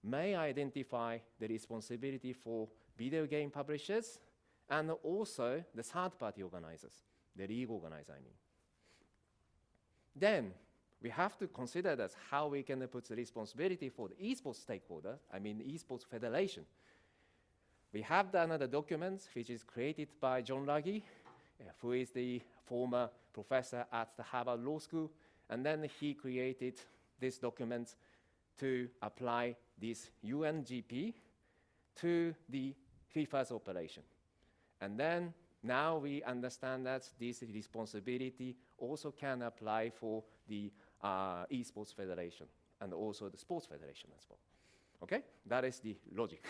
may identify the responsibility for video game publishers and also the third-party organizers, the league organizer, I mean. Then we have to consider that how we can put the responsibility for the esports stakeholder, I mean the esports federation. We have another document which is created by John Ruggie, who is the former professor at the Harvard Law School, and then he created this document to apply this UNGP to the FIFA's operation. And then now we understand that this responsibility also can apply for the esports federation and also the sports federation as well. Okay, that is the logic.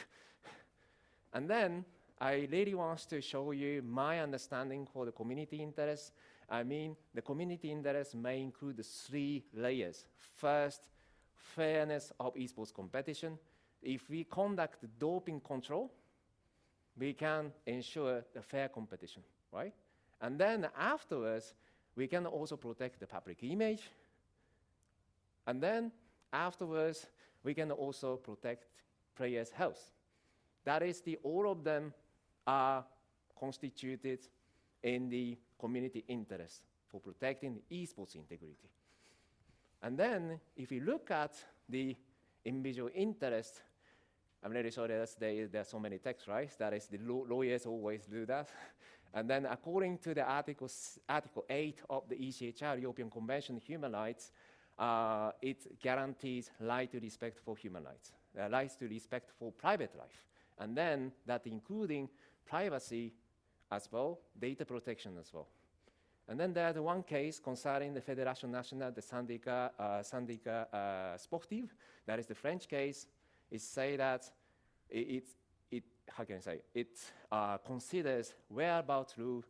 And then I really want to show you my understanding for the community interest. I mean, the community interest may include the 3 layers. First, fairness of esports competition. If we conduct doping control, we can ensure the fair competition, right? And then afterwards, we can also protect the public image. And then afterwards, we can also protect players' health. That is all of them are constituted in the community interest for protecting the esports integrity. And then if you look at the individual interest, I'm really sorry that there are so many texts, right? That is, the lawyers always do that. And then according to the Article 8 of the ECHR, European Convention on Human Rights, it guarantees right to respect for human rights, rights to respect for private life. And then that including privacy as well, data protection as well. And then there's one case concerning the Fédération Nationale des Syndicats Sportifs, that is the French case. It say that it considers whereabouts rule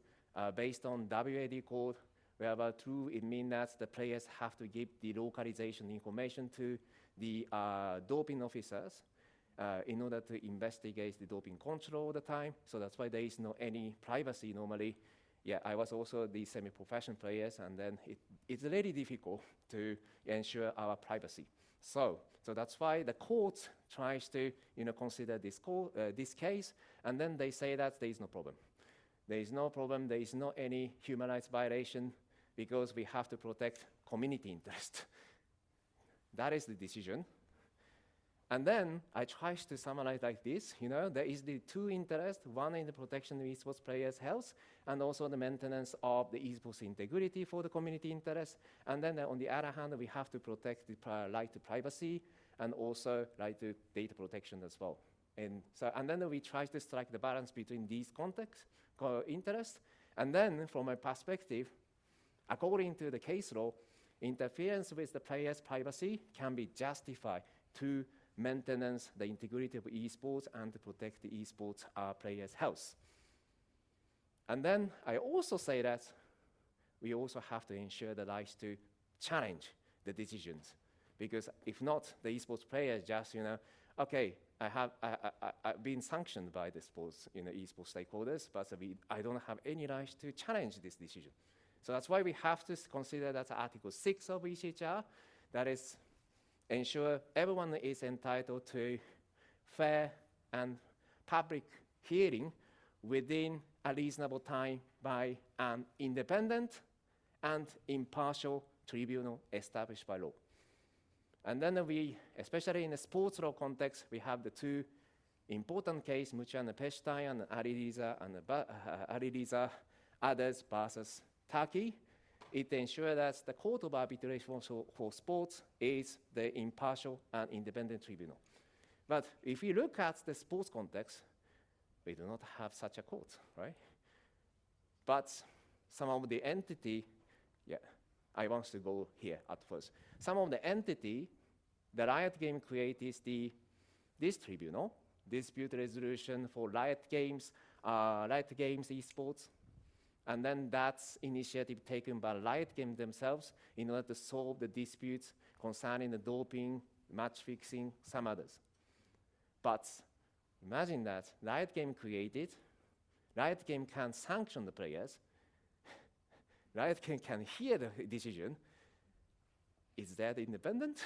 based on WAD code. Whereabouts rule, it means that the players have to give the localization information to the doping officers in order to investigate the doping control all the time. So that's why there is no any privacy normally. Yeah, I was also the semi-professional players, and then it's really difficult to ensure our privacy. So that's why the court tries to consider this case, and then they say that there is no problem. There is no problem, there is no any human rights violation, because we have to protect community interest. That is the decision. And then I try to summarize like this, there is the two interests, one in the protection of esports players' health, and also the maintenance of the esports integrity for the community interest. And then on the other hand, we have to protect the right to privacy and also right to data protection as well. And then we try to strike the balance between these interests. And then from my perspective, according to the case law, interference with the player's privacy can be justified to maintenance the integrity of esports and to protect the esports players' health. And then I also say that we also have to ensure the right to challenge the decisions, because if not, the esports players just, okay, I've been sanctioned by the sports, esports stakeholders, but I don't have any right to challenge this decision. So that's why we have to consider that Article 6 of ECHR, that is, ensure everyone is entitled to fair and public hearing within a reasonable time by an independent and impartial tribunal established by law. And then we, especially in the sports law context, we have the two important cases, Muchan Peshtai and Alireza others versus Turkey. It ensures that the court of arbitration for sports is the impartial and independent tribunal. But if you look at the sports context, we do not have such a court, right? But some of the entity, I want to go here at first. Some of the entity, the Riot Game created this tribunal, dispute resolution for Riot Games esports. And then that's initiative taken by Riot Games themselves in order to solve the disputes concerning the doping, match fixing, some others. But imagine that Riot Game created, Riot Game can sanction the players, Riot Game can hear the decision. Is that independent?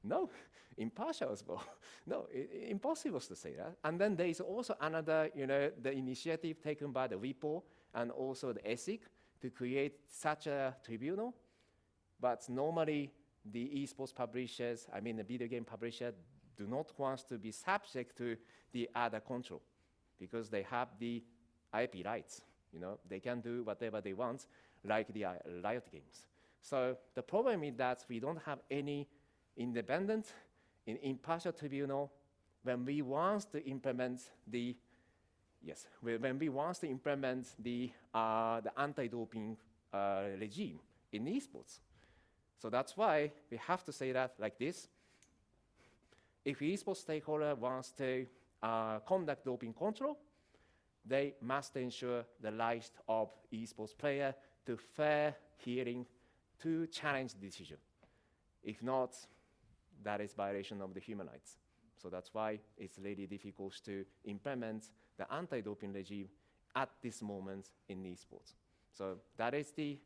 No. Impartial as well. No, impossible to say that. And then there is also another, the initiative taken by the WIPO and also the ESIC to create such a tribunal. But normally, the esports publishers, the video game publishers, do not want to be subject to the other control because they have the IP rights. They can do whatever they want, like the Riot Games. So the problem is that we don't have any independent, impartial tribunal when we want to implement the anti-doping regime in esports. So that's why we have to say that like this. If esports stakeholder wants to conduct doping control, they must ensure the right of esports player to fair hearing to challenge the decision. If not, that is violation of the human rights. So that's why it's really difficult to implement the anti-doping regime at this moment in esports. So that is the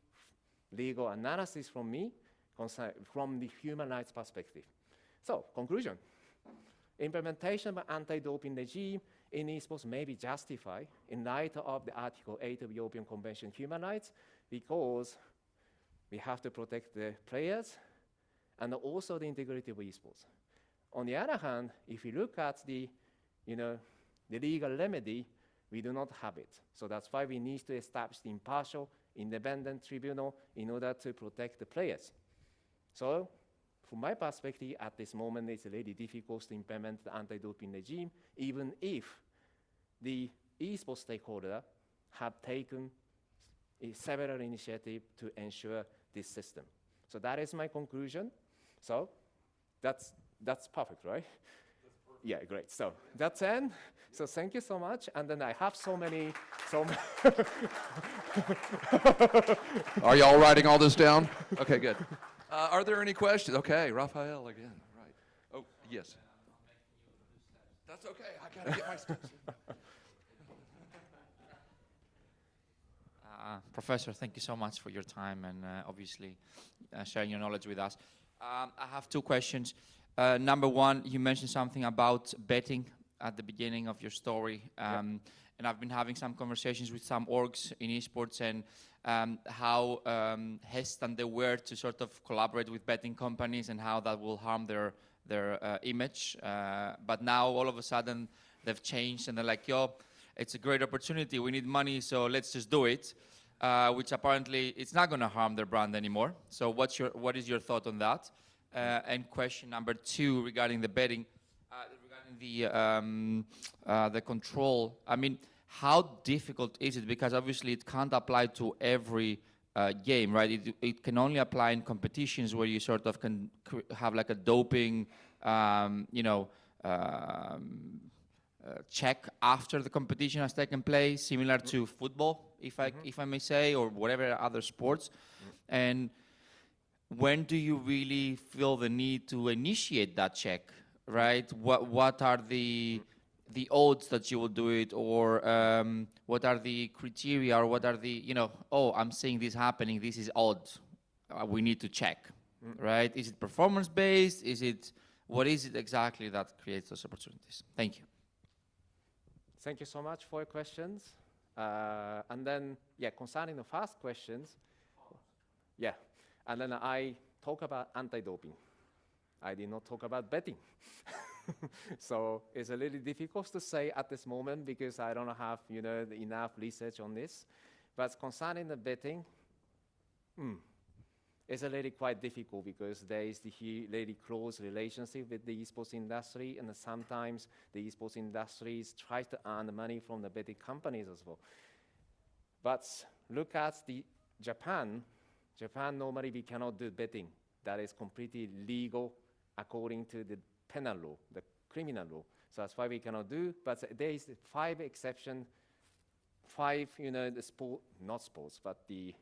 legal analysis from me from the human rights perspective. So, conclusion. Implementation of anti-doping regime in esports may be justified in light of the Article 8 of European Convention on Human Rights because we have to protect the players and also the integrity of esports. On the other hand, if you look at the legal remedy, we do not have it. So that's why we need to establish the impartial, independent tribunal in order to protect the players. So, from my perspective, at this moment, it's really difficult to implement the anti-doping regime, even if the esports stakeholder have taken several initiatives to ensure this system. So that is my conclusion. So that's perfect, right? That's perfect. Yeah, great. So that's it. So thank you so much. And then I have so many. Are you all writing all this down? Okay, good. Are there any questions? Okay, Raphael again. Right. Oh, yes. That's okay. I gotta get my steps in. Professor, thank you so much for your time and obviously sharing your knowledge with us. I have two questions. Number one, you mentioned something about betting at the beginning of your story. And I've been having some conversations with some orgs in esports and how hesitant they were to sort of collaborate with betting companies and how that will harm their image. But now all of a sudden they've changed and they're like, yo, it's a great opportunity. We need money, so let's just do it. Which apparently it's not going to harm their brand anymore. So what is your thought on that? And question number 2 regarding the betting, regarding the control. I mean, how difficult is it? Because obviously it can't apply to every game, right? It can only apply in competitions where you sort of can have like a doping, check after the competition has taken place, similar to football, if I may say, or whatever other sports. And when do you really feel the need to initiate that check, right? What are the odds that you will do it, or what are the criteria, or what are the, oh, I'm seeing this happening, this is odd, we need to check, right? Is it performance based? What is it exactly that creates those opportunities? Thank you. Thank you so much for your questions. And then, concerning the first questions, and then I talk about anti-doping. I did not talk about betting. So it's a little difficult to say at this moment because I don't have, enough research on this. But concerning the betting, it's a little quite difficult because there is the really close relationship with the esports industry, and sometimes the esports industries try to earn money from the betting companies as well. But look at the Japan. Japan, normally we cannot do betting. That is completely legal according to the penal law, the criminal law. So that's why we cannot do, but there is 5 exceptions. 5, the sport, not sports, but the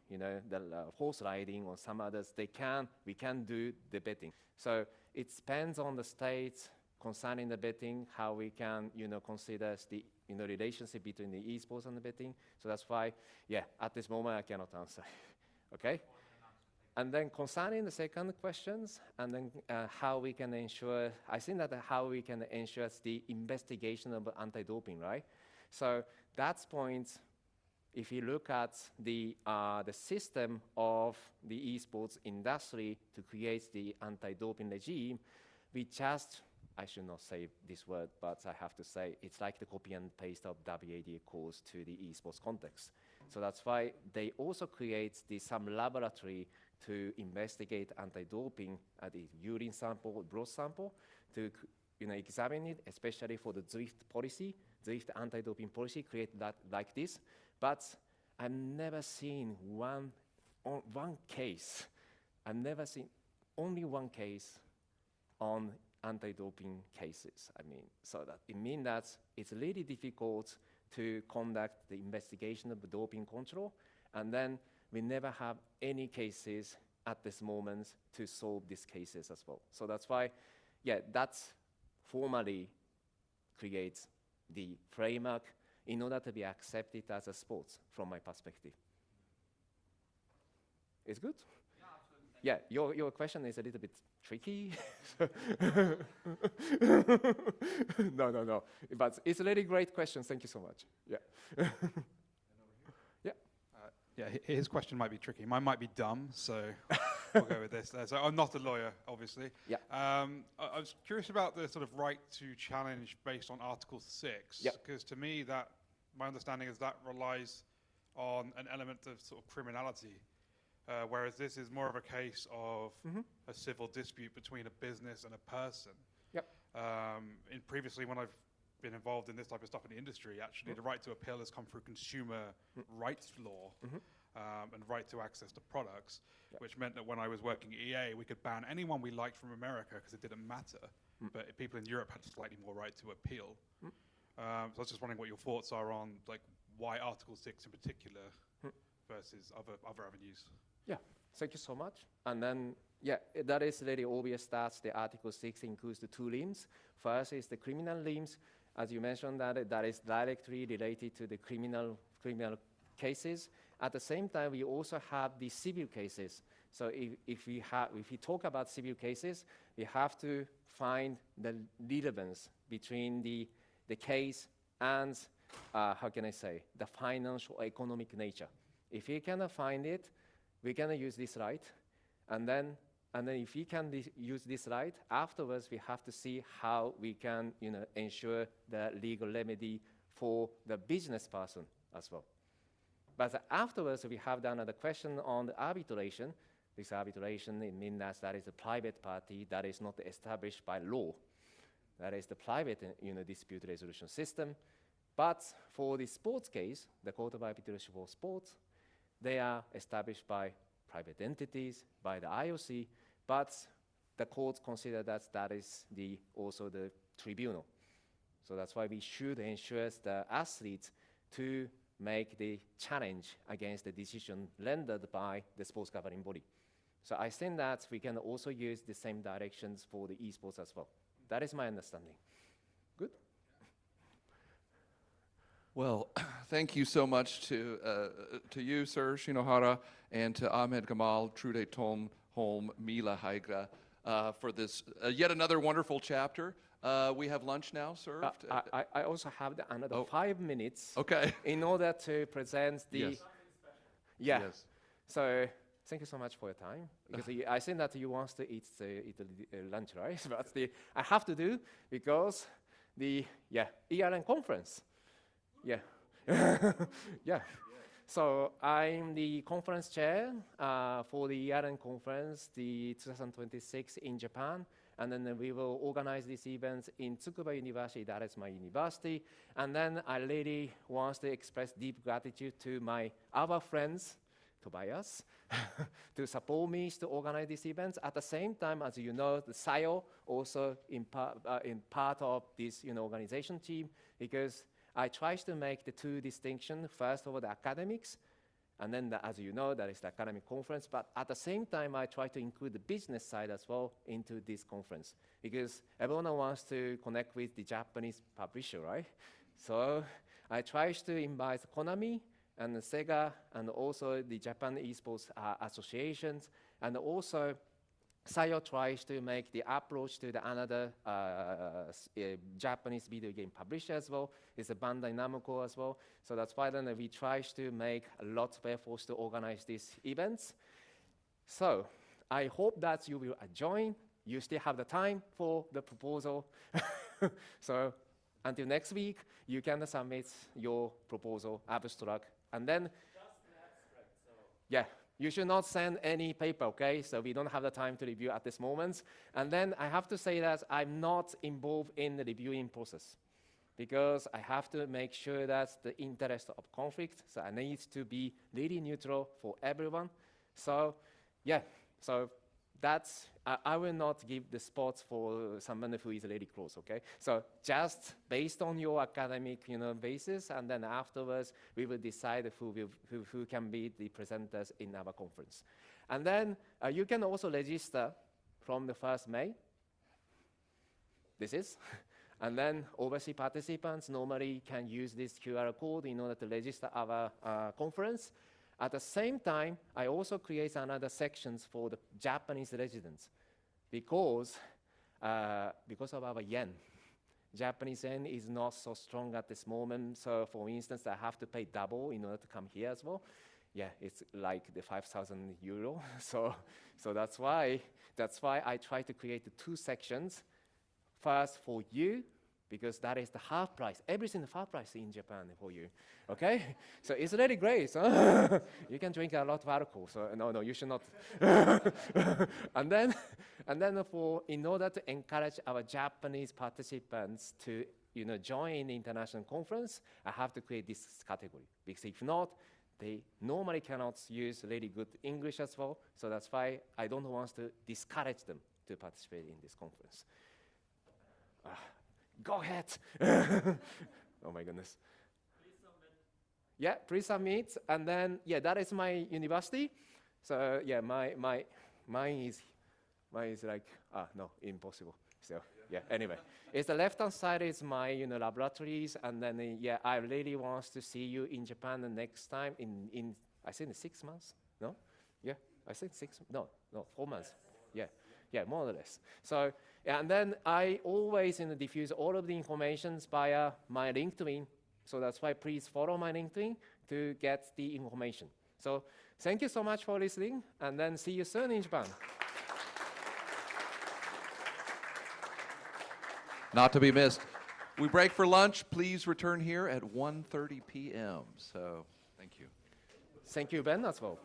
horse riding or some others, we can do the betting. So it depends on the states concerning the betting, how we can, consider the, relationship between the esports and the betting. So that's why, at this moment I cannot answer. Okay? And then concerning the second questions, and then how we can ensure, I think that how we can ensure the investigation of anti-doping, right? So that's point, if you look at the system of the esports industry to create the anti-doping regime, we just, I should not say this word, but I have to say, it's like the copy and paste of WADA course to the esports context. So that's why they also create some laboratory to investigate anti-doping at the urine sample, blood sample, to examine it, especially for the Zwift policy, Zwift anti-doping policy, create that like this. But I've never seen one case. I've never seen only one case on anti-doping cases. I mean, so that it means that it's really difficult to conduct the investigation of the doping control, and then we never have any cases at this moment to solve these cases as well. So that's why, that's formally creates the framework in order to be accepted as a sport from my perspective. It's good? Yeah, absolutely. Your question is a little bit tricky. No. But it's a really great question. Thank you so much. Yeah. Yeah, his question might be tricky. Mine might be dumb, so we'll go with this. So I'm not a lawyer, obviously. Yeah. I was curious about the sort of right to challenge based on Article 6, because to me my understanding is that relies on an element of sort of criminality, whereas this is more of a case of a civil dispute between a business and a person. Yep. Previously, when I've been involved in this type of stuff in the industry, actually the right to appeal has come through consumer rights law and right to access to products, which meant that when I was working at EA, we could ban anyone we liked from America because it didn't matter, but people in Europe had slightly more right to appeal. So I was just wondering what your thoughts are on like why Article 6 in particular versus other avenues. Yeah, thank you so much. And then, that is really obvious that the Article 6 includes the 2 limbs. First is the criminal limbs. As you mentioned, that is directly related to the criminal cases. At the same time, we also have the civil cases. So if we talk about civil cases, we have to find the relevance between the case and, the financial economic nature. If we cannot find it, we're going to use this right. And then And then if we can use this slide, afterwards we have to see how we can ensure the legal remedy for the business person as well. But afterwards we have another question on the arbitration. This arbitration, it means that is a private party that is not established by law. That is the private dispute resolution system. But for the sports case, the Court of Arbitration for Sports, they are established by private entities, by the IOC, but the courts consider that is also the tribunal. So that's why we should ensure the athletes to make the challenge against the decision rendered by the sports governing body. So I think that we can also use the same directions for the esports as well. That is my understanding. Good? Well, thank you so much to you, Sir Shinohara, and to Ahmed Gamal, Trude Holm, Mila Haigra, for this yet another wonderful chapter. We have lunch now served. I also have another 5 minutes. Okay. In order to present the. Yes. Yeah. Yes. So thank you so much for your time. Because I think that you want to eat lunch, right? But I have to do because the year-end conference. Yeah. Yeah. So I'm the conference chair for the year-end conference, the 2026 in Japan. And then we will organize these events in Tsukuba University, that is my university. And then I really want to express deep gratitude to my other friends, Tobias, to support me to organize these events. At the same time, as you know, the SIO also in part of this organization team, because I try to make the two distinctions. First of all, the academics, and then, as you know, that is the academic conference. But at the same time, I try to include the business side as well into this conference, because everyone wants to connect with the Japanese publisher, right? So I try to invite Konami and Sega and also the Japan Esports associations, and also SIO tries to make the approach to the another Japanese video game publisher as well. It's a Bandai Namco as well. So that's why then we try to make a lot of efforts to organize these events. So I hope that you will join. You still have the time for the proposal. So until next week, you can submit your proposal abstract. And then, yeah. You should not send any paper, okay? So we don't have the time to review at this moment. And then I have to say that I'm not involved in the reviewing process because I have to make sure that the interest of conflict, so I need to be really neutral for everyone. So, yeah, so that's, I will not give the spots for someone who is really close, okay? So just based on your academic, basis, and then afterwards, we will decide who can be the presenters in our conference. And then you can also register from the 1st May. This is. And then overseas participants normally can use this QR code in order to register our conference. At the same time, I also create another sections for the Japanese residents because of our yen. Japanese yen is not so strong at this moment. So for instance, I have to pay double in order to come here as well. Yeah, it's like the 5,000 euro. So that's why I try to create the two sections. First for you, because that is the half price. Everything is half price in Japan for you, okay? So it's really great. So you can drink a lot of alcohol. So no, you should not. and then in order to encourage our Japanese participants to join the international conference, I have to create this category. Because if not, they normally cannot use really good English as well. So that's why I don't want to discourage them to participate in this conference. Go ahead. Oh my goodness. Please submit. Yeah, please submit. And then, that is my university. So mine is like, no, impossible. So anyway, it's the left-hand side is my laboratories, and then I really want to see you in Japan the next time in I think 6 months. No, I think 4 months. Yeah, more or less. So, and then I always diffuse all of the information via my LinkedIn. So that's why please follow my LinkedIn to get the information. So thank you so much for listening, and then see you soon in Japan. Not to be missed. We break for lunch. Please return here at 1:30 p.m. So, thank you. Thank you, Ben, as well.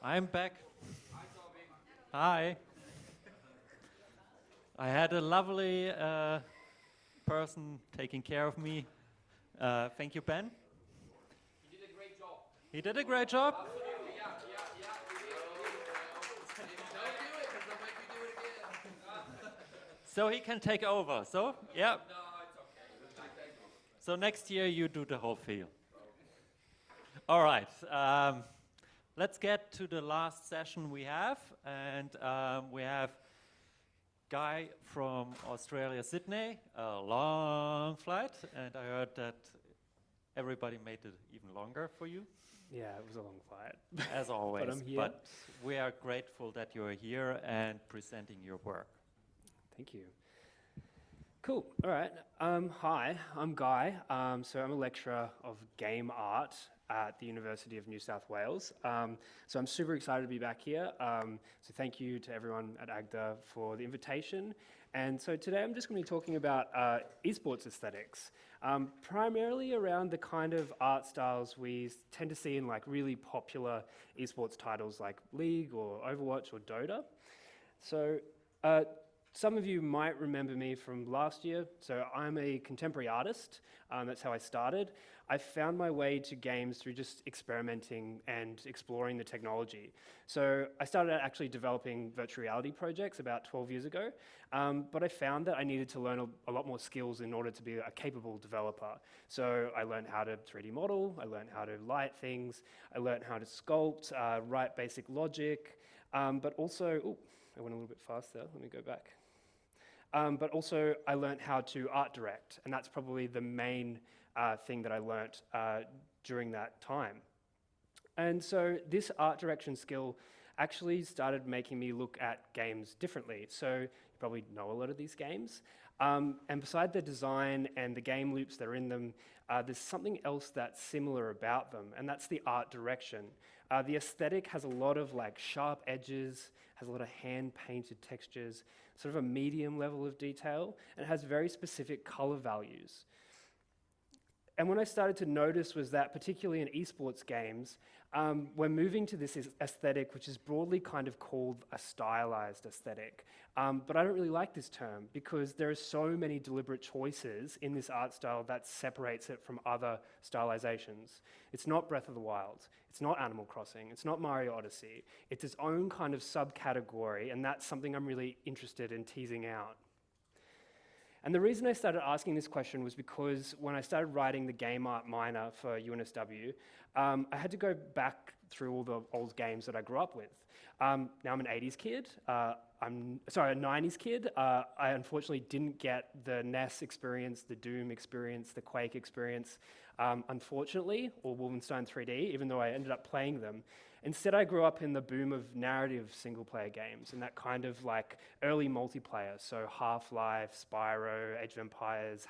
I'm back. Hi. I had a lovely person taking care of me. Thank you, Ben. He did a great job. He did a great job. Absolutely, yeah. Don't do it, because they'll make you do it again. So he can take over. So, yeah. No, it's okay. Thank you. So next year you do the whole field. All right. Let's get to the last session we have. And we have Guy from Australia, Sydney, a long flight. And I heard that everybody made it even longer for you. Yeah, it was a long flight. As always. But I'm here. But we are grateful that you're here and presenting your work. Thank you. Cool. All right. Hi, I'm Guy. So I'm a lecturer of game art at the University of New South Wales. So I'm super excited to be back here. So thank you to everyone at AGDA for the invitation. And so today I'm just going to be talking about esports aesthetics, primarily around the kind of art styles we tend to see in like really popular esports titles like League or Overwatch or Dota. So some of you might remember me from last year. So I'm a contemporary artist. That's how I started. I found my way to games through just experimenting and exploring the technology. So I started out actually developing virtual reality projects about 12 years ago, but I found that I needed to learn a lot more skills in order to be a capable developer. So I learned how to 3D model, I learned how to light things, I learned how to sculpt, write basic logic, but also, I went a little bit fast there, let me go back. But also I learned how to art direct, and that's probably the main thing that I learnt during that time. And so this art direction skill actually started making me look at games differently. So you probably know a lot of these games. And beside the design and the game loops that are in them, there's something else that's similar about them, and that's the art direction. The aesthetic has a lot of like sharp edges, has a lot of hand-painted textures, sort of a medium level of detail, and it has very specific color values. And what I started to notice was that, particularly in esports games, we're moving to this aesthetic, which is broadly kind of called a stylized aesthetic. But I don't really like this term because there are so many deliberate choices in this art style that separates it from other stylizations. It's not Breath of the Wild, it's not Animal Crossing, it's not Mario Odyssey. It's its own kind of subcategory, and that's something I'm really interested in teasing out. And the reason I started asking this question was because when I started writing the game art minor for UNSW, I had to go back through all the old games that I grew up with. Now I'm an 80s kid. I'm sorry, a 90s kid. I unfortunately didn't get the NES experience, the Doom experience, the Quake experience, unfortunately, or Wolfenstein 3D, even though I ended up playing them. Instead, I grew up in the boom of narrative single-player games and that kind of like early multiplayer, so Half-Life, Spyro, Age of Empires,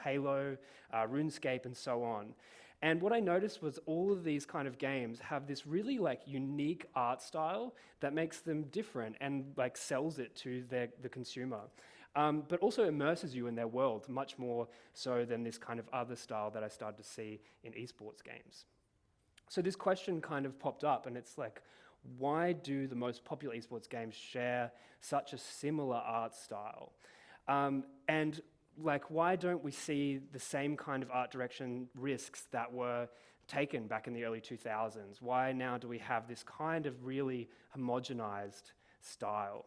Halo, RuneScape, and so on. And what I noticed was all of these kind of games have this really like unique art style that makes them different and like sells it to the consumer, but also immerses you in their world much more so than this kind of other style that I started to see in esports games. So this question kind of popped up, and it's like, why do the most popular esports games share such a similar art style? And like, why don't we see the same kind of art direction risks that were taken back in the early 2000s? Why now do we have this kind of really homogenized style?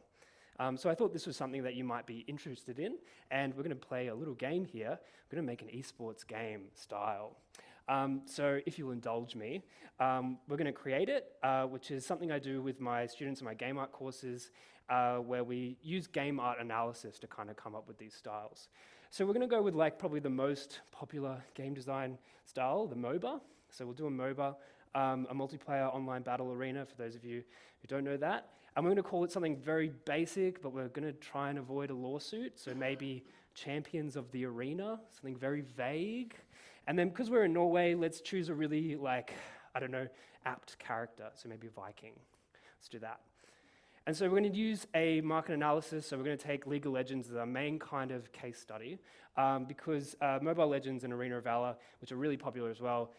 So I thought this was something that you might be interested in, and we're going to play a little game here. We're going to make an esports game style. So if you'll indulge me, we're going to create it, which is something I do with my students in my game art courses, where we use game art analysis to kind of come up with these styles. So we're going to go with like probably the most popular game design style, the MOBA. So we'll do a MOBA, a multiplayer online battle arena, for those of you who don't know that. And we're going to call it something very basic, but we're going to try and avoid a lawsuit. So maybe Champions of the Arena, something very vague. And then because we're in Norway, let's choose a really like, I don't know, apt character. So maybe a Viking. Let's do that. And so we're going to use a market analysis. So we're going to take League of Legends as our main kind of case study because Mobile Legends and Arena of Valor, which are really popular as well,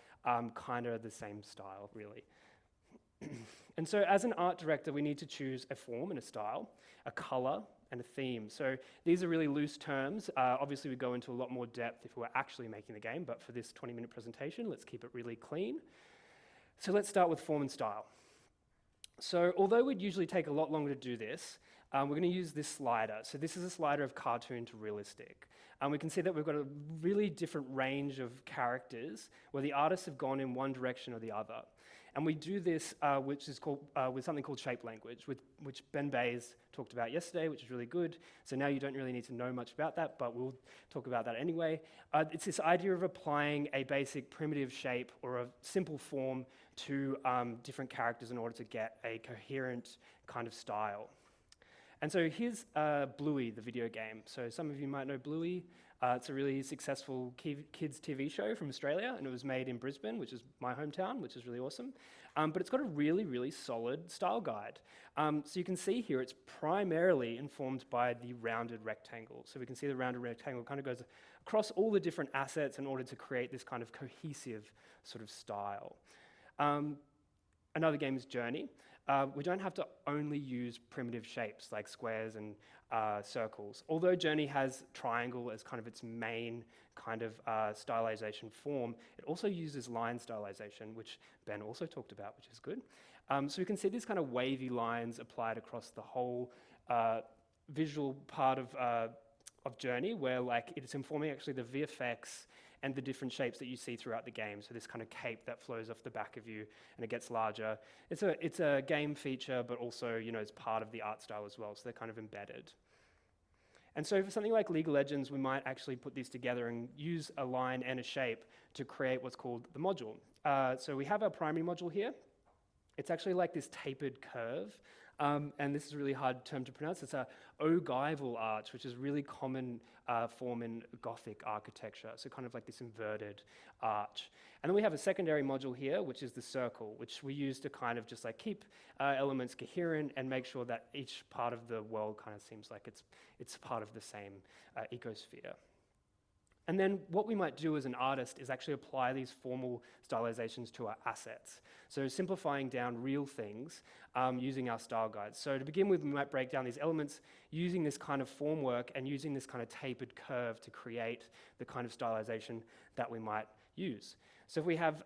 kind of the same style, really. And so as an art director, we need to choose a form and a style, a color, and a theme. So these are really loose terms. Obviously, we go into a lot more depth if we're actually making the game, but for this 20-minute presentation, let's keep it really clean. So let's start with form and style. So although we'd usually take a lot longer to do this, we're going to use this slider. So this is a slider of cartoon to realistic. We can see that we've got a really different range of characters where the artists have gone in one direction or the other. And we do this which is called, with something called shape language, which Ben Bays talked about yesterday, which is really good. So now you don't really need to know much about that, but we'll talk about that anyway. It's this idea of applying a basic primitive shape or a simple form to different characters in order to get a coherent kind of style. And so here's Bluey, the video game. So some of you might know Bluey. It's a really successful kids TV show from Australia, and it was made in Brisbane, which is my hometown, which is really awesome. But it's got a really, really solid style guide. So you can see here it's primarily informed by the rounded rectangle. So we can see the rounded rectangle kind of goes across all the different assets in order to create this kind of cohesive sort of style. Another game is Journey. We don't have to only use primitive shapes like squares and circles. Although Journey has triangle as kind of its main kind of stylization form, it also uses line stylization, which Ben also talked about, which is good. So we can see these kind of wavy lines applied across the whole visual part of Journey, where like it's informing actually the VFX and the different shapes that you see throughout the game. So this kind of cape that flows off the back of you and it gets larger. It's a game feature, but also, you know, it's part of the art style as well. So they're kind of embedded. And so for something like League of Legends, we might actually put these together and use a line and a shape to create what's called the module. So we have our primary module here. It's actually like this tapered curve. And this is a really hard term to pronounce. It's a ogival arch, which is really common form in Gothic architecture. So kind of like this inverted arch. And then we have a secondary module here, which is the circle, which we use to kind of just like keep elements coherent and make sure that each part of the world kind of seems like it's part of the same ecosphere. And then what we might do as an artist is actually apply these formal stylizations to our assets. So simplifying down real things using our style guides. So to begin with, we might break down these elements using this kind of formwork and using this kind of tapered curve to create the kind of stylization that we might use. So if we have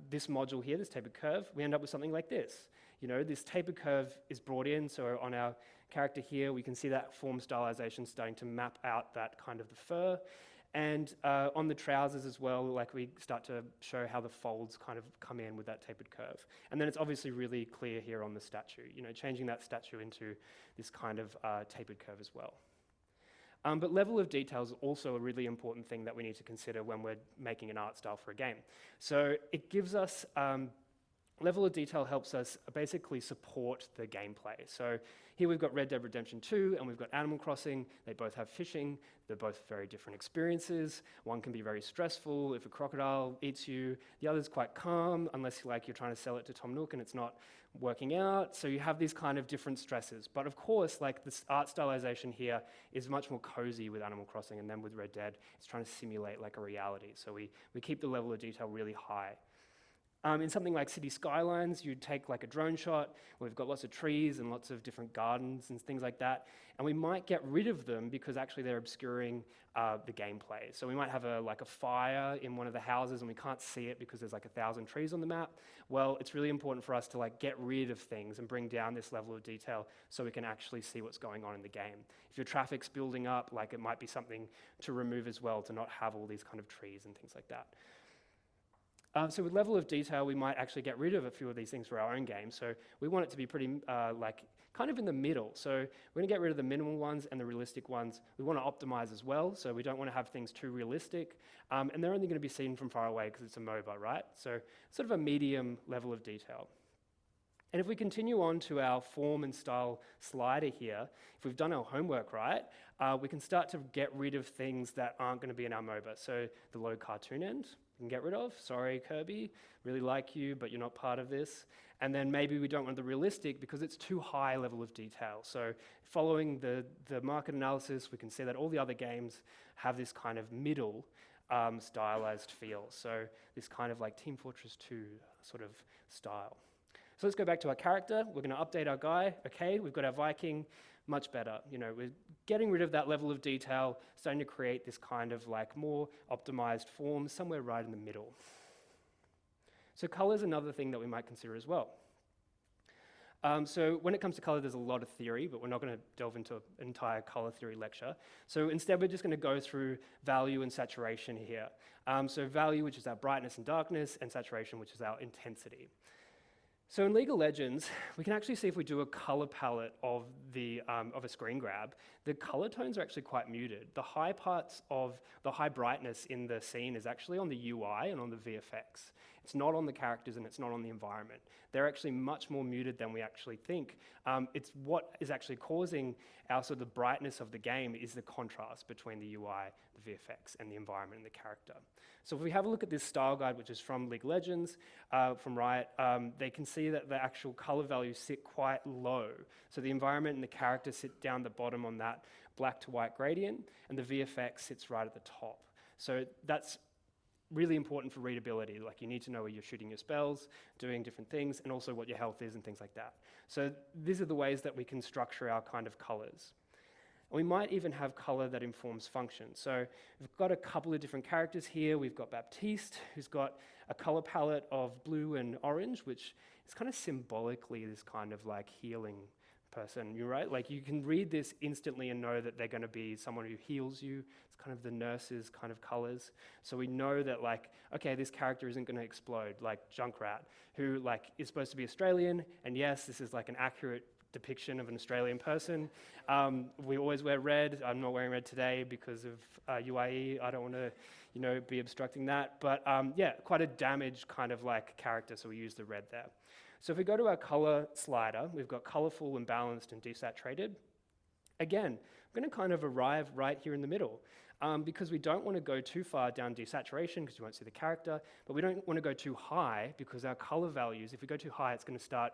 this module here, this tapered curve, we end up with something like this. You know, this tapered curve is brought in, so on our character here, we can see that form stylization starting to map out that kind of the fur. And on the trousers as well, like we start to show how the folds kind of come in with that tapered curve. And then it's obviously really clear here on the statue, you know, changing that statue into this kind of tapered curve as well. But level of detail is also a really important thing that we need to consider when we're making an art style for a game. So it gives us, level of detail helps us basically support the gameplay. So here we've got Red Dead Redemption 2 and we've got Animal Crossing. They both have fishing. They're both very different experiences. One can be very stressful if a crocodile eats you. The other's quite calm unless you're trying to sell it to Tom Nook and it's not working out. So you have these kind of different stresses. But of course, like this art stylization here is much more cozy with Animal Crossing, and then with Red Dead, it's trying to simulate like a reality. So we keep the level of detail really high. In something like City Skylines, you'd take like a drone shot. We've got lots of trees and lots of different gardens and things like that. And we might get rid of them because actually they're obscuring the gameplay. So we might have a fire in one of the houses and we can't see it because there's like 1,000 trees on the map. Well, it's really important for us to like get rid of things and bring down this level of detail so we can actually see what's going on in the game. If your traffic's building up, like it might be something to remove as well, to not have all these kind of trees and things like that. So with level of detail, we might actually get rid of a few of these things for our own game. So we want it to be pretty kind of in the middle. So we're going to get rid of the minimal ones and the realistic ones. We want to optimize as well. So we don't want to have things too realistic. And they're only going to be seen from far away because it's a MOBA, right? So sort of a medium level of detail. And if we continue on to our form and style slider here, if we've done our homework right, we can start to get rid of things that aren't going to be in our MOBA. So the low cartoon end, we can get rid of. Sorry, Kirby, really like you, but you're not part of this. And then maybe we don't want the realistic because it's too high level of detail. So following the market analysis, we can see that all the other games have this kind of middle stylized feel. So this kind of like Team Fortress 2 sort of style. So let's go back to our character. We're going to update our guy. Okay, we've got our Viking, much better. You know, we're getting rid of that level of detail, starting to create this kind of like more optimized form somewhere right in the middle. So color is another thing that we might consider as well. So when it comes to color, there's a lot of theory, but we're not going to delve into an entire color theory lecture. So instead, we're just going to go through value and saturation here. So value, which is our brightness and darkness, and saturation, which is our intensity. So in League of Legends, we can actually see if we do a color palette of a screen grab, the color tones are actually quite muted. The high parts of the high brightness in the scene is actually on the UI and on the VFX. It's not on the characters and it's not on the environment. They're actually much more muted than we actually think. It's what is actually causing our sort of brightness of the game is the contrast between the UI, the VFX, and the environment and the character. So if we have a look at this style guide, which is from League of Legends, from Riot, they can see that the actual color values sit quite low. So the environment and the character sit down the bottom on that black to white gradient, and the VFX sits right at the top. So that's really important for readability. Like you need to know where you're shooting your spells, doing different things, and also what your health is and things like that. So these are the ways that we can structure our kind of colors. We might even have color that informs function. So we've got a couple of different characters here. We've got Baptiste, who's got a color palette of blue and orange, which is kind of symbolically this kind of like healing person, you're right? Like you can read this instantly and know that they're going to be someone who heals you. It's kind of the nurse's kind of colors. So we know that like, okay, this character isn't going to explode like Junkrat, who like is supposed to be Australian. And yes, this is like an accurate depiction of an Australian person. We always wear red. I'm not wearing red today because of UIE. I don't want to, you know, be obstructing that. But yeah, quite a damaged kind of like character. So we use the red there. So if we go to our color slider, we've got colorful and balanced and desaturated. Again, I'm going to kind of arrive right here in the middle because we don't want to go too far down desaturation because you won't see the character, but we don't want to go too high because our color values, if we go too high, it's going to start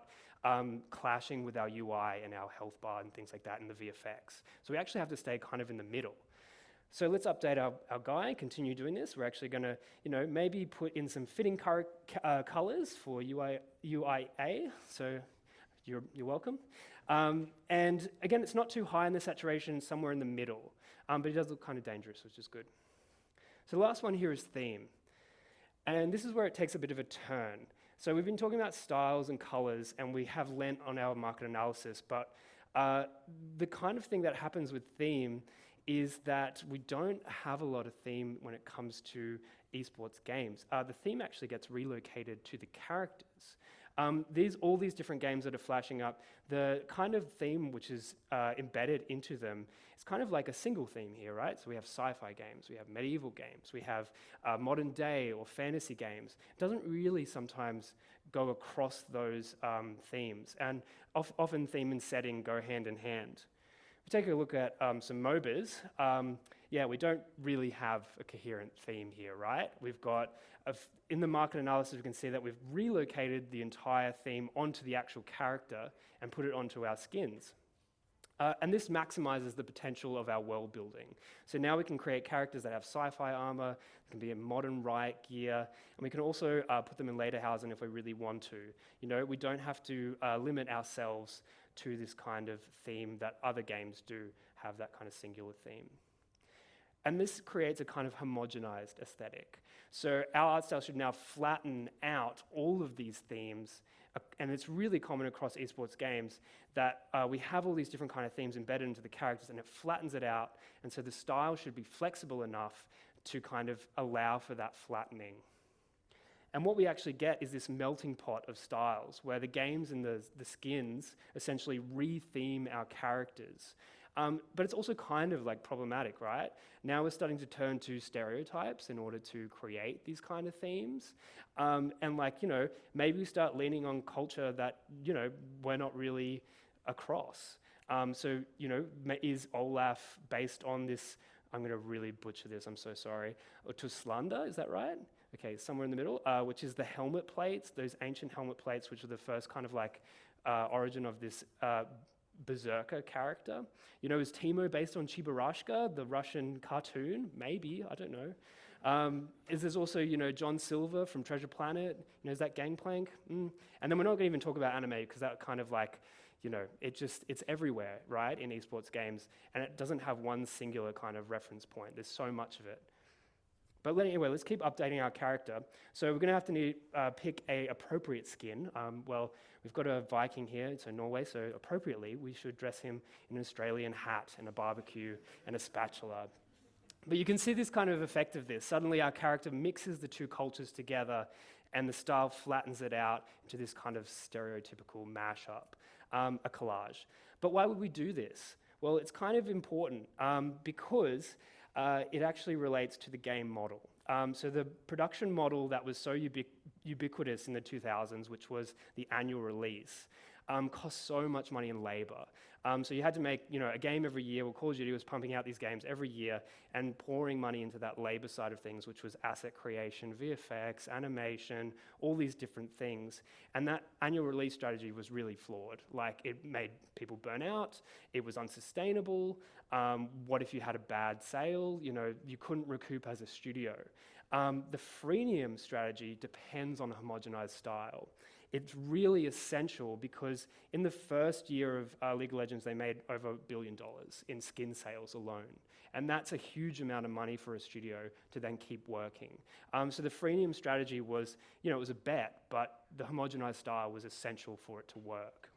clashing with our UI and our health bar and things like that in the VFX. So we actually have to stay kind of in the middle. So let's update our guy, continue doing this. We're actually going to, you know, maybe put in some fitting colors for UIA. So you're welcome. And again, it's not too high in the saturation, somewhere in the middle. But it does look kind of dangerous, which is good. So the last one here is theme. And this is where it takes a bit of a turn. So we've been talking about styles and colors, and we have lent on our market analysis. But the kind of thing that happens with theme is that we don't have a lot of theme when it comes to esports games. The theme actually gets relocated to the characters. All these different games that are flashing up, the kind of theme which is embedded into them is kind of like a single theme here, right? So we have sci-fi games, we have medieval games, we have modern day or fantasy games. It doesn't really sometimes go across those themes, and often theme and setting go hand in hand. If we take a look at some MOBAs, yeah, we don't really have a coherent theme here, right? We've got, in the market analysis, we can see that we've relocated the entire theme onto the actual character and put it onto our skins. And this maximizes the potential of our world building. So now we can create characters that have sci-fi armor, can be in modern riot gear, and we can also put them in Lederhausen if we really want to. You know, we don't have to limit ourselves to this kind of theme that other games do have, that kind of singular theme. And this creates a kind of homogenized aesthetic. So our art style should now flatten out all of these themes, and it's really common across esports games that we have all these different kind of themes embedded into the characters, and it flattens it out, and so the style should be flexible enough to kind of allow for that flattening. And what we actually get is this melting pot of styles where the games and the skins essentially re-theme our characters. But it's also kind of like problematic, right? Now we're starting to turn to stereotypes in order to create these kind of themes. And like, you know, maybe we start leaning on culture that, you know, we're not really across. So, you know, is Olaf based on this, I'm going to really butcher this, I'm so sorry, Tuslander, is that right? Okay, somewhere in the middle, which is the helmet plates, those ancient helmet plates, which are the first kind of like origin of this berserker character. You know, is Timo based on Chibarashka, the Russian cartoon? Maybe, I don't know. There's also, John Silver from Treasure Planet. Is that Gangplank? And then we're not going to even talk about anime because that kind of like, it's everywhere, right, in esports games, and it doesn't have one singular kind of reference point. There's so much of it. But anyway, let's keep updating our character. So we're going to have to pick a appropriate skin. Well, we've got a Viking here, so Norway, so appropriately we should dress him in an Australian hat and a barbecue and a spatula. But you can see this kind of effect of this. Suddenly our character mixes the two cultures together and the style flattens it out into this kind of stereotypical mashup, a collage. But why would we do this? Well, it's kind of important because it actually relates to the game model. So the production model that was so ubiquitous in the 2000s, which was the annual release, cost so much money in labor. So you had to make a game every year. Well, Call of Duty was pumping out these games every year and pouring money into that labor side of things, which was asset creation, VFX, animation, all these different things. And that annual release strategy was really flawed. Like, it made people burn out. It was unsustainable. What if you had a bad sale? You couldn't recoup as a studio. The freemium strategy depends on a homogenized style. It's really essential because in the first year of League of Legends, they made over $1 billion in skin sales alone. And that's a huge amount of money for a studio to then keep working. So the freemium strategy was, it was a bet, but the homogenized style was essential for it to work.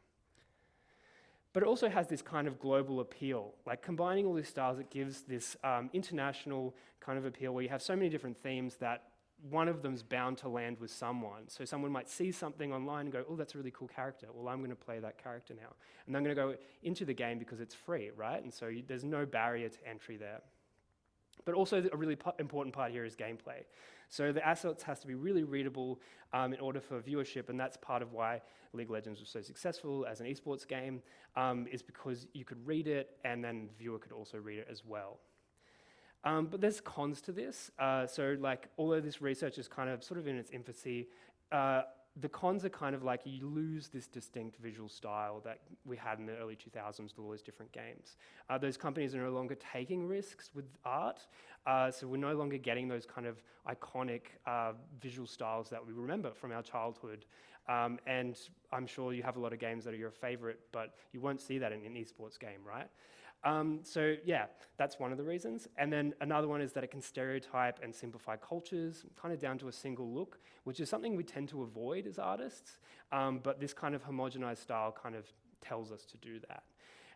But it also has this kind of global appeal. Like, combining all these styles, it gives this international kind of appeal where you have so many different themes that one of them's bound to land with someone. So someone might see something online and go, oh, that's a really cool character. Well, I'm going to play that character now. And I'm going to go into the game because it's free, right? And so there's no barrier to entry there. But also a really important part here is gameplay. So the assets has to be really readable in order for viewership, and that's part of why League of Legends was so successful as an esports game, is because you could read it and then the viewer could also read it as well. But there's cons to this. So like, although this research is kind of sort of in its infancy, the cons are kind of like you lose this distinct visual style that we had in the early 2000s with all those different games. Those companies are no longer taking risks with art, so we're no longer getting those kind of iconic visual styles that we remember from our childhood. And I'm sure you have a lot of games that are your favorite, but you won't see that in an esports game, right? So yeah, that's one of the reasons. And then another one is that it can stereotype and simplify cultures, kind of down to a single look, which is something we tend to avoid as artists. But this kind of homogenized style kind of tells us to do that.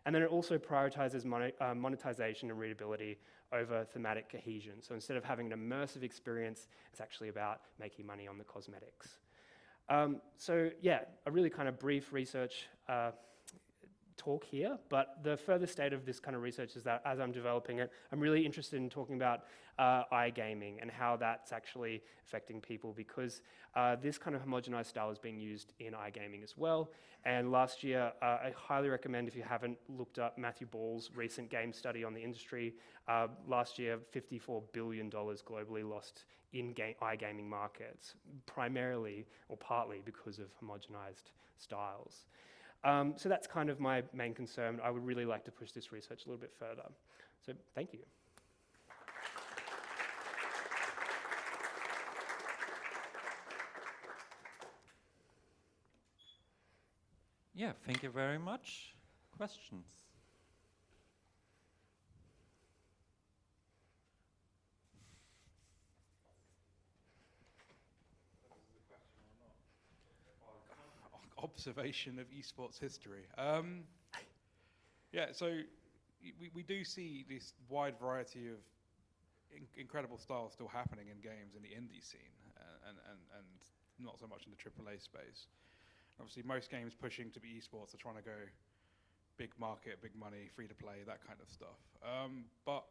And then it also prioritizes monetization and readability over thematic cohesion. So instead of having an immersive experience, it's actually about making money on the cosmetics. So yeah, a really kind of brief research talk here, but the further state of this kind of research is that as I'm developing it, I'm really interested in talking about iGaming and how that's actually affecting people, because this kind of homogenized style is being used in iGaming as well. And last year, I highly recommend, if you haven't looked up Matthew Ball's recent game study on the industry, last year $54 billion globally lost in iGaming markets, primarily or partly because of homogenized styles. So that's kind of my main concern. I would really like to push this research a little bit further. So thank you. Yeah, thank you very much. Questions? Observation of esports history. Yeah, so we do see this wide variety of incredible styles still happening in games in the indie scene, and not so much in the AAA space. Obviously, most games pushing to be esports are trying to go big market, big money, free to play, that kind of stuff. But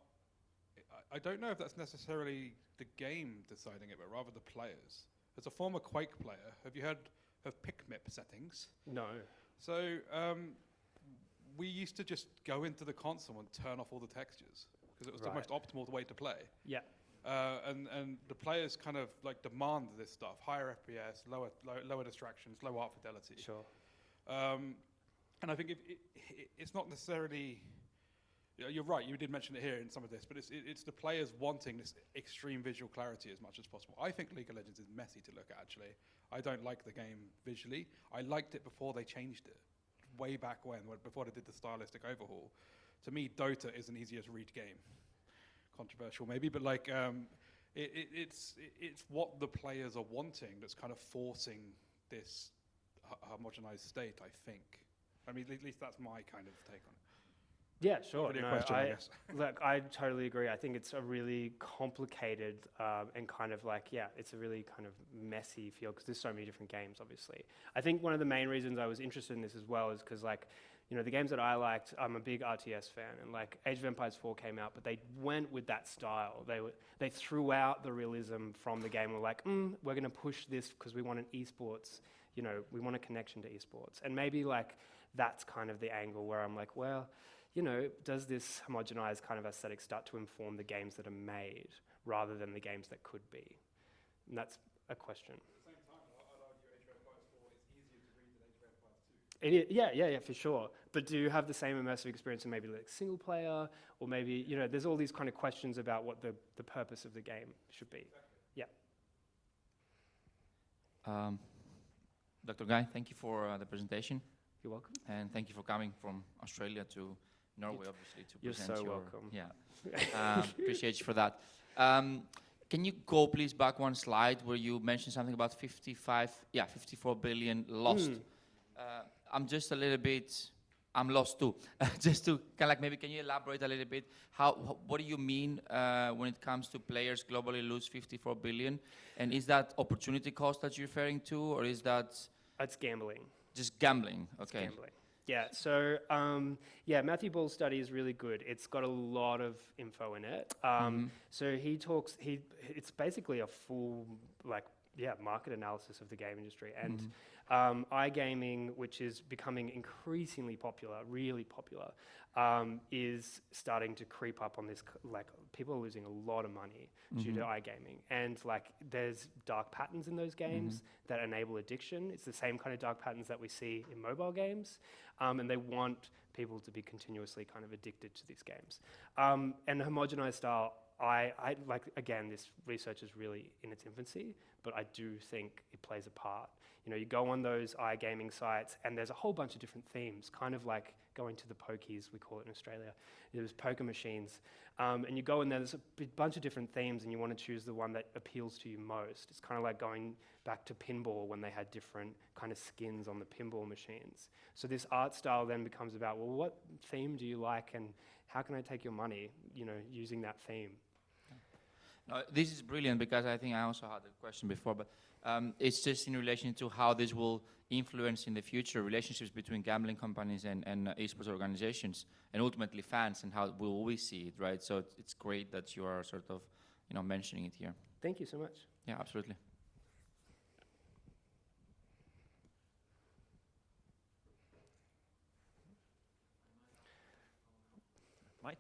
I don't know if that's necessarily the game deciding it, but rather the players. As a former Quake player, have you heard of PicMip settings? No. So we used to just go into the console and turn off all the textures because it was the most optimal way to play. Yeah. And the players kind of like demand this stuff: higher FPS, lower distractions, low art fidelity. Sure. And I think it's not necessarily you're right, you did mention it here in some of this, but it's the players wanting this extreme visual clarity as much as possible. I think League of Legends is messy to look at, actually. I don't like the game visually. I liked it before they changed it, way back when before they did the stylistic overhaul. To me, Dota is an easier to read game. Controversial maybe, but like it's what the players are wanting that's kind of forcing this homogenized state, I think. I mean, at least that's my kind of take on it. Yeah, sure. Really a No, question, I guess. Look, I totally agree. I think it's a really complicated and kind of like, yeah, it's a really kind of messy field because there's so many different games, obviously. I think one of the main reasons I was interested in this as well is because, like, you know, the games that I liked, I'm a big RTS fan, and like Age of Empires 4 came out, but they went with that style. They threw out the realism from the game. We're like, we're going to push this because we want an esports, you know, we want a connection to esports. And maybe like that's kind of the angle where I'm like, well, you know, does this homogenized kind of aesthetic start to inform the games that are made rather than the games that could be? And that's a question. Yeah, for sure. But do you have the same immersive experience in maybe like single player, or maybe, you know, there's all these kind of questions about what the purpose of the game should be. Yeah. Dr. Guy, thank you for the presentation. You're welcome. And thank you for coming from Australia to Norway, obviously, to You're present so your... welcome. Yeah. Appreciate you for that. Can you go, please, back one slide where you mentioned something about 54 billion lost? I'm just a little bit, I'm lost too. Just to kind of like, maybe can you elaborate a little bit? What do you mean when it comes to players globally lose 54 billion? And is that opportunity cost that you're referring to, or is that? It's gambling. Just gambling, okay. It's gambling. Yeah, so Matthew Ball's study is really good. It's got a lot of info in it. So it's basically a full, market analysis of the game industry. And iGaming, which is becoming increasingly popular, really popular, is starting to creep up on this, people are losing a lot of money due to iGaming. And there's dark patterns in those games that enable addiction. It's the same kind of dark patterns that we see in mobile games. And they want people to be continuously kind of addicted to these games. And the homogenized style, again, this research is really in its infancy, but I do think it plays a part. You know, you go on those iGaming sites and there's a whole bunch of different themes, kind of like going to the pokies, we call it in Australia. There's poker machines. And you go in there, there's a bunch of different themes and you want to choose the one that appeals to you most. It's kind of like going back to pinball when they had different kind of skins on the pinball machines. So this art style then becomes about, well, what theme do you like and how can I take your money, you know, using that theme? No, this is brilliant because I think I also had a question before, but it's just in relation to how this will influence in the future relationships between gambling companies and esports organizations and ultimately fans, and how will we see it, right? So it's great that you are sort of, you know, mentioning it here. Thank you so much. Yeah, absolutely. Might?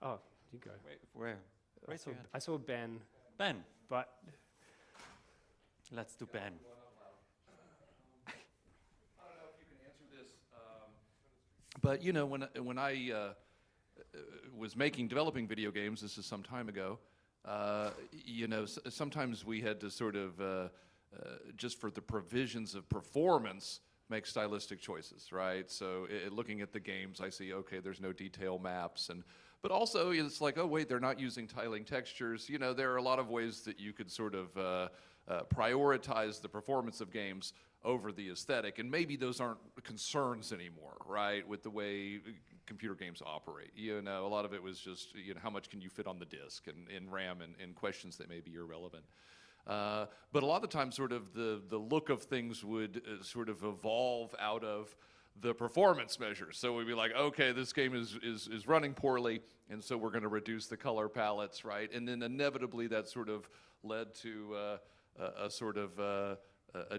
Oh, you go. Wait, where? I saw Ben. Ben. But let's do Ben. I don't know if you can answer this, but you know, when I was developing video games, this is some time ago. You know, sometimes we had to sort of just for the provisions of performance, make stylistic choices, right? So looking at the games, I see, okay, there's no detail maps, but also it's like, oh wait, they're not using tiling textures. You know, there are a lot of ways that you could sort of prioritize the performance of games over the aesthetic, and maybe those aren't concerns anymore, right? With the way computer games operate, you know, a lot of it was just, you know, how much can you fit on the disk and RAM and questions that may be irrelevant. But a lot of the time, sort of the look of things would sort of evolve out of the performance measures. So we'd be like, okay, this game is running poorly, and so we're going to reduce the color palettes, right? And then inevitably that sort of led to a sort of a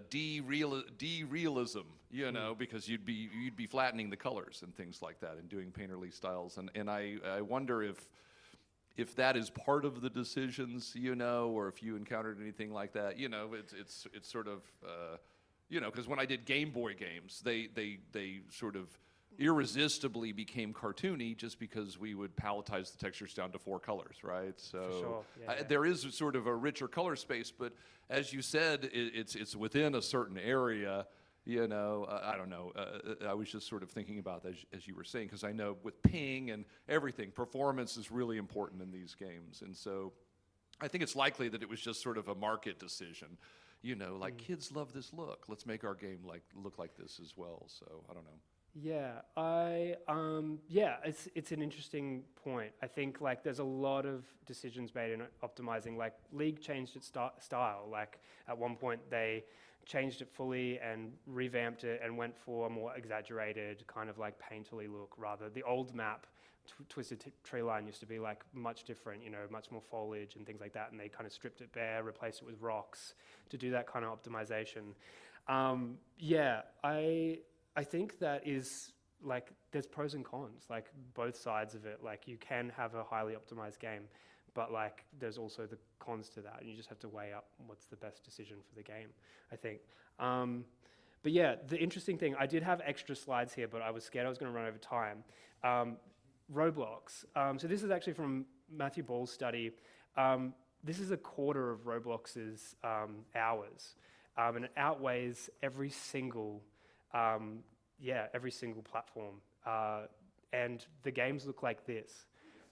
derealism, you know, because you'd be flattening the colors and things like that and doing painterly styles. And I wonder if that is part of the decisions, you know, or if you encountered anything like that. You know, it's sort of, you know, because when I did Game Boy games, they sort of irresistibly became cartoony just because we would palletize the textures down to 4 colors, right? So sure. Yeah. there is sort of a richer color space, but as you said, it's within a certain area. You know, I don't know. I was just sort of thinking about that as you were saying, because I know with ping and everything, performance is really important in these games. And so I think it's likely that it was just sort of a market decision. You know, like kids love this look. Let's make our game look like this as well. So I don't know. Yeah, it's an interesting point. I think like there's a lot of decisions made in optimizing. Like League changed its style. Like at one point they changed it fully and revamped it and went for a more exaggerated kind of like painterly look. Rather, the old map, Twisted Tree Line, used to be like much different. You know, much more foliage and things like that. And they kind of stripped it bare, replaced it with rocks to do that kind of optimization. I think that is like there's pros and cons, like both sides of it. Like you can have a highly optimized game, but like there's also the cons to that, and you just have to weigh up what's the best decision for the game, I think. But yeah, the interesting thing, I did have extra slides here, but I was scared I was going to run over time. Roblox. So this is actually from Matthew Ball's study. This is a quarter of Roblox's hours, and it outweighs every single platform. And the games look like this.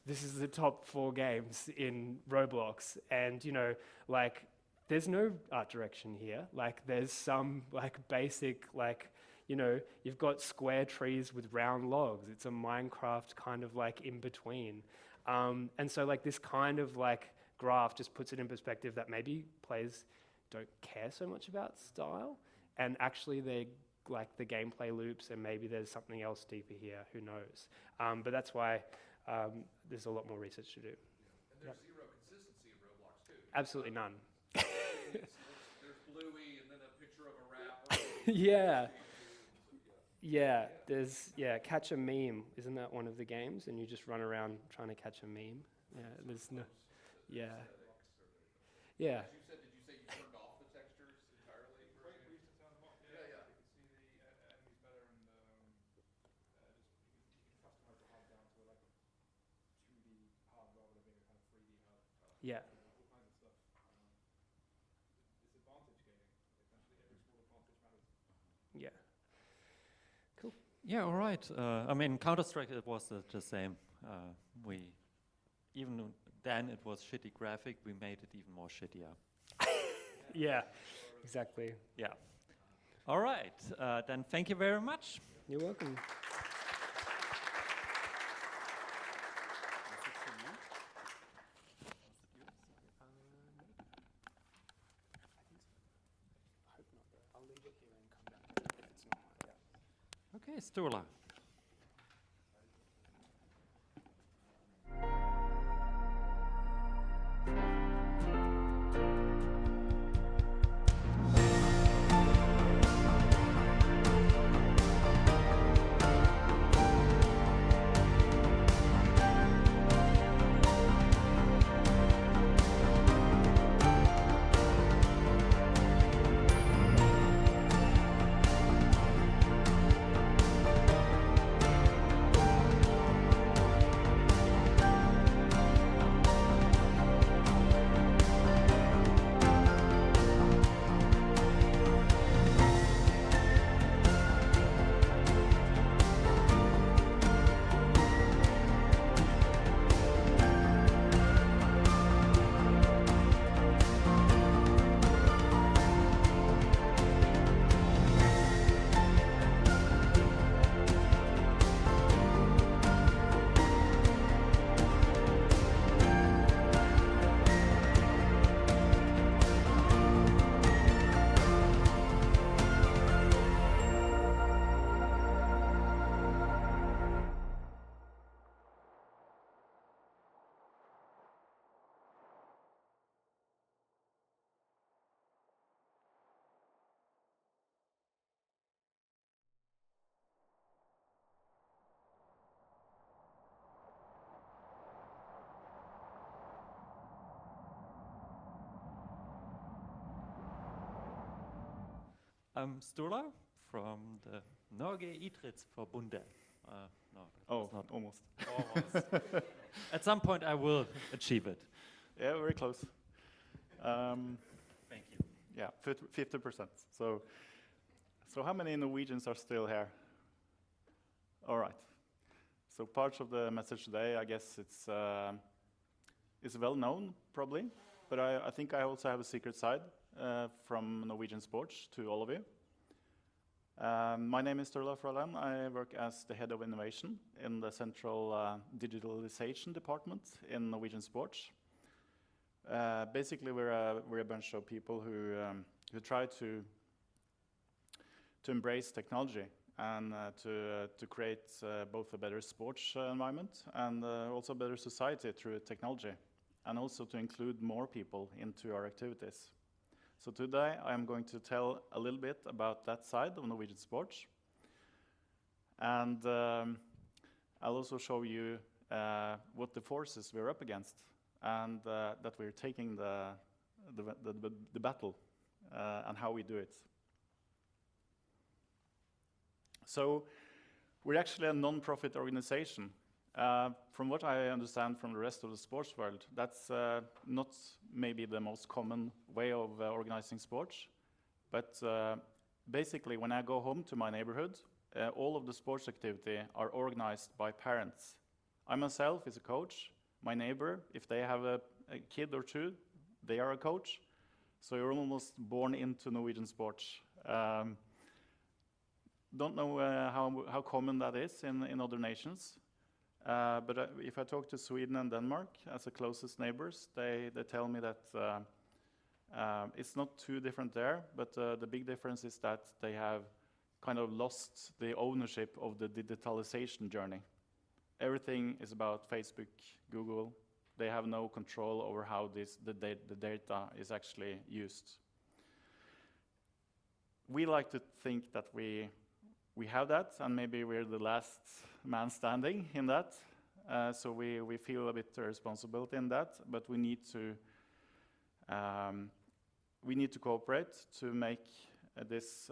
This is the top 4 games in Roblox. And, you know, like, there's no art direction here. Like, there's some, like, basic, like, you know, you've got square trees with round logs. It's a Minecraft kind of, like, in between. And so, like, this kind of, like, graph just puts it in perspective that maybe players don't care so much about style. And actually, they like the gameplay loops, and maybe there's something else deeper here, who knows. But that's why there's a lot more research to do. And there's zero consistency in Roblox too. Absolutely none. There's Bluey and then a picture of a rapper. There's catch a meme. Isn't that one of the games? And you just run around trying to catch a meme. There's no. As you said, did you say you turned off the textures entirely? We used to turn them off. Yeah. You can see the enemies better, and you can customize the HUD down to like a 2D HUD rather than being a kind of 3D HUD. Yeah. All kinds of stuff. It's advantage gaming. Essentially, every small advantage matters. Yeah. Cool. Yeah, all right. I mean, Counter-Strike, it was the same. Even then it was shitty graphic, we made it even more shittier. Yeah, exactly. Yeah. All right, then thank you very much. You're welcome. Okay, Sturla. I'm Sturla from the Norge Idrettsforbundet. No. Oh, it's not. almost. Almost. At some point, I will achieve it. Yeah, very close. Thank you. Yeah, 50%. So how many Norwegians are still here? All right. So part of the message today, I guess it's well known, probably, but I think I also have a secret side from Norwegian Sports to all of you. My name is Sturla Frøland. I work as the head of innovation in the central digitalization department in Norwegian Sports. Basically, we're a bunch of people who try to embrace technology and to create both a better sports environment and also a better society through technology, and also to include more people into our activities. So today I am going to tell a little bit about that side of Norwegian Sports, and I'll also show you what the forces we're up against, and that we're taking the battle and how we do it. So we're actually a non-profit organization. From what I understand from the rest of the sports world, that's not maybe the most common way of organizing sports. But basically, when I go home to my neighborhood, all of the sports activity are organized by parents. I myself is a coach. My neighbor, if they have a kid or two, they are a coach. So you're almost born into Norwegian sports. Don't know how common that is in other nations. But if I talk to Sweden and Denmark as the closest neighbors, they tell me that it's not too different there, but the big difference is that they have kind of lost the ownership of the digitalization journey. Everything is about Facebook, Google. They have no control over how the data is actually used. We like to think that we have that, and maybe we're the last man standing in that. So we feel a bit responsibility in that, but we need to cooperate to make this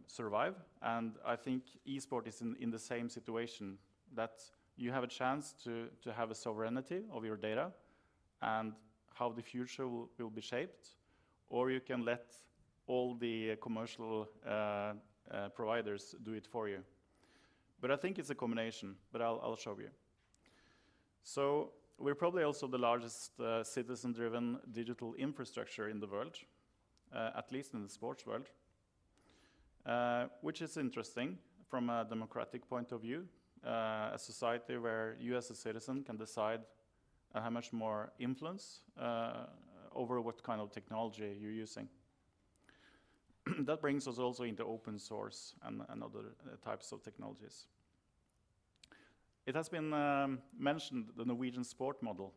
survive. And I think eSport is in the same situation, that you have a chance to have a sovereignty of your data and how the future will be shaped, or you can let all the commercial providers do it for you. But I think it's a combination, but I'll show you. So we're probably also the largest citizen-driven digital infrastructure in the world, at least in the sports world, which is interesting from a democratic point of view, a society where you as a citizen can decide how much more influence over what kind of technology you're using. That brings us also into open source and other types of technologies. It has been mentioned, the Norwegian sport model.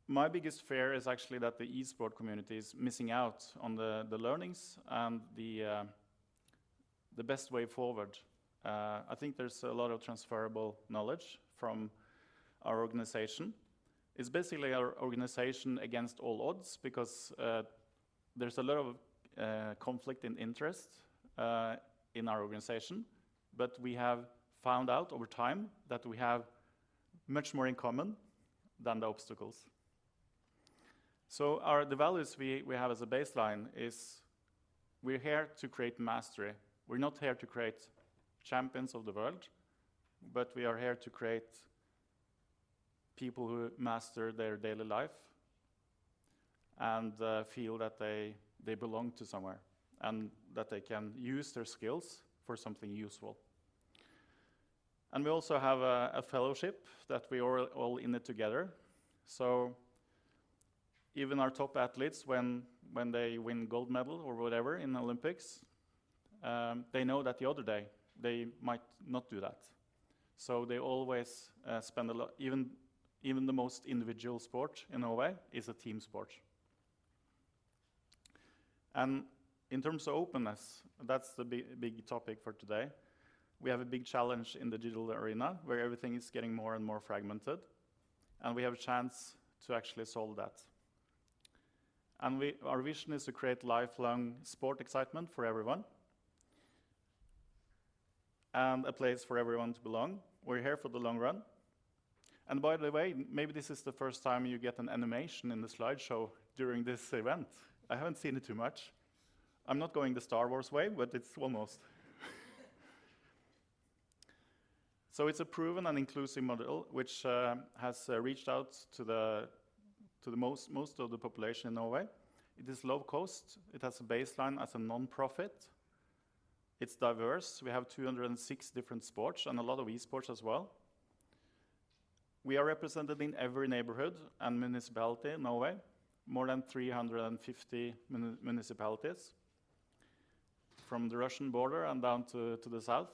My biggest fear is actually that the e-sport community is missing out on the learnings and the best way forward. I think there's a lot of transferable knowledge from our organization. It's basically our organization against all odds, because there's a lot of conflict in interest in our organization, but we have found out over time that we have much more in common than the obstacles. So the values we have as a baseline is we're here to create mastery. We're not here to create champions of the world, but we are here to create people who master their daily life and feel that they belong to somewhere and that they can use their skills for something useful. And we also have a fellowship that we are all in it together. So even our top athletes, when they win gold medal or whatever in the Olympics, they know that the other day they might not do that. So they always spend a lot, even the most individual sport in Norway is a team sport. And in terms of openness, that's the big topic for today. We have a big challenge in the digital arena where everything is getting more and more fragmented, and we have a chance to actually solve that. And our vision is to create lifelong sport excitement for everyone and a place for everyone to belong. We're here for the long run. And by the way, maybe this is the first time you get an animation in the slideshow during this event. I haven't seen it too much. I'm not going the Star Wars way, but it's almost. So it's a proven and inclusive model which has reached out to most of the population in Norway. It is low cost. It has a baseline as a non-profit. It's diverse. We have 206 different sports and a lot of esports as well. We are represented in every neighborhood and municipality in Norway, more than 350 municipalities, from the Russian border and down to the south.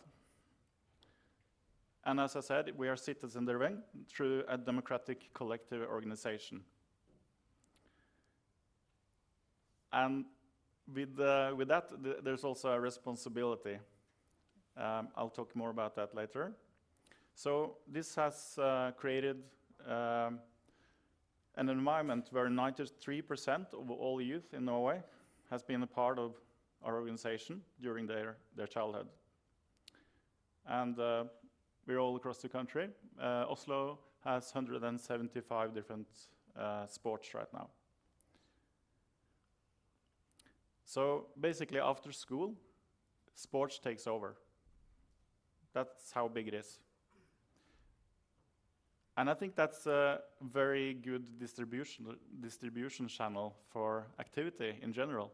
And as I said, we are citizen-driven through a democratic collective organization. And with that, there's also a responsibility. I'll talk more about that later. So this has created an environment where 93% of all youth in Norway has been a part of our organization during their childhood. And we're all across the country. Oslo has 175 different sports right now. So basically, after school, sports takes over. That's how big it is. And I think that's a very good distribution channel for activity in general.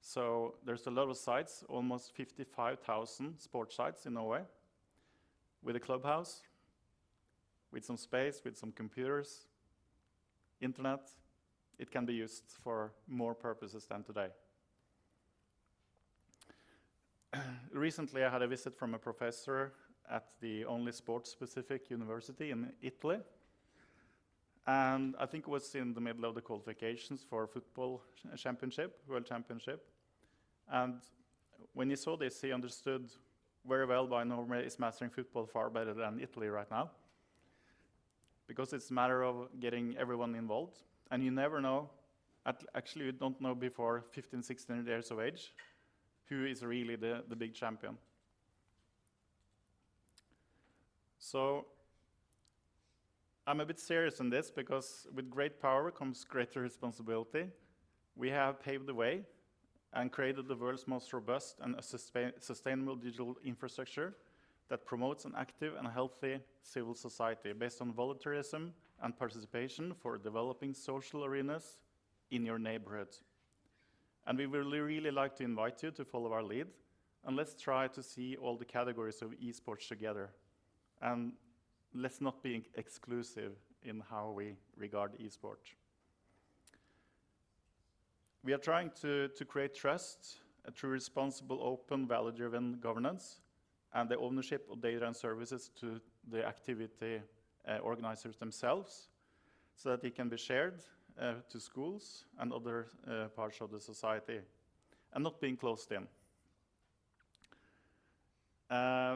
So there's a lot of sites, almost 55,000 sports sites in Norway, with a clubhouse, with some space, with some computers, internet. It can be used for more purposes than today. Recently, I had a visit from a professor at the only sports-specific university in Italy. And I think it was in the middle of the qualifications for football championship, world championship. And when he saw this, he understood very well why Norway is mastering football far better than Italy right now. Because it's a matter of getting everyone involved. And you never know, actually you don't know before 15, 16 years of age, who is really the big champion. So I'm a bit serious in this because with great power comes greater responsibility. We have paved the way and created the world's most robust and sustainable digital infrastructure that promotes an active and healthy civil society based on volunteerism and participation for developing social arenas in your neighborhood. And we would really like to invite you to follow our lead, and let's try to see all the categories of esports together. And let's not be exclusive in how we regard esports. We are trying to create trust through responsible, open, value-driven governance and the ownership of data and services to the activity organizers themselves so that it can be shared to schools and other parts of the society and not being closed in.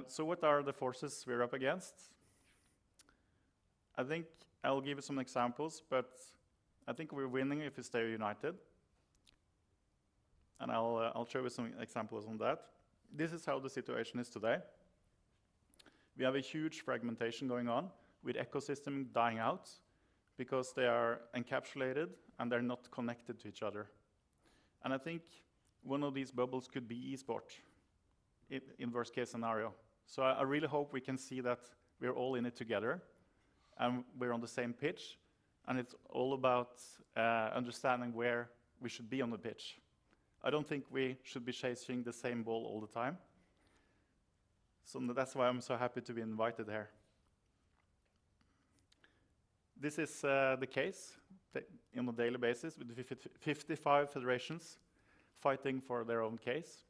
So what are the forces we're up against? I think I'll give you some examples, but I think we're winning if we stay united. And I'll show you some examples on that. This is how the situation is today. We have a huge fragmentation going on with ecosystem dying out because they are encapsulated and they're not connected to each other. And I think one of these bubbles could be esports in worst case scenario. So I really hope we can see that we're all in it together and we're on the same pitch. And it's all about understanding where we should be on the pitch. I don't think we should be chasing the same ball all the time. So that's why I'm so happy to be invited here. This is the case on a daily basis with 55 federations fighting for their own case.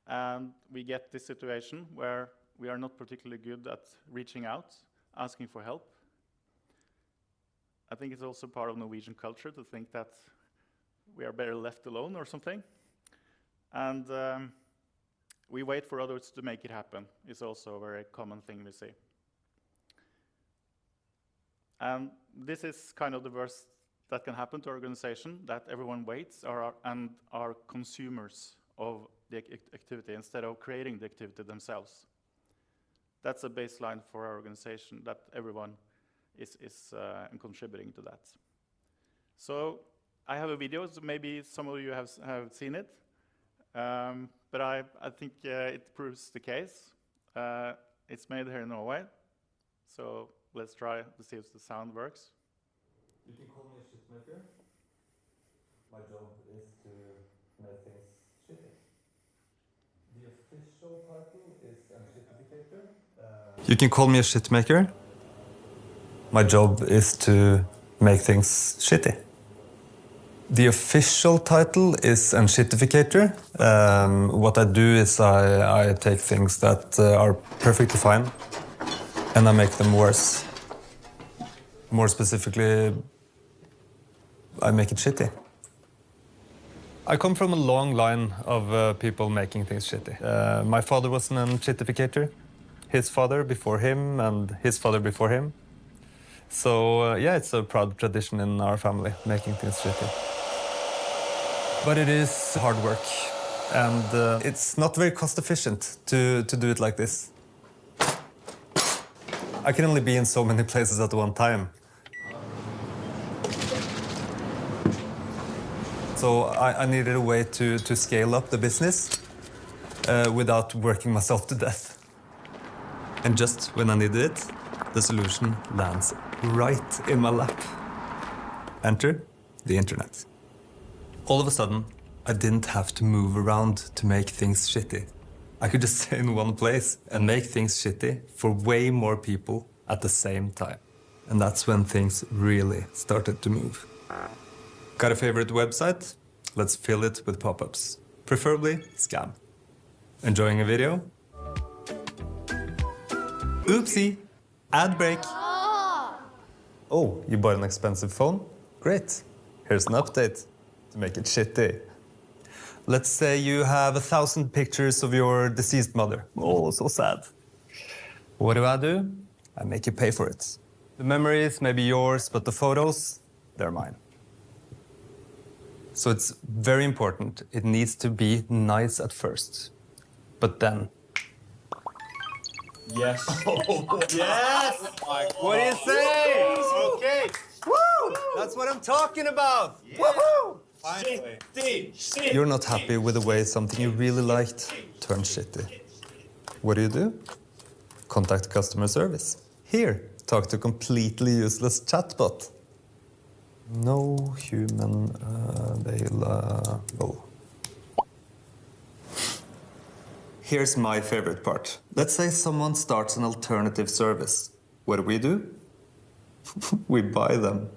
And we get this situation where we are not particularly good at reaching out, asking for help. I think it's also part of Norwegian culture to think that we are better left alone or something. And we wait for others to make it happen. It's also a very common thing we see. And this is kind of the worst that can happen to our organization, that everyone waits and are consumers of the activity instead of creating the activity themselves. That's a baseline for our organization, that everyone is contributing to that. So I have a video, so maybe some of you have seen it, but I think it proves the case. It's made here in Norway, so let's try to see if the sound works. You can call me a shitmaker. My job is to make things shitty. The official title is Unshittificator. You can call me a shitmaker. My job is to make things shitty. The official title is Unshittificator. What I do is I take things that are perfectly fine and I make them worse. More specifically, I make it shitty. I come from a long line of people making things shitty. My father was an unshittificator, his father before him, and his father before him. So yeah, it's a proud tradition in our family, making things shitty. But it is hard work, and it's not very cost efficient to do it like this. I can only be in so many places at one time. So I needed a way to scale up the business without working myself to death. And just when I needed it, the solution lands right in my lap. Enter the internet. All of a sudden, I didn't have to move around to make things shitty. I could just stay in one place and make things shitty for way more people at the same time. And that's when things really started to move. Got a favorite website? Let's fill it with pop-ups. Preferably scam. Enjoying a video? Oopsie! Ad break! Oh, you bought an expensive phone? Great. Here's an update to make it shitty. Let's say you have 1,000 pictures of your deceased mother. Oh, so sad. What do? I make you pay for it. The memories may be yours, but the photos, they're mine. So it's very important. It needs to be nice at first. But then... Yes. Oh, yes! What do you say? Okay. Woo! That's what I'm talking about. Yeah. Woohoo! Finally. You're not happy with the way something you really liked turns shitty. What do? Contact customer service. Here, talk to completely useless chatbot. No human available. Here's my favorite part. Let's say someone starts an alternative service. What do? We buy them.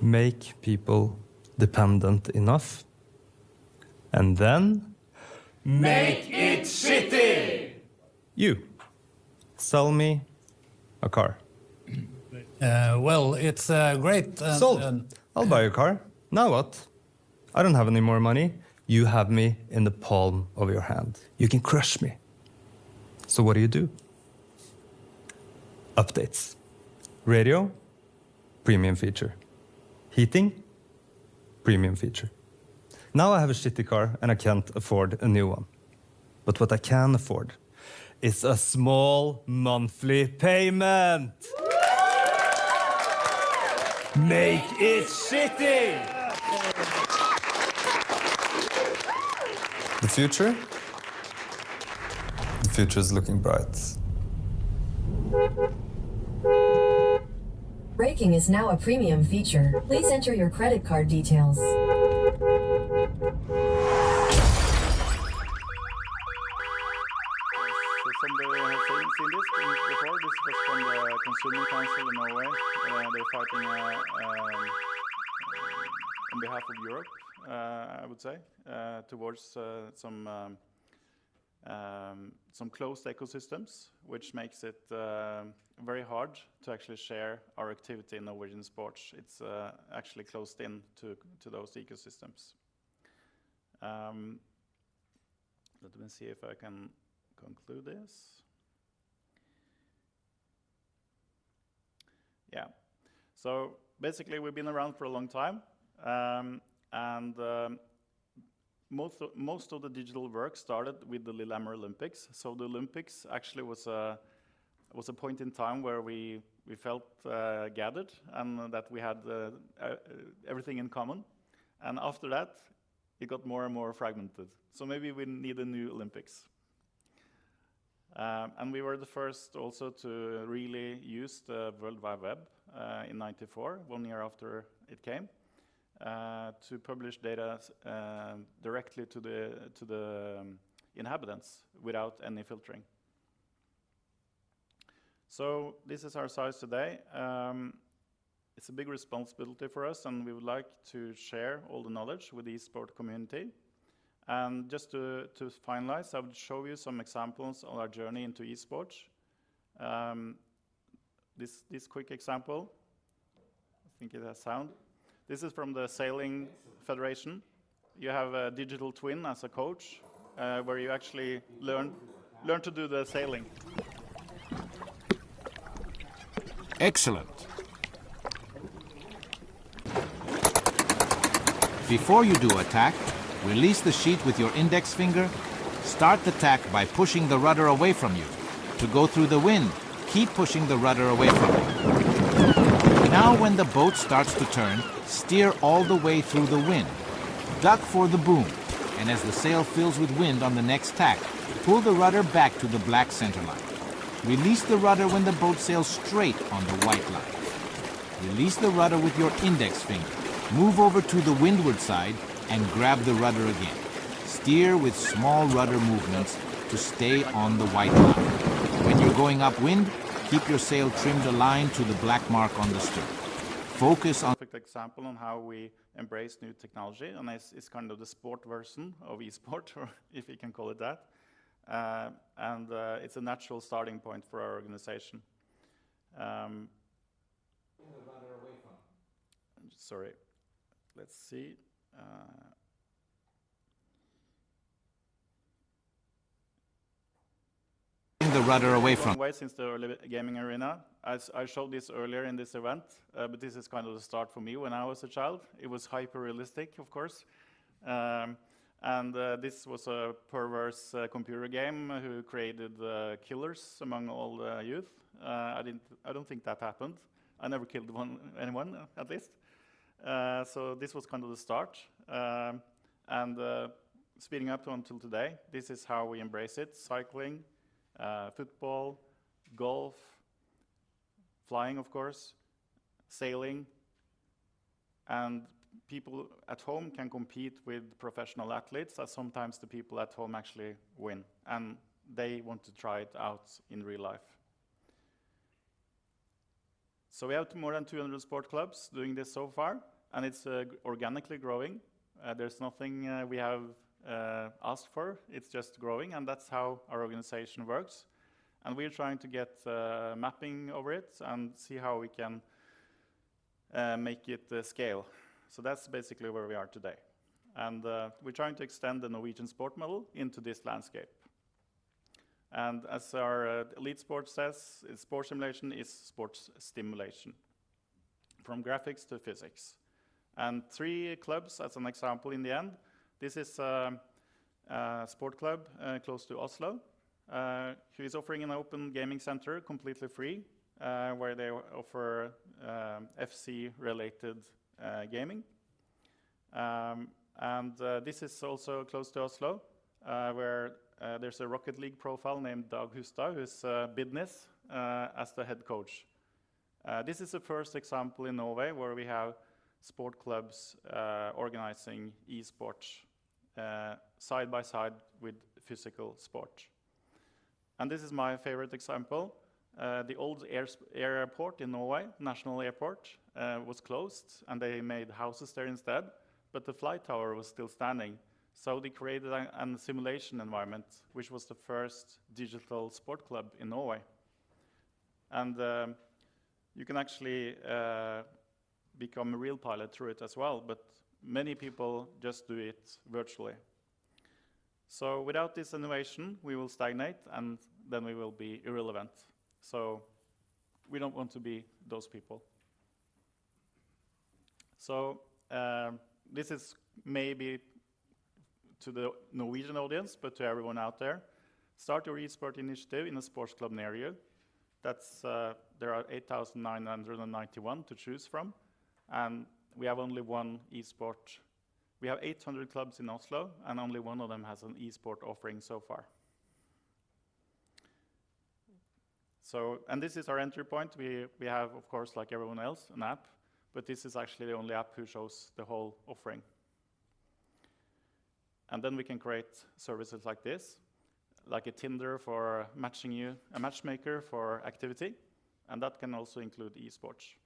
Make people dependent enough, and then make it shitty! You, sell me a car. Well, it's great. Sold. I'll buy your car. Now what? I don't have any more money. You have me in the palm of your hand. You can crush me. So what do? Updates. Radio, premium feature. Heating, premium feature. Now I have a shitty car and I can't afford a new one. But what I can afford is a small monthly payment. Make it shitty! The future? The future is looking bright. Braking is now a premium feature. Please enter your credit card details. So somebody has seen this before. This was from the Consumer Council in Norway. They're fighting on behalf of Europe, I would say, towards some closed ecosystems, which makes it very hard to actually share our activity in Norwegian sports. It's actually closed in to those ecosystems. Let me see if I can conclude this. Yeah. So basically, we've been around for a long time, and most of the digital work started with the Lillehammer Olympics. So the Olympics actually was a point in time where we felt gathered and that we had everything in common. And after that, it got more and more fragmented. So maybe we need a new Olympics. And we were the first also to really use the World Wide Web in '94, 1 year after it came, to publish data directly to the inhabitants without any filtering. So this is our size today. It's a big responsibility for us, and we would like to share all the knowledge with the eSport community. And just to finalize, I would show you some examples of our journey into eSports. This quick example, I think it has sound. This is from the Sailing Federation. You have a digital twin as a coach, where you actually learn to do the sailing. Excellent. Before you do a tack, release the sheet with your index finger. Start the tack by pushing the rudder away from you. To go through the wind, keep pushing the rudder away from you. Now when the boat starts to turn, steer all the way through the wind. Duck for the boom, and as the sail fills with wind on the next tack, pull the rudder back to the black center line. Release the rudder when the boat sails straight on the white line. Release the rudder with your index finger. Move over to the windward side and grab the rudder again. Steer with small rudder movements to stay on the white line. When you're going upwind, keep your sail trimmed aligned to the black mark on the stern. Focus on... Perfect example on how we embrace new technology, and it's kind of the sport version of eSport, or if you can call it that. And it's a natural starting point for our organization. Sorry, let's see. The rudder away from. Way since the early gaming arena. I showed this earlier in this event, but this is kind of the start for me when I was a child. It was hyper-realistic, of course. And this was a perverse computer game who created killers among all the youth. I don't think that happened. I never killed anyone, at least. So this was kind of the start. And speeding up until today, this is how we embrace it. Cycling, football, golf, flying, of course, sailing, and people at home can compete with professional athletes, as sometimes the people at home actually win, and they want to try it out in real life. So we have more than 200 sport clubs doing this so far, and it's organically growing. There's nothing we have asked for, it's just growing, and that's how our organization works. And we're trying to get mapping over it and see how we can make it scale. So that's basically where we are today. And we're trying to extend the Norwegian sport model into this landscape. And as our Elite Sports says, sports simulation is sports stimulation, from graphics to physics. And 3 clubs, as an example in the end. This is a sport club close to Oslo, who is offering an open gaming center completely free, where they offer FC-related gaming. This is also close to Oslo, where there's a Rocket League profile named Dag Hustad, who's Bidness as the head coach. This is the first example in Norway where we have sport clubs organizing esports side by side with physical sport. And this is my favorite example. The old airport in Norway, National Airport, was closed, and they made houses there instead, but the flight tower was still standing. So they created a simulation environment, which was the first digital sport club in Norway. And you can actually become a real pilot through it as well, but many people just do it virtually. So without this innovation, we will stagnate, and then we will be irrelevant. So we don't want to be those people. So this is maybe to the Norwegian audience, but to everyone out there. Start your eSport initiative in a sports club near you. That's, there are 8,991 to choose from, and we have only one eSport. We have 800 clubs in Oslo, and only one of them has an eSport offering so far. So, and this is our entry point. We have, of course, like everyone else, an app, but this is actually the only app who shows the whole offering. And then we can create services like this, like a Tinder for matching you, a matchmaker for activity, and that can also include eSports.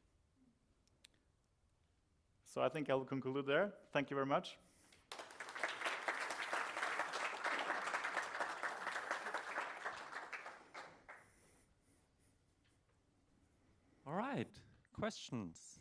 So I think I'll conclude there. Thank you very much. All right, questions?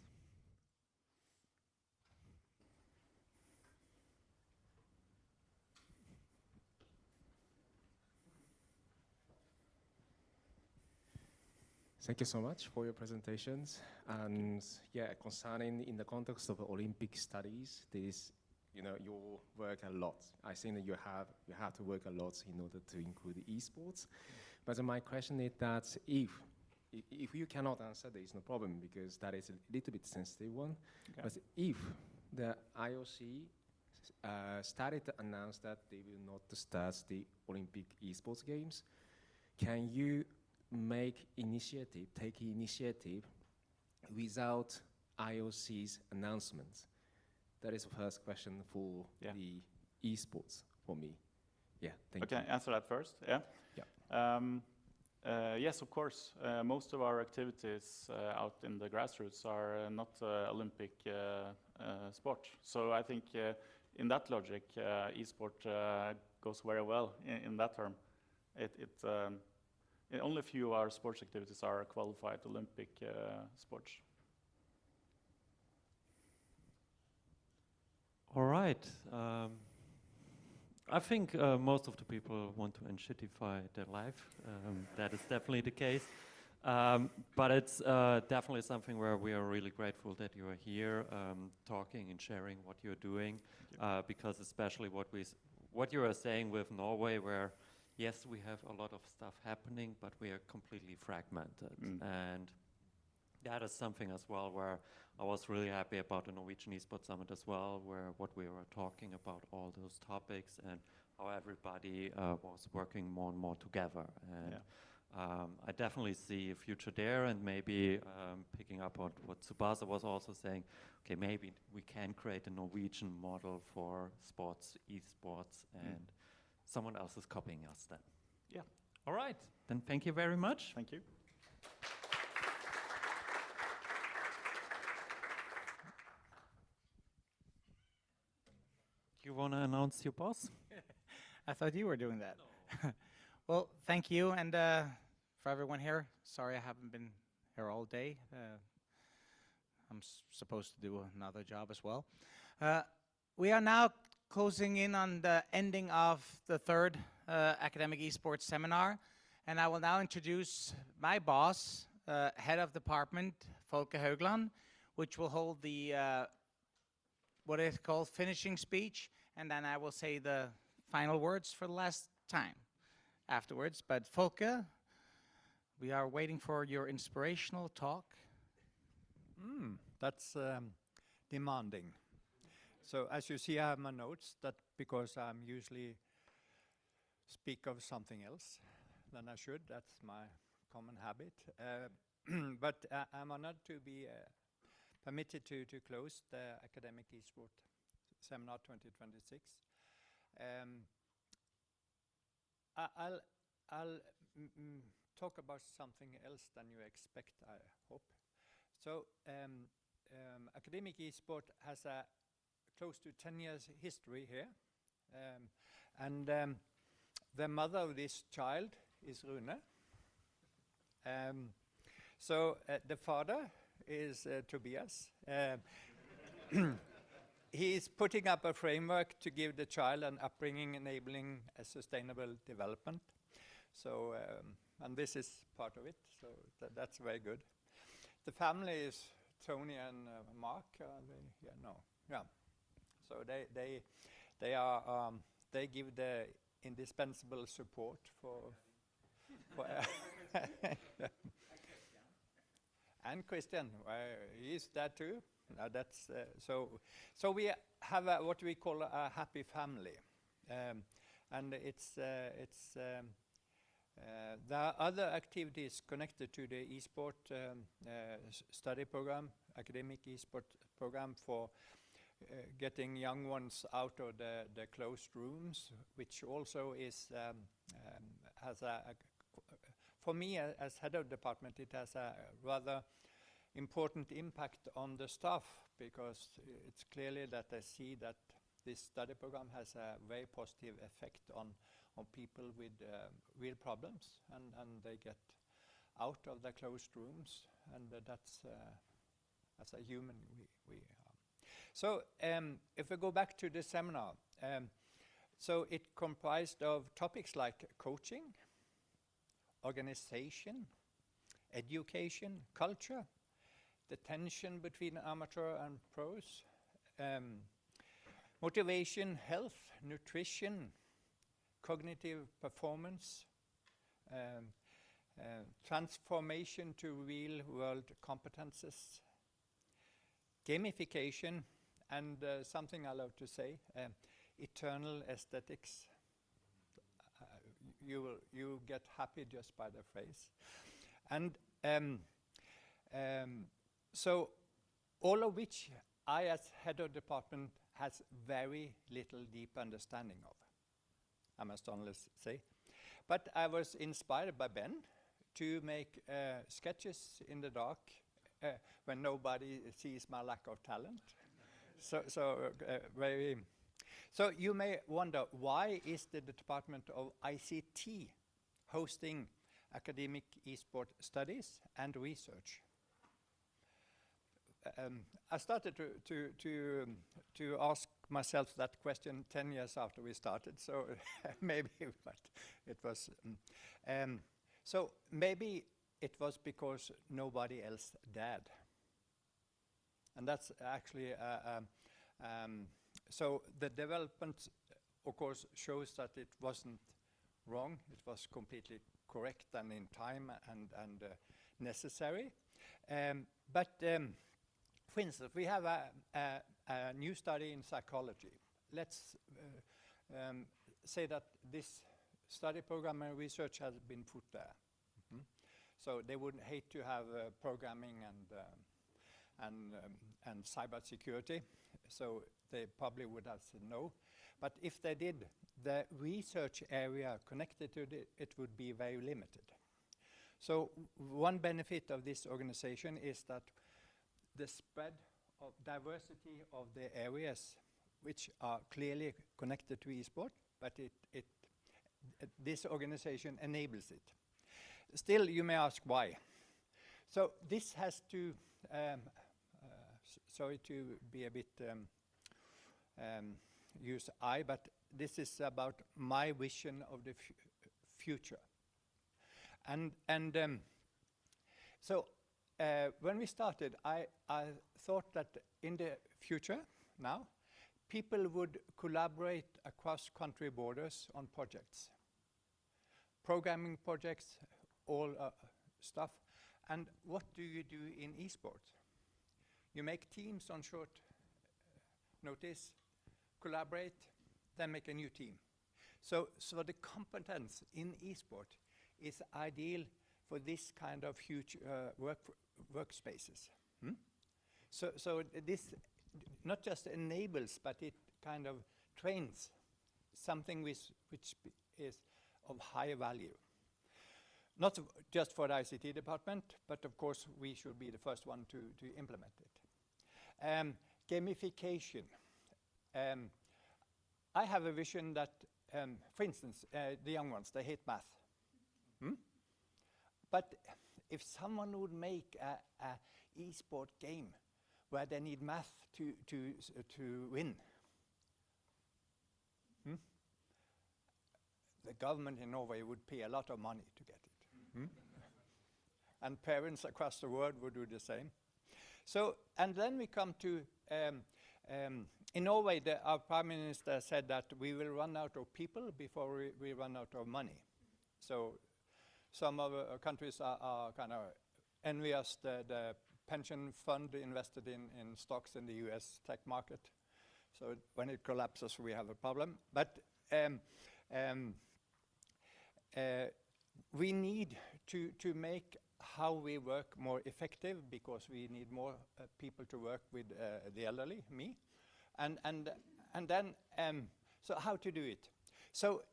Thank you so much for your presentations. And yeah, concerning in the context of Olympic studies, this, you know, you work a lot. I think that you have to work a lot in order to include esports. But my question is that if you cannot answer, there is no problem because that is a little bit sensitive one. Okay. But if the IOC started to announce that they will not start the Olympic esports games, can you take initiative without IOC's announcement? That is the first question for the esports for me. Yeah, thank you. Okay, answer that first, yeah? Yeah. Yes, of course. Most of our activities out in the grassroots are not Olympic sport. So I think in that logic, esport goes very well in that term. Only a few of our sports activities are qualified Olympic sports. All right. I think most of the people want to enshittify their life. That is definitely the case. But it's definitely something where we are really grateful that you are here talking and sharing what you're doing. Because especially what you are saying with Norway, where yes, we have a lot of stuff happening, but we are completely fragmented. And that is something as well where I was really happy about the Norwegian Esports Summit as well, where what we were talking about all those topics and how everybody was working more and more together. And I definitely see a future there, and maybe picking up on what Tsubasa was also saying, okay, maybe we can create a Norwegian model for sports, esports, and someone else is copying us then. Yeah. All right. Then thank you very much. Thank you. Do you want to announce your boss? I thought you were doing that. No. Well, thank you, and for everyone here, sorry I haven't been here all day. I'm supposed to do another job as well. We are now closing in on the ending of the third academic esports seminar, and I will now introduce my boss, head of department, Folke Haugland, which will hold the what is called finishing speech, and then I will say the final words for the last time afterwards. But Folke, we are waiting for your inspirational talk. That's demanding. So as you see, I have my notes, that because I'm usually speak of something else than I should. That's my common habit. But I'm honored to be permitted to close the Academic Esports Seminar 2026. I'll talk about something else than you expect, I hope. So Academic Esports has a close to 10 years history here. And the mother of this child is Rune. So the father is Tobias. He is putting up a framework to give the child an upbringing enabling a sustainable development. So and this is part of it, so that's very good. The family is Tony and Mark. So they give the indispensable support for and Christian, he's that too. That's so we have what we call a happy family, and there are other activities connected to the esport study program, academic esport program for getting young ones out of the closed rooms, which also is has for me as head of department, it has a rather important impact on the staff, because it's clearly that I see that this study program has a very positive effect on people with real problems, and they get out of the closed rooms, and that's as a human we are. So if we go back to the seminar, so it comprised of topics like coaching, organization, education, culture, the tension between amateur and pros, motivation, health, nutrition, cognitive performance, transformation to real-world competences, gamification, and something I love to say, eternal aesthetics. You get happy just by the phrase. And so all of which I, as head of department, has very little deep understanding of, I must honestly say. But I was inspired by Ben to make sketches in the dark when nobody sees my lack of talent. So you may wonder, why is the Department of ICT hosting academic esport studies and research? I started to ask myself that question 10 years after we started, so maybe, but it was. So maybe it was because nobody else dared. And that's actually, so the development, of course, shows that it wasn't wrong. It was completely correct and in time and necessary. For instance, we have a new study in psychology. Let's say that this study program and research has been put there. So they would hate to have programming and cybersecurity. So they probably would have said no. But if they did, the research area connected to it would be very limited. So one benefit of this organization is that the spread of diversity of the areas which are clearly connected to esport, but this organization enables it. Still, you may ask why. So this has to, sorry to be a bit use I, but this is about my vision of the future. And so when we started, I thought that in the future, now, people would collaborate across country borders on projects. Programming projects, all stuff. And what do you do in esports? You make teams on short notice, collaborate, then make a new team. So the competence in esport is ideal for this kind of huge workspaces. So this not just enables, but it kind of trains something which is of high value. Not just for the ICT department, but of course we should be the first one to implement it. Gamification. I have a vision that, for instance, the young ones, they hate math. But if someone would make a esport game where they need math to win, the government in Norway would pay a lot of money to get it. and parents across the world would do the same. So, and then we come to, in Norway, our Prime Minister said that we will run out of people before we run out of money. So some of our countries are kind of envious the pension fund invested in stocks in the US tech market. So when it collapses, we have a problem. But we need to make how we work more effective, because we need more people to work with the elderly, me. And then, so how to do it? So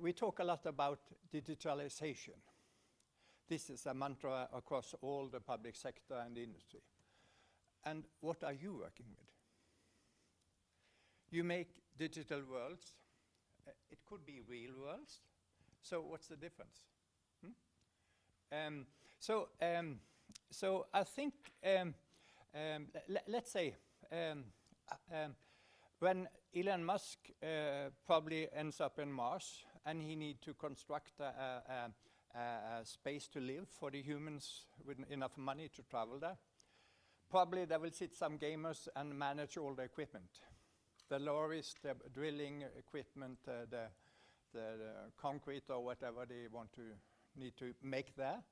we talk a lot about digitalization. This is a mantra across all the public sector and the industry. And what are you working with? You make digital worlds. It could be real worlds. So what's the difference? So I think, let's say, when Elon Musk probably ends up in Mars and he needs to construct a space to live for the humans with enough money to travel there, probably there will sit some gamers and manage all the equipment. The lorries, the drilling equipment, the concrete or whatever they need to make there.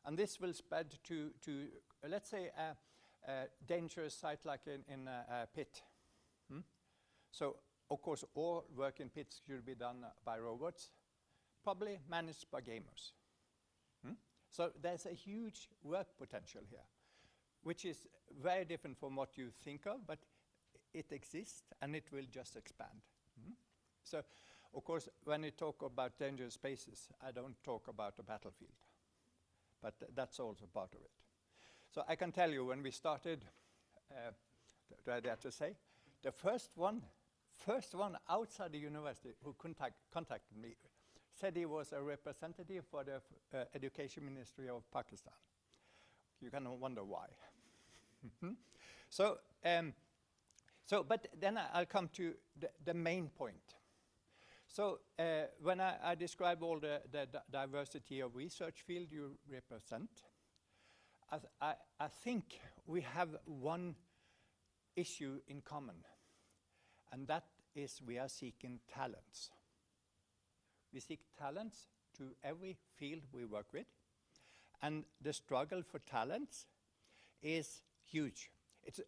And this will spread to let's say, a dangerous site like in a pit. So, of course, all work in pits should be done by robots, probably managed by gamers. So there's a huge work potential here, which is very different from what you think of, but it exists and it will just expand. So, of course, when you talk about dangerous spaces, I don't talk about a battlefield, but that's also part of it. So I can tell you, when we started, do I dare to say, the first one outside the university who contacted me said he was a representative for the Education Ministry of Pakistan. You can wonder why. But then I'll come to the main point. So when I describe all the diversity of research field you represent, I think we have one issue in common, and that is we are seeking talents. We seek talents to every field we work with, and the struggle for talents is huge. It's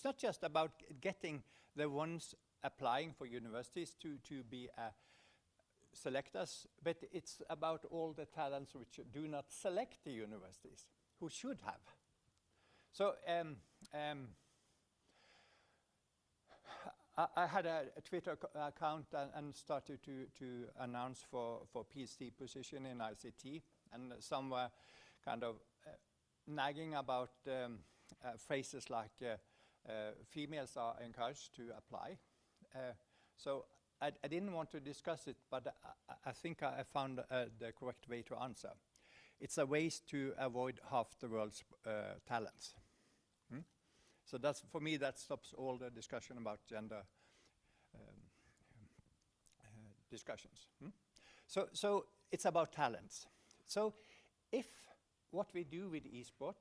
not just about getting the ones applying for universities to be selectors, but it's about all the talents which do not select the universities, who should have. So I had a Twitter account and started to announce for PhD position in ICT, and some were kind of nagging about phrases like females are encouraged to apply. So I didn't want to discuss it, but I think I found the correct way to answer. It's a ways to avoid half the world's talents. So that's, for me, that stops all the discussion about gender discussions. So it's about talents. So if what we do with eSport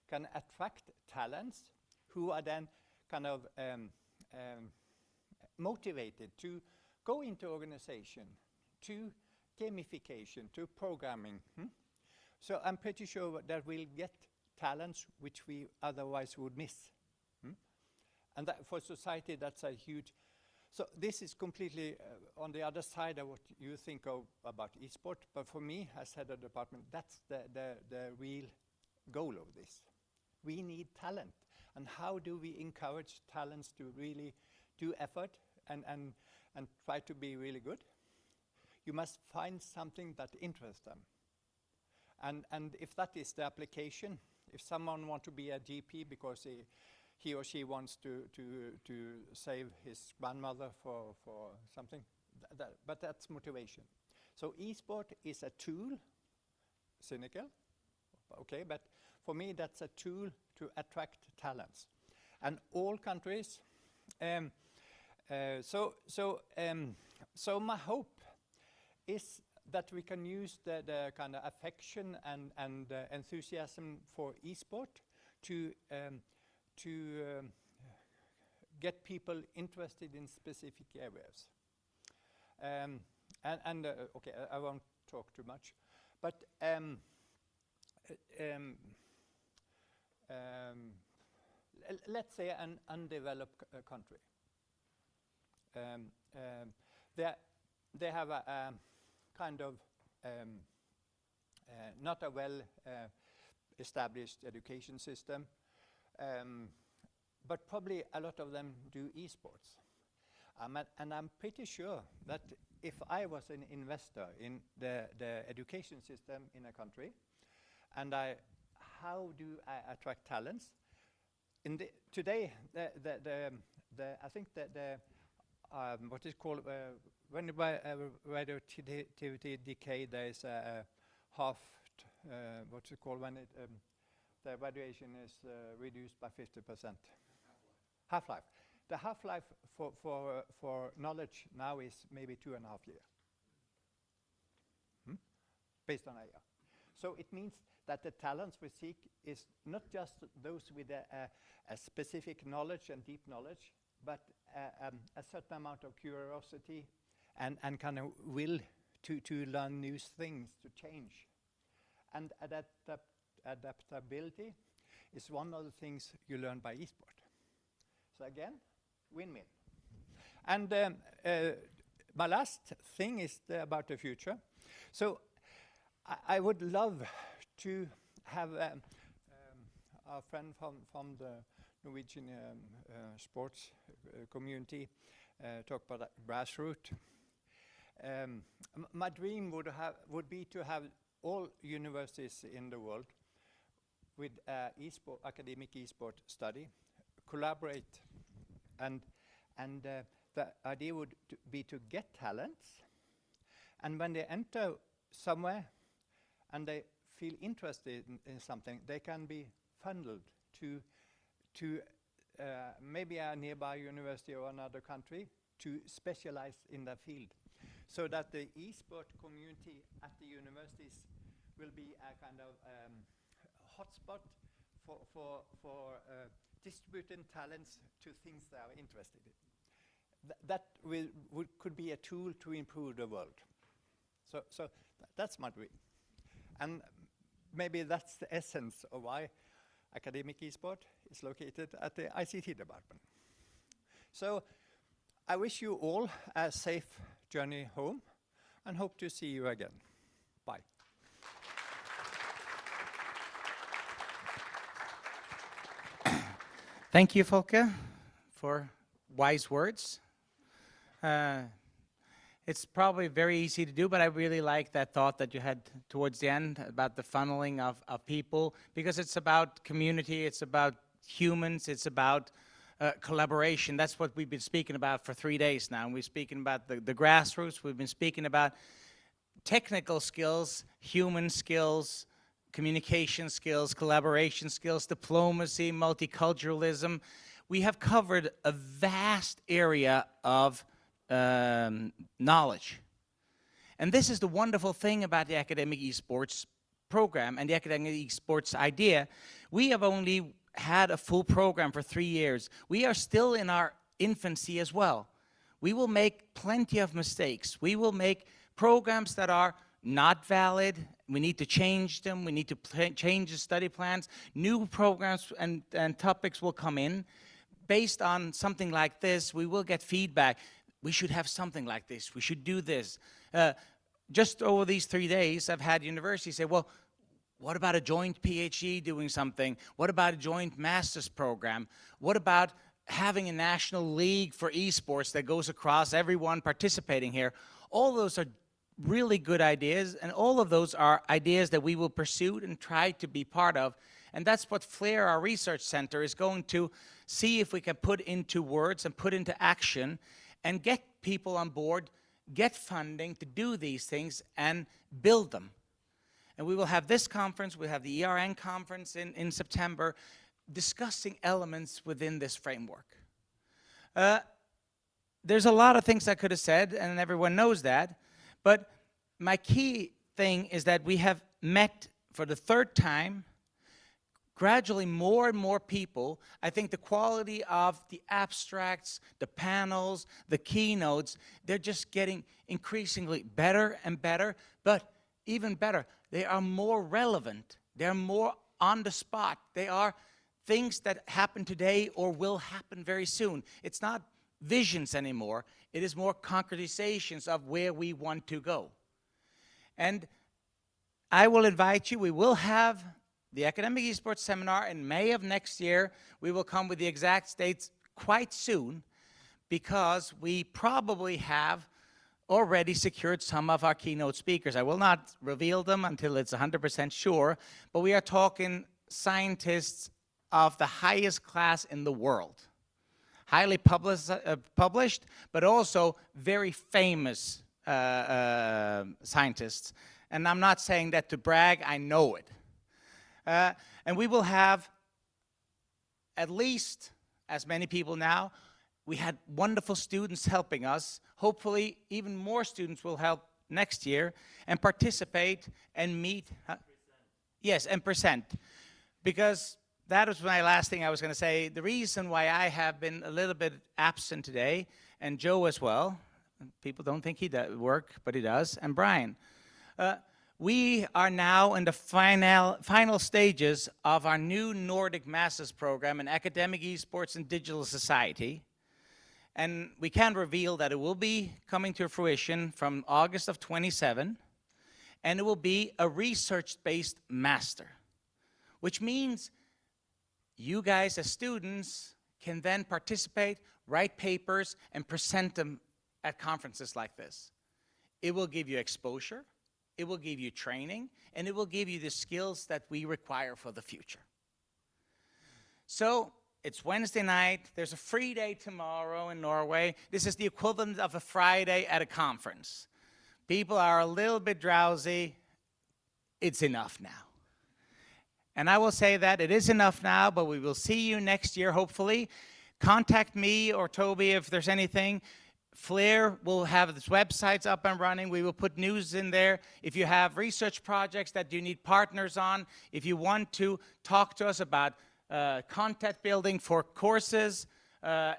can attract talents who are then kind of motivated to go into organization, to gamification, to programming. So I'm pretty sure that we'll get talents which we otherwise would miss. And that for society, that's a huge... So this is completely on the other side of what you think of about eSport, but for me, as head of the department, that's the real goal of this. We need talent. And how do we encourage talents to really do effort and try to be really good? You must find something that interests them. And if that is the application, if someone wants to be a GP because he or she wants to save his grandmother for something, but that's motivation. So eSport is a tool, cynical, okay, but for me that's a tool to attract talents. And all countries, so my hope is that we can use the kind of affection and enthusiasm for esport to get people interested in specific areas. Okay, I won't talk too much, but let's say an undeveloped country. They have a kind of not a well established education system, but probably a lot of them do esports. And I'm pretty sure that if I was an investor in the education system in a country, and how do I attract talents? Today, I think that what is called when radioactivity decay, there is a half. What's it called when the radiation is reduced by 50%? Half-life. The half-life for knowledge now is maybe 2.5 years, based on AI. So it means that the talents we seek is not just those with a specific knowledge and deep knowledge, but a certain amount of curiosity and kind of will to learn new things, to change. And adaptability is one of the things you learn by esport. So again, win-win. And my last thing is about the future. So I would love to have our friend from the Norwegian sports community talk about grassroots. My dream would be to have all universities in the world with academic esport study collaborate, and the idea would be to get talents, and when they enter somewhere and they feel interested in something, they can be funneled to maybe a nearby university or another country to specialize in their field, so that the esport community at the universities will be a kind of hotspot for distributing talents to things they are interested in. That could be a tool to improve the world. So that's my dream. And maybe that's the essence of why academic esport is located at the ICT department. So I wish you all a safe journey home and hope to see you again. Bye. Thank you, Folke, for wise words. It's probably very easy to do, but I really like that thought that you had towards the end about the funneling of people, because it's about community, it's about humans, it's about collaboration. That's what we've been speaking about for 3 days now. And we're speaking about the grassroots, we've been speaking about technical skills, human skills, communication skills, collaboration skills, diplomacy, multiculturalism. We have covered a vast area of knowledge. And this is the wonderful thing about the academic esports program and the academic esports idea. We have only had a full program for 3 years. We are still in our infancy as well. We will make plenty of mistakes. We will make programs that are not valid. We need to change them. We need to change the study plans. New programs and topics will come in. Based on something like this, we will get feedback. We should have something like this. We should do this. Just over these 3 days, I've had universities say, well, what about a joint PhD doing something? What about a joint master's program? What about having a national league for esports that goes across everyone participating here? All those are really good ideas, and all of those are ideas that we will pursue and try to be part of. And that's what FLAIR, our research center, is going to see if we can put into words and put into action and get people on board, get funding to do these things and build them. And we will have this conference, we'll have the ERN conference in September, discussing elements within this framework. There's a lot of things I could have said, and everyone knows that, but my key thing is that we have met for the third time, gradually more and more people. I think the quality of the abstracts, the panels, the keynotes, they're just getting increasingly better and better, but even better, they are more relevant. They're more on the spot. They are things that happen today or will happen very soon. It's not visions anymore. It is more concretizations of where we want to go. And I will invite you. We will have the Academic Esports Seminar in May of next year. We will come with the exact dates quite soon because we probably have already secured some of our keynote speakers. I will not reveal them until it's 100% sure, but we are talking scientists of the highest class in the world. Highly published, but also very famous scientists. And I'm not saying that to brag, I know it. And we will have at least as many people now. We had wonderful students helping us. Hopefully, even more students will help next year and participate and meet. Yes, and present. Because that was my last thing I was going to say. The reason why I have been a little bit absent today, and Joe as well, people don't think he does work, but he does, and Brian. We are now in the final stages of our new Nordic Masters program in Academic Esports and Digital Society. And we can reveal that it will be coming to fruition from August of 27, and it will be a research-based master, which means you guys as students can then participate, write papers, and present them at conferences like this. It will give you exposure, it will give you training, and it will give you the skills that we require for the future. So, it's Wednesday night. There's a free day tomorrow in Norway. This is the equivalent of a Friday at a conference. People are a little bit drowsy. It's enough now. And I will say that it is enough now, but we will see you next year, hopefully. Contact me or Toby if there's anything. Flair will have its websites up and running. We will put news in there. If you have research projects that you need partners on, if you want to talk to us about content building for courses,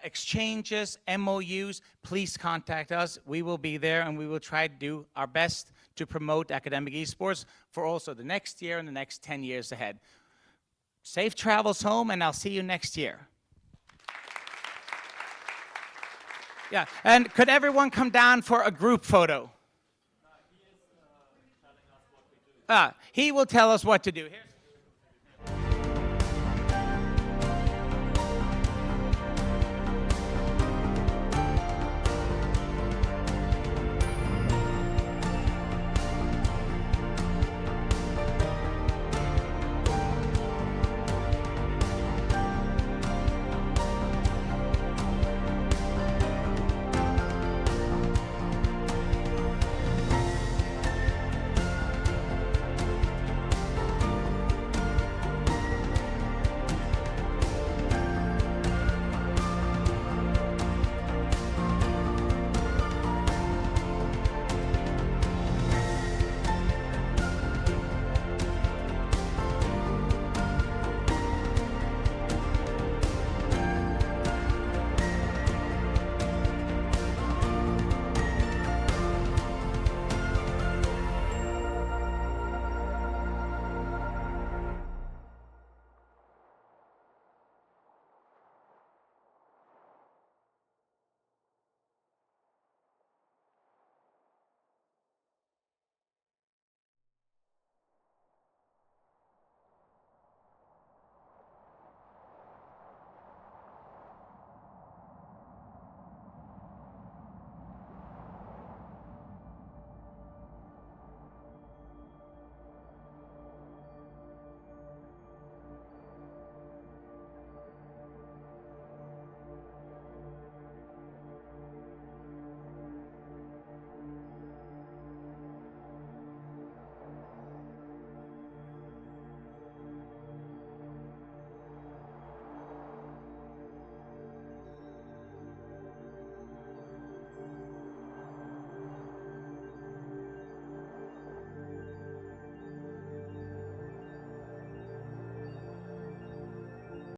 exchanges, MOUs, please contact us. We will be there, and we will try to do our best to promote academic esports for also the next year and the next 10 years ahead. Safe travels home, and I'll see you next year. Yeah, and could everyone come down for a group photo? He will tell us what to do. Here's